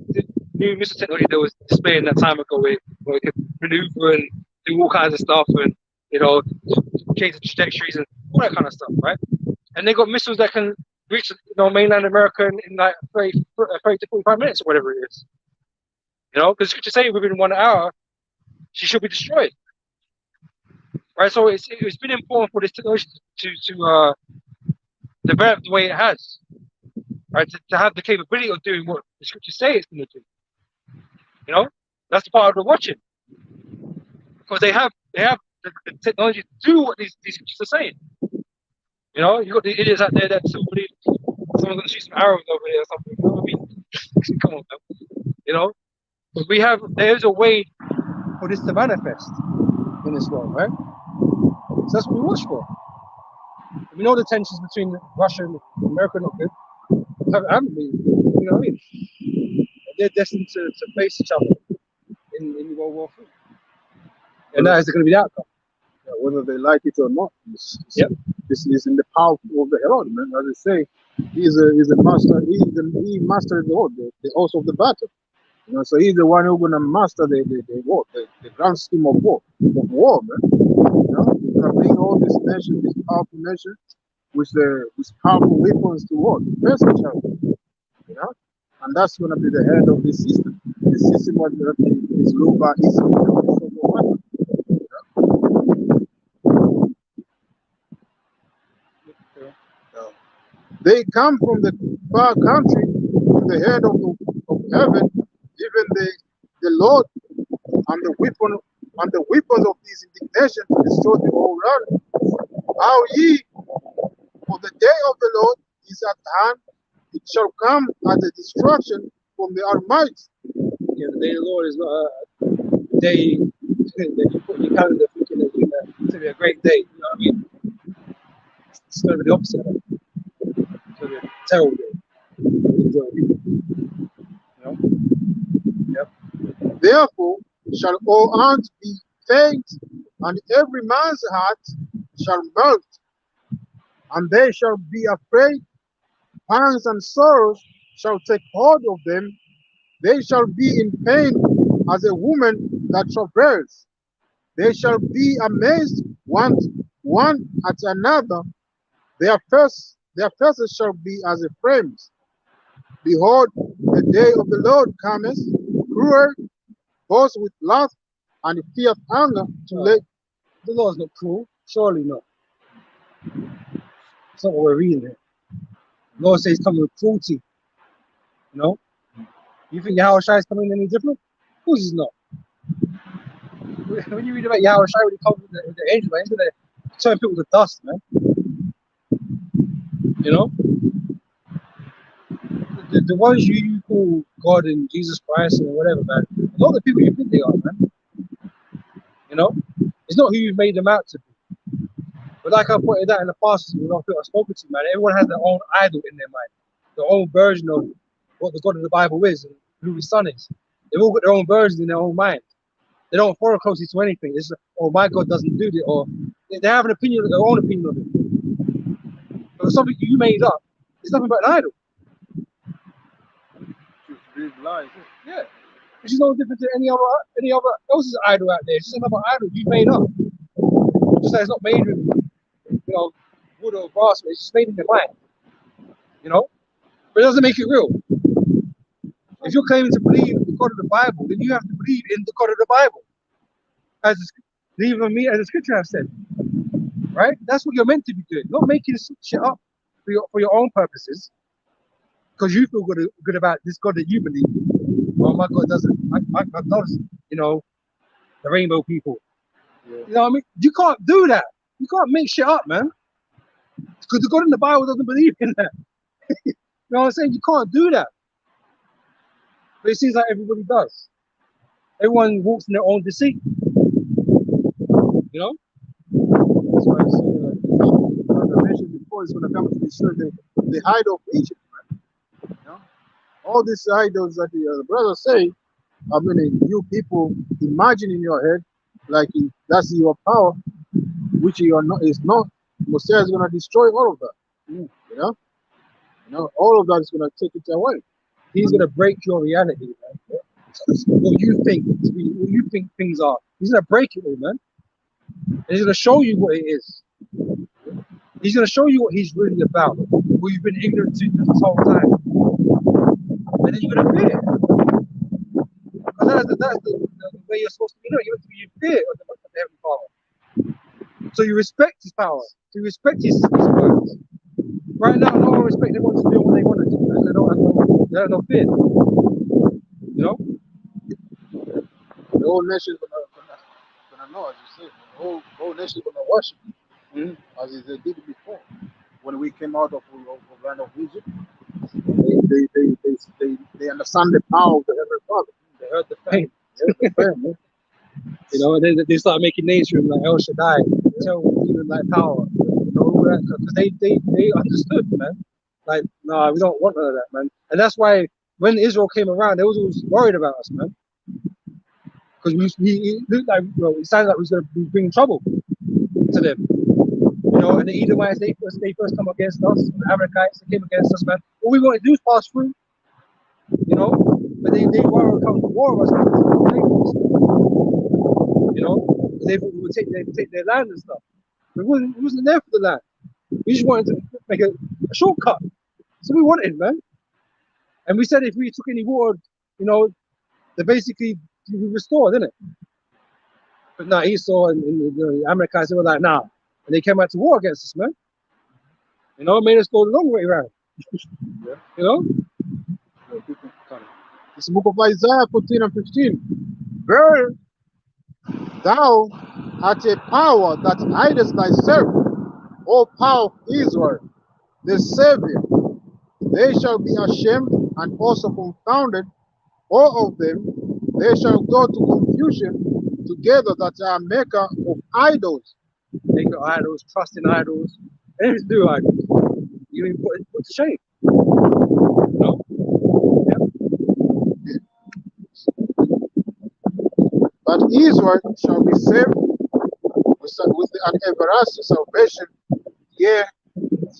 new missile technology that was displaying that time ago, where it could maneuver and do all kinds of stuff and change the trajectories and all that kind of stuff, right? And they got missiles that can reach mainland America in like 30 to 45 minutes or whatever it is. You know, because scripture say within 1 hour she should be destroyed, right? So it's been important for this technology to develop the way it has, right? To have the capability of doing what the scriptures say it's going to do. You know, that's the part of the watching, because they have the technology to do what these scriptures are saying. You know, you got the idiots out there that still believe someone's going to shoot some arrows over there or something. You know what I mean? Come on, man. You know, but there's a way for this to manifest in this world, right? So that's what we watch for. We know the tensions between Russia and America are not good. Haven't been, you know what I mean? They're destined to face each other in World War III. And that is going to be the outcome. Yeah, whether they like it or not, this is in the power of the Lord, man. As I say, he's a master. He mastered the whole, the horse of the battle. You know, so he's the one who's gonna master the grand scheme of war, man. You know, he's gonna bring all these nations, these powerful nations, with powerful weapons to war, to face each other. You know, and that's gonna be the head of this system. The system is ruled by Islam. They come from the far country, from the head of heaven, even the Lord, and the weapons of his indignation to destroy the whole land. How ye, for the day of the Lord is at hand, it shall come as a destruction from the Almighty. Yeah, the day of the Lord is not a day that you put in your calendar thinking that it's going to be a great day. You know what I mean? It's going to be the opposite. It's going to be a terrible day. You know? Yep. Therefore shall all hearts be faint, and every man's heart shall melt, and they shall be afraid. Pangs and sorrows shall take hold of them. They shall be in pain as a woman that travails. They shall be amazed one at another. Their faces shall be as a flames. Behold, the day of the Lord cometh, cruel, both with wrath and fierce anger to lay. The Lord's not cruel, surely not. It's not what we're reading here. The Lord says he's coming with cruelty. You know? You think Yahweh Shai is coming any different? Of course he's not. When you read about Yahweh Shai, when he comes with the angel, he's going to turn people to dust, man. You know, the ones you call God and Jesus Christ and whatever, man. Not the people you think they are, man. You know, it's not who you've made them out to be. But like I pointed out in the past, you know, I've spoken to, man. Everyone has their own idol in their mind, their own version of what the God of the Bible is and who His Son is. They've all got their own version in their own mind. They don't follow closely to anything. It's like, oh, my God doesn't do it, or they have an opinion, their own opinion of it. But it's something you made up. It's nothing but an idol. Yeah, which is no different to any other else's idol out there. It's just another idol you made up. Just like it's not made with, you know, wood or brass, but it's just made in your mind. You know, but it doesn't make it real. If you're claiming to believe in the God of the Bible, then you have to believe in the God of the Bible, as believe on me, as the Scripture has said. Right? That's what you're meant to be doing, not making shit up for your own purposes, because you feel good about this God that you believe in. Oh, my God doesn't. My God loves, you know, the rainbow people. Yeah. You know what I mean? You can't do that. You can't make shit up, man. Because the God in the Bible doesn't believe in that. You know what I'm saying? You can't do that. But it seems like everybody does. Everyone walks in their own deceit. You know? That's why I said, I mentioned before, it's going to come to destroy the idol of Egypt, man. You know? All these idols that the brothers say, I mean, you people imagine in your head, like that's your power, which you are not, is not. Messiah is going to destroy all of that. You know, all of that is going to take it away. He's going to break your reality, man. What you think things are. He's going to break it all, man. And he's going to show you what it is. He's going to show you what he's really about, what you've been ignorant to this whole time. And then you're going to fear. Because that's the way you're supposed to be. You're meant to be in fear of the Heavenly Father. So you respect his power. So you respect his words. Right now, no one respects everyone to do what they want to do. They have no fear. You know? The whole nation is gonna know, as you said. The whole nation is gonna worship, as they did before. When we came out of the land of Egypt, they understand the power of the Heavenly Father. They heard the fame. You know, and they start making names for him like El Shaddai, tell even like power. You know, because they understood, man. Like, nah, we don't want none of that, man. And that's why when Israel came around, they was always worried about us, man. Because he looked like, you know, it sounded like we was going to be bringing trouble to them. You know, and the Edomites, they first come against us. The Amalekites, they came against us, man. All we want to do is pass through. You know, but they want to come to war with us. You know, they would take their land and stuff. We wasn't there for the land. We just wanted to make a shortcut. So we wanted, man. And we said if we took any water, you know, they basically we restored, didn't it? But now Esau and the Amalekites, they were like, nah. And they came out to war against us, man. You know, it made us go the long way around. Yeah. You know? It's the book of Isaiah 14 and 15. Where thou art a power that hidest thyself, O power of Israel, the Savior. They shall be ashamed and also confounded, all of them. They shall go to confusion together that are a maker of idols. Maker idols, trusting idols, anything to do with idols. You even put to shame. You know? Yeah. But Israel shall be saved with an everlasting salvation. Yea,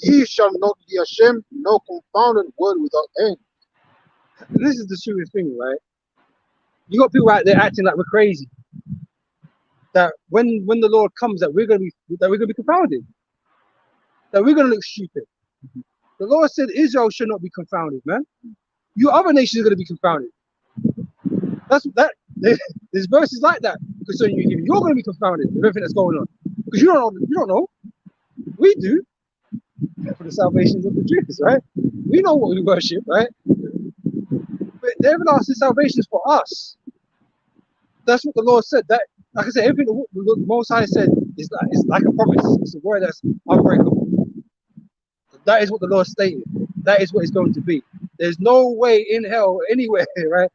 ye shall not be ashamed, no confounded word without end. And this is the serious thing, right? You got people out there acting like we're crazy. That when the Lord comes, that we're gonna be confounded. That we're gonna look stupid. The Lord said Israel should not be confounded, man. You other nations are gonna be confounded. There's verses like that concerning you. You're gonna be confounded with everything that's going on. Because you don't know. We do. For the salvations of the Jews, right? We know what we worship, right? But the everlasting salvation is for us. That's what the Lord said. That, like I said, everything the Most High said It's like a promise. It's a word that's unbreakable. That is what the Lord stated. That is what it's going to be. There's no way in hell, anywhere, right?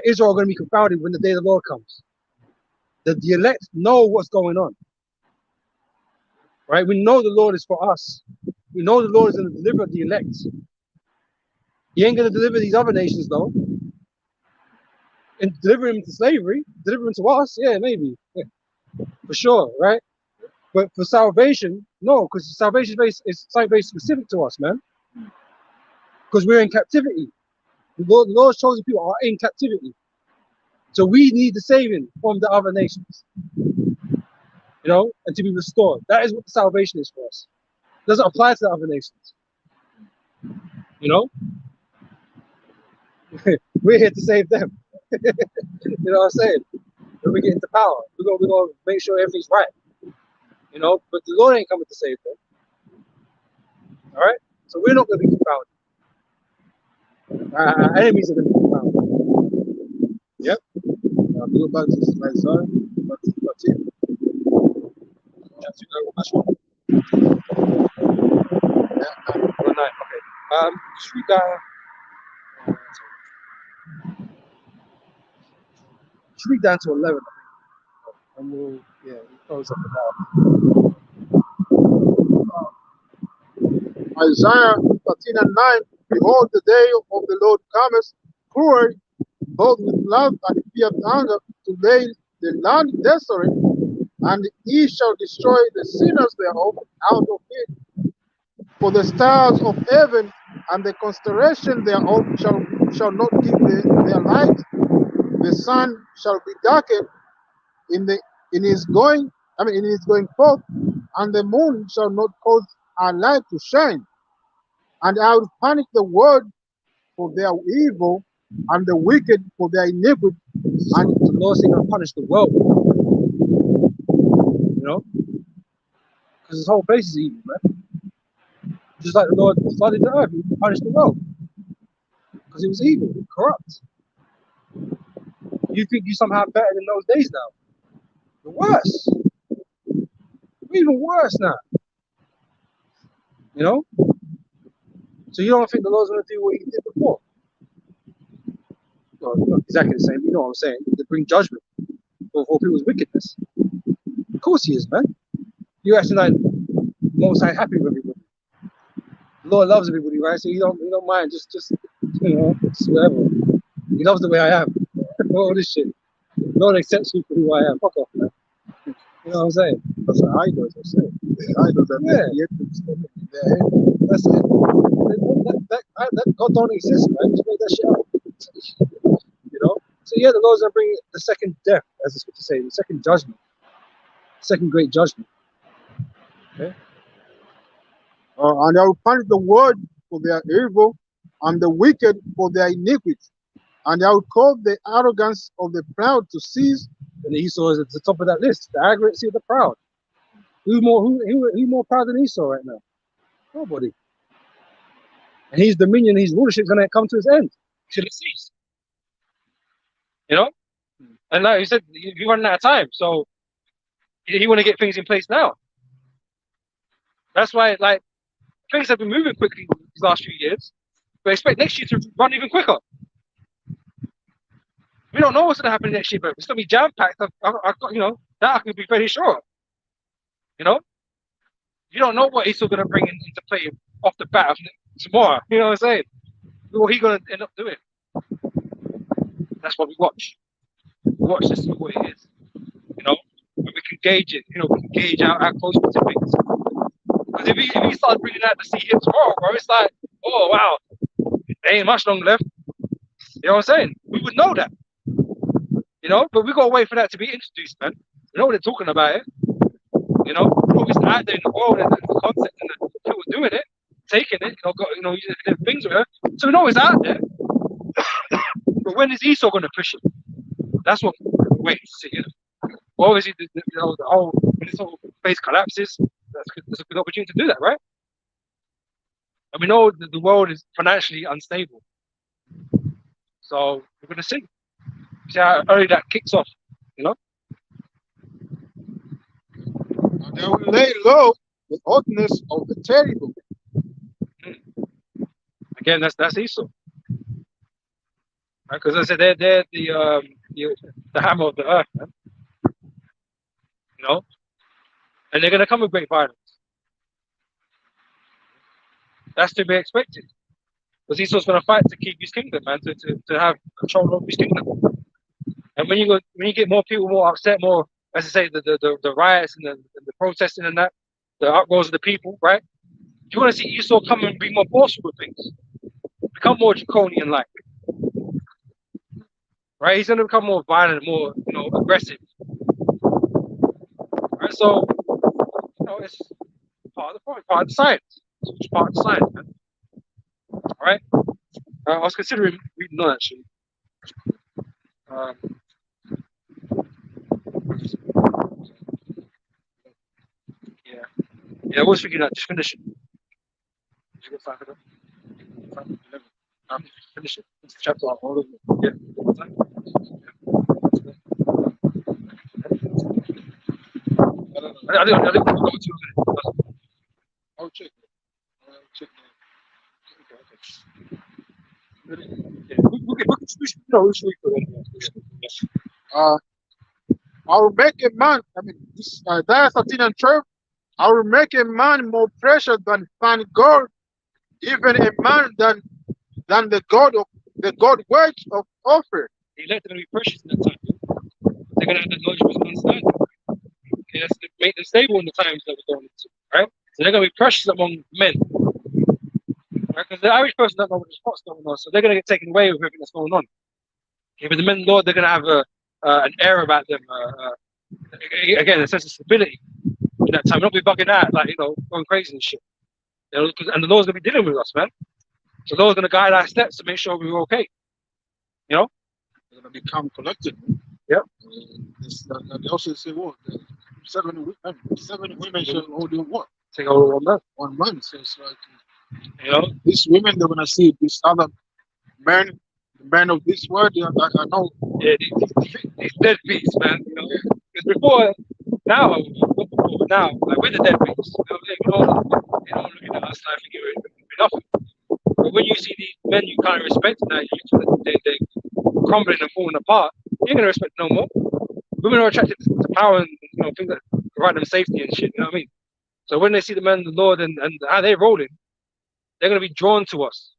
Israel are going to be confounded when the day of the Lord comes. The elect know what's going on, right? We know the Lord is for us. We know the Lord is going to deliver the elect. He ain't going to deliver these other nations, though. And deliver them to slavery, deliver them to us, yeah, maybe, yeah, for sure, right? But for salvation, no, because salvation is something very specific to us, man. Because we're in captivity. The Lord's chosen people are in captivity. So we need the saving from the other nations, and to be restored. That is what the salvation is for us. It doesn't apply to the other nations, you know? We're here to save them. You know what I'm saying? When we get into power, we're gonna make sure everything's right. But the Lord ain't coming to save them. All right? So we're not gonna be confounded. Our enemies are gonna be confounded. Yep. Go back to Isaiah 13. Good night. Okay. Just read down. Just read down to 11. And we'll close up with that. Isaiah 13 and 9. Behold, the day of the Lord cometh, cruel, both with love and fierce anger, to lay the land desolate, and he shall destroy the sinners thereof out of it. For the stars of heaven and the constellation thereof shall not give their light. The sun shall be darkened in his going forth, and the moon shall not cause her light to shine. And I will punish the world for their evil, and the wicked for their iniquity. And the Lord's going to punish the world, because this whole place is evil, man. Just like the Lord flooded the earth, he punished the world because it was evil, corrupt. You think you're somehow better than those days now? You're worse. We're even worse now. So you don't think the Lord's going to do what he did before? No, not exactly the same. You know what I'm saying? To bring judgment for people's wickedness. Of course he is, man. You're acting like most happy with everybody. The Lord loves everybody, right? So he don't mind. Just whatever. He loves the way I am. All this shit. The Lord accepts me for who I am. Fuck off, man. You know what I'm saying? That's what idols are saying. The idols are yet to be in their head. That's it. That God don't exist, man. Just make that shit up. So the Lord's gonna bring the second death, as the scripture says, the second judgment, second great judgment. Okay. And I will punish the world for their evil, and the wicked for their iniquity. And I will cause the arrogance of the proud to cease. And Esau is at the top of that list. The arrogancy of the proud. Who's more proud than Esau right now? Nobody. And his dominion, his rulership is going to come to its end. Should it cease? And like you said, you're running out of time. So you want to get things in place now. That's why, things have been moving quickly these last few years. But expect next year to run even quicker. We don't know what's going to happen next year, but it's going to be jam-packed. That I can be very sure. You don't know what he's still going to bring into play off the bat tomorrow. You know what I'm saying? What he's going to end up doing. That's what we watch. We watch to see what it is. And we can gauge it. We can gauge how close we to things. Because if he starts bringing out the sea here tomorrow, bro, it's like, oh wow, there ain't much long left. You know what I'm saying? We would know that. But we gotta wait for that to be introduced, man. We know what they're talking about it. It's out there in the world and the concept and the people doing it, taking it, using different things with it. So we know it's out there. But when is Esau gonna push it? That's what we're waiting to see. Well, obviously, when this whole place collapses, that's a good opportunity to do that, right? And we know that the world is financially unstable. So we're gonna see. See how early that kicks off, They will lay low the hotness of the terrible. Again, that's Esau. Because I said they're the hammer of the earth, man. You know, and they're gonna come with great violence. That's to be expected. Because Esau's gonna fight to keep his kingdom, man, to have control over his kingdom. And when you get more people more upset, more, as I say, the riots and the protesting and that, the uproars of the people, right? You want to see Esau come and be more forceful with things, become more draconian like, right? He's gonna become more violent, more aggressive. Right? So it's part of the science. It's part of the science, man. All right. I was considering reading on actually. Yeah. Yeah, I was thinking that just finish it. Did you get 5 of them? 5, 11. Finish it. It's the chapter all of it. Yeah. I didn't go too minutes. I'll check. Check. Okay. We should I will make a man. I mean, this Isaiah 13 and 12. I will make a man more precious than fine gold, even a man than the God wage of offer. The elect are going to be precious in that time. They're going to have that knowledge of understanding. Okay, that's to make them stable in the times that we're going into, right? So they're going to be precious among men, right? Because the average person doesn't know what's going on, so they're going to get taken away with everything that's going on. Okay, but the men of the Lord, they're going to have an air about them. Again, a sense of stability in that time. Not be bugging out, like going crazy and shit. And the Lord's going to be dealing with us, man. So the Lord's going to guide our steps to make sure we're okay. They're going to become collected. Yep. They also say what? 7 women shall hold in what? Take over 1 month. 1 month. So it's like, these women, they're going to see this other men, the men of this world. I know. Yeah, these deadbeats, man. Because before, now, like we're the deadbeats. They don't look at us like we're nothing. But when you see these men you kind of respect now, they're crumbling and falling apart, you're going to respect no more. Women are attracted to power and things that provide them safety and shit, you know what I mean? So when they see the men of the Lord and how they're rolling, they're going to be drawn to us.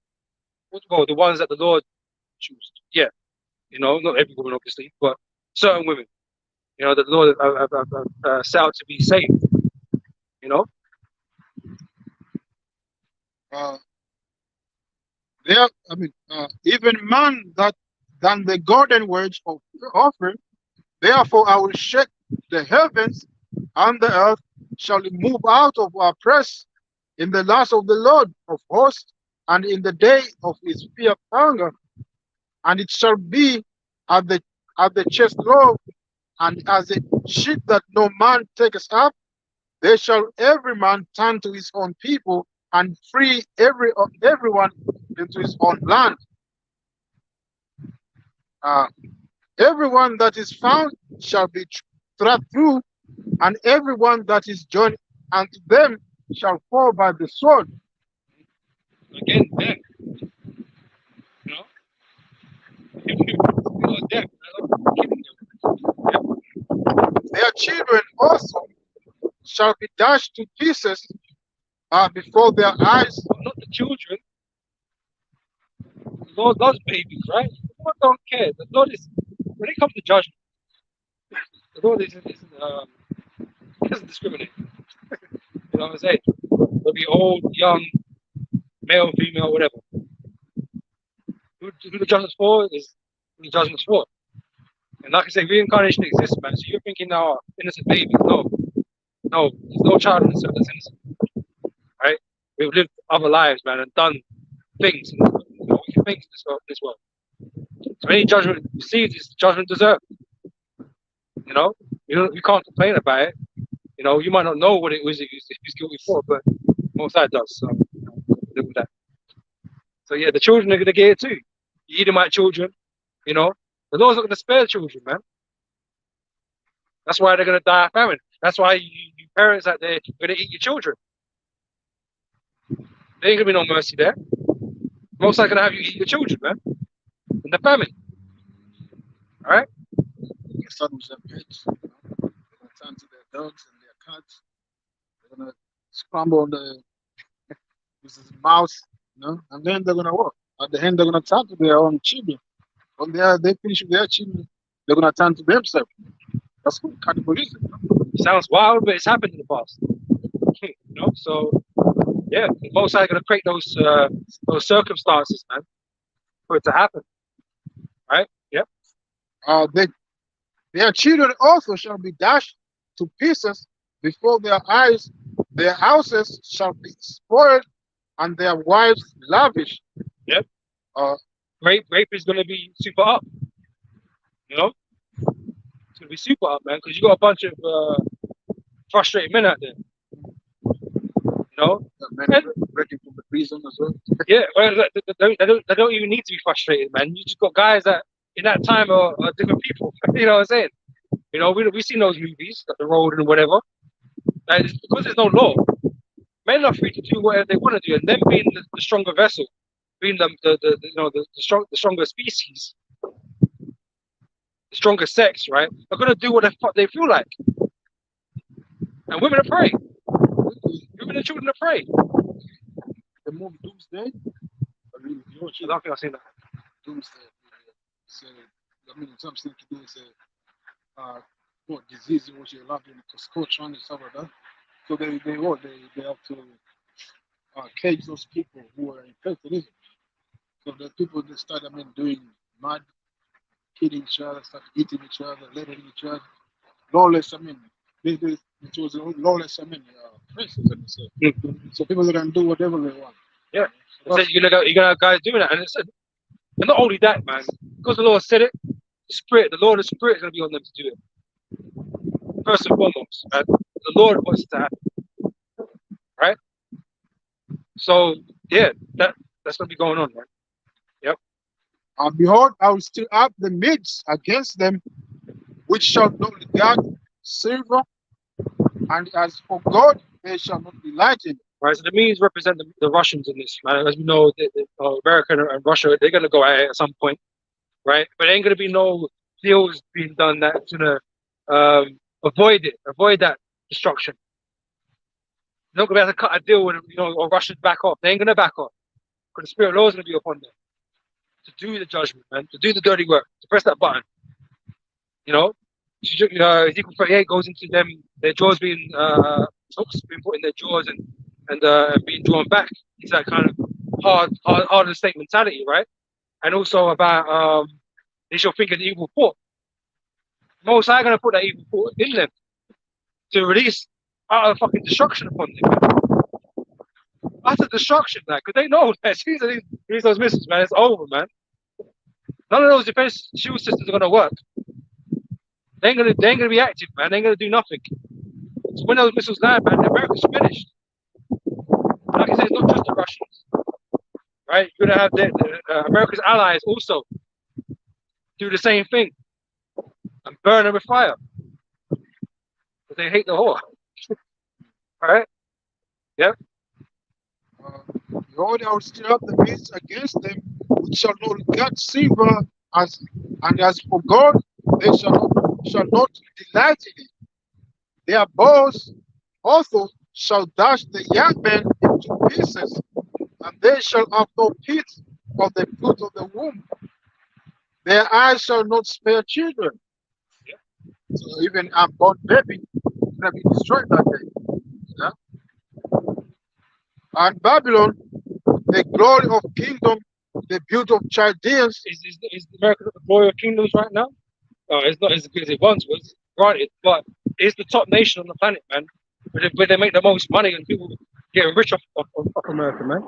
Well, the ones that the Lord choose. Yeah. Not every woman, obviously, but certain women, that the Lord have set out to be saved, even man than the golden wage of offering. Therefore, I will shake the heavens, and the earth shall move out of our press in the last of the Lord of hosts, and in the day of his fierce anger. And it shall be at the chest low, and as a sheep that no man taketh up, they shall every man turn to his own people, and free everyone into his own land. Everyone that is found shall be thrust through, and everyone that is joined unto them shall fall by the sword. Again, death. Death. Their children also shall be dashed to pieces before their eyes. Not the children. The Lord loves babies, right? The Lord don't care. The Lord is, when it comes to judgment, the Lord he doesn't discriminate. You know what I'm saying? They'll be old, young, male, female, whatever. Who the judgment's for is who the judgment's for. And like I say, reincarnation exists, man. So you're thinking now, innocent babies. No, there's no child that's innocent. Right? We've lived other lives, man, and done things, wicked things in this world. So any judgment received is judgment deserved. You can't complain about it. You might not know what it was he's guilty for, but most side does. So live with that. So yeah, the children are gonna get it too. You Edomite children, the Lord's not gonna spare the children, man. That's why they're gonna die of famine. That's why you parents out there gonna eat your children. There ain't gonna be no mercy there. Most likely gonna have you eat your children, man. In the famine. Alright? They start with their pets. You know? They're gonna turn to their dogs and their cats. They're gonna scramble the with his mouse, you know, and then they're gonna what? At the end, they're gonna turn to their own children. When they finish with their children, they're gonna turn to themselves. That's called cannibalism. You know? Sounds wild, but it's happened in the past. You know, so yeah, most likely gonna create those circumstances, man, for it to happen. Right? Yep. They, their children also shall be dashed to pieces before their eyes. Their houses shall be spoiled, and their wives lavish. Yep. Uh, Rape is gonna be super up. You know? It's gonna be super up, man, because you got a bunch of frustrated men out there. You know? men And, breaking from the prison as well. yeah, well, they don't even need to be frustrated, man. You just got guys that in that time are different people. You know what I'm saying? You know, we've seen those movies, like The Road and whatever. And it's because there's no law, men are free to do whatever they want to do, and them being the stronger vessel, being the stronger species, the stronger sex, right? Are gonna do what the fuck they feel like. And women are prey. Women and children are prey. The movie Doomsday. I mean, you watch I it. don't think I've seen that. Doomsday. So, I mean, something to do with what disease in which you're allowed to scorch on and stuff like that. So they have to cage those people who are infected. Isn't it? So the people that start, I mean, doing mad, killing each other, start eating each other, letting each other, lawless. I mean, it was lawless. I mean, places. I mean, so people can do whatever they want. Yeah. So So you're gonna have guys doing that, and not only that, man, because the Lord said it, the Lord, the Spirit is gonna be on them to do it. First and foremost, man, the Lord wants it to happen, right? So yeah, that's gonna be going on, man. Yep. And behold, I will stir up the midst against them, which shall not regard silver, and as for God, they shall not delight in it. Right, so the means represent the Russians in this, man. As we know, America and Russia, they're gonna go at it at some point, right? But there ain't gonna be no deals being done that's gonna avoid that destruction. They're not gonna be able to cut a deal with, or Russians back off. They ain't gonna back off because the Spirit of the Lord is gonna be upon them to do the judgment, man, to do the dirty work, to press that button. You know, Ezekiel 38 goes into them, their jaws being hooks being put in their jaws and being drawn back. It's that kind of hard and state mentality, right? And also about they shall think an evil thought. Most High gonna put that evil thought in them to release utter fucking destruction upon them. Utter destruction, man, because they know that as soon as they use those missiles, man, it's over, man. None of those defense shield systems are gonna work. They ain't gonna be active, man. They ain't gonna do nothing. So when those missiles land, man, America's finished. Like I said, it's not just the Russians, right? You're gonna have America's allies also do the same thing and burn them with fire because they hate the whore. All right? Yep. Behold, I will stir up the midst against them, which shall not regard silver, and as for God, they shall not delight in it. Their bows also shall dash the young men into pieces, and they shall have no pity of the fruit of the womb. Their eyes shall not spare children. So even unborn baby is going to be destroyed that day. Yeah? And Babylon, the glory of kingdom, the beauty of Chaldeans. Is America the glory of kingdoms right now? It's not as good as it once was, granted, but it's the top nation on the planet, man. Where they make the most money and people getting rich off America, man.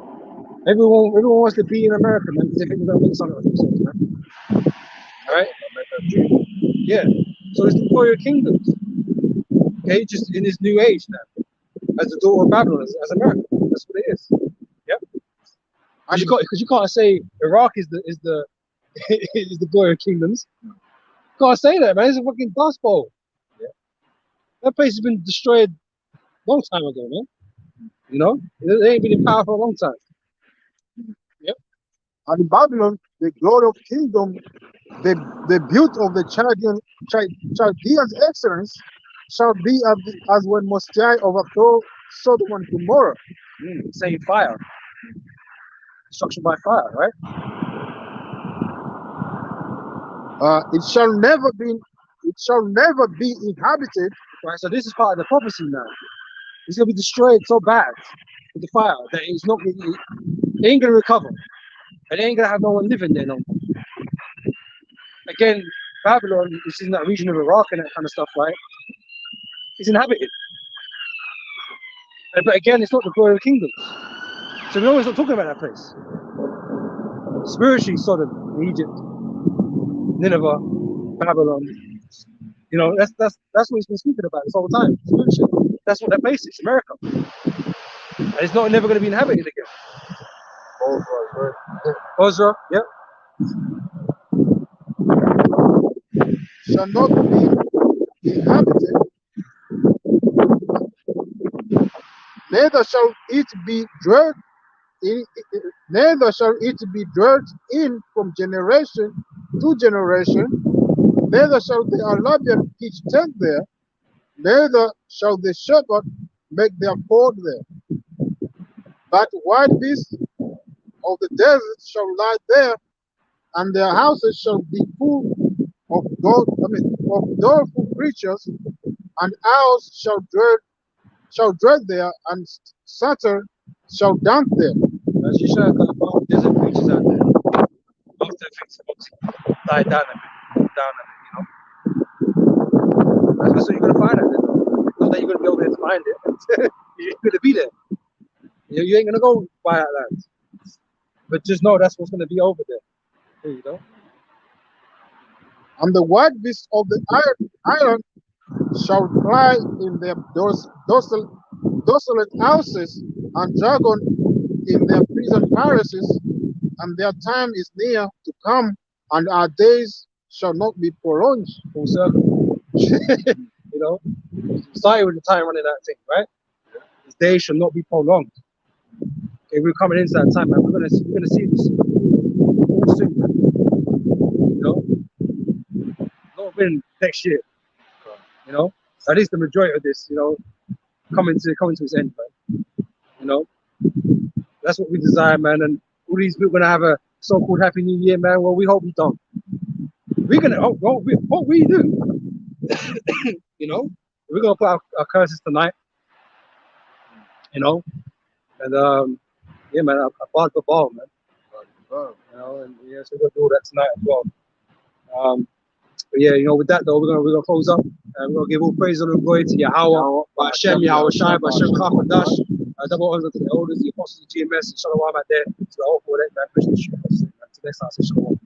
Everyone wants to be in America, man, because they think they're gonna make something of themselves, man. All right? Yeah. So it's the glory of kingdoms. Okay, just in this new age now, as the daughter of Babylon, as America. That's what it is. Yep. Because you can't say Iraq is the is the glory of kingdoms. You can't say that, man. It's a fucking dust bowl. Yeah. That place has been destroyed a long time ago, man. You know, they ain't been in power for a long time. And in Babylon, the glory of kingdom, the beauty of the Chaldeans' excellence shall be as when Most High overthrow Sodom and Gomorrah. Same fire, destruction by fire, right? It shall never be inhabited. Right. So this is part of the prophecy now. It's gonna be destroyed so bad with the fire that it's not. It ain't gonna recover, and they ain't gonna have no one living there no more. Again, Babylon, which is in that region of Iraq and that kind of stuff, right? Is inhabited. But again, it's not the glory of the kingdom. So we always not talking about that place. Spiritually, Sodom, Egypt, Nineveh, Babylon. You know, that's what he's been speaking about this whole time. Spiritually. That's what that place is, America. And it's not never going to be inhabited again. Osra, yep. Shall not be inhabited, neither shall it be dwelt in, neither shall it be dwelt in from generation to generation, neither shall the Arabian pitch tent there, neither shall the shepherd make their ford there. But wild beasts of the desert shall lie there, and their houses shall be full of doleful creatures, and owls shall dwell there, and satyr shall dance there. As you show, desert creatures out there. Most of the things obviously die down a bit, That's what you're going to find out there. Not that you're going to be over there to find it. You're going to be there. You ain't going to go buy that land. But just know that's what's going to be over there. There you go. And the wild beasts of the island shall fly in their desolate houses, and dragon in their prison palaces, and their time is near to come, and our days shall not be prolonged. Full circle. You know, starting with the time running that thing, right? His days shall not be prolonged. Okay, we're coming into that time, man. We're gonna see this soon, man. You know, not been next year. You know, at least the majority of this, you know, coming to its end, man. You know, that's what we desire, man. And all these people gonna have a so-called Happy New Year, man. Well, we hope we don't. We're gonna what we do. You know, we're gonna put our curses tonight. You know, and yeah, man, I barred the ball, man. You know, and yeah, so we're gonna do all that tonight as well. But yeah, you know, with that though, we're gonna close up and we're gonna give all praise and glory to Yahweh, Hashem, Yahweh Shai, Hashem Kakadash, double honor to the elders, the apostles of GMS, and Shalom out there to the whole for that, man. Appreciate you. Until next time, say Shalom.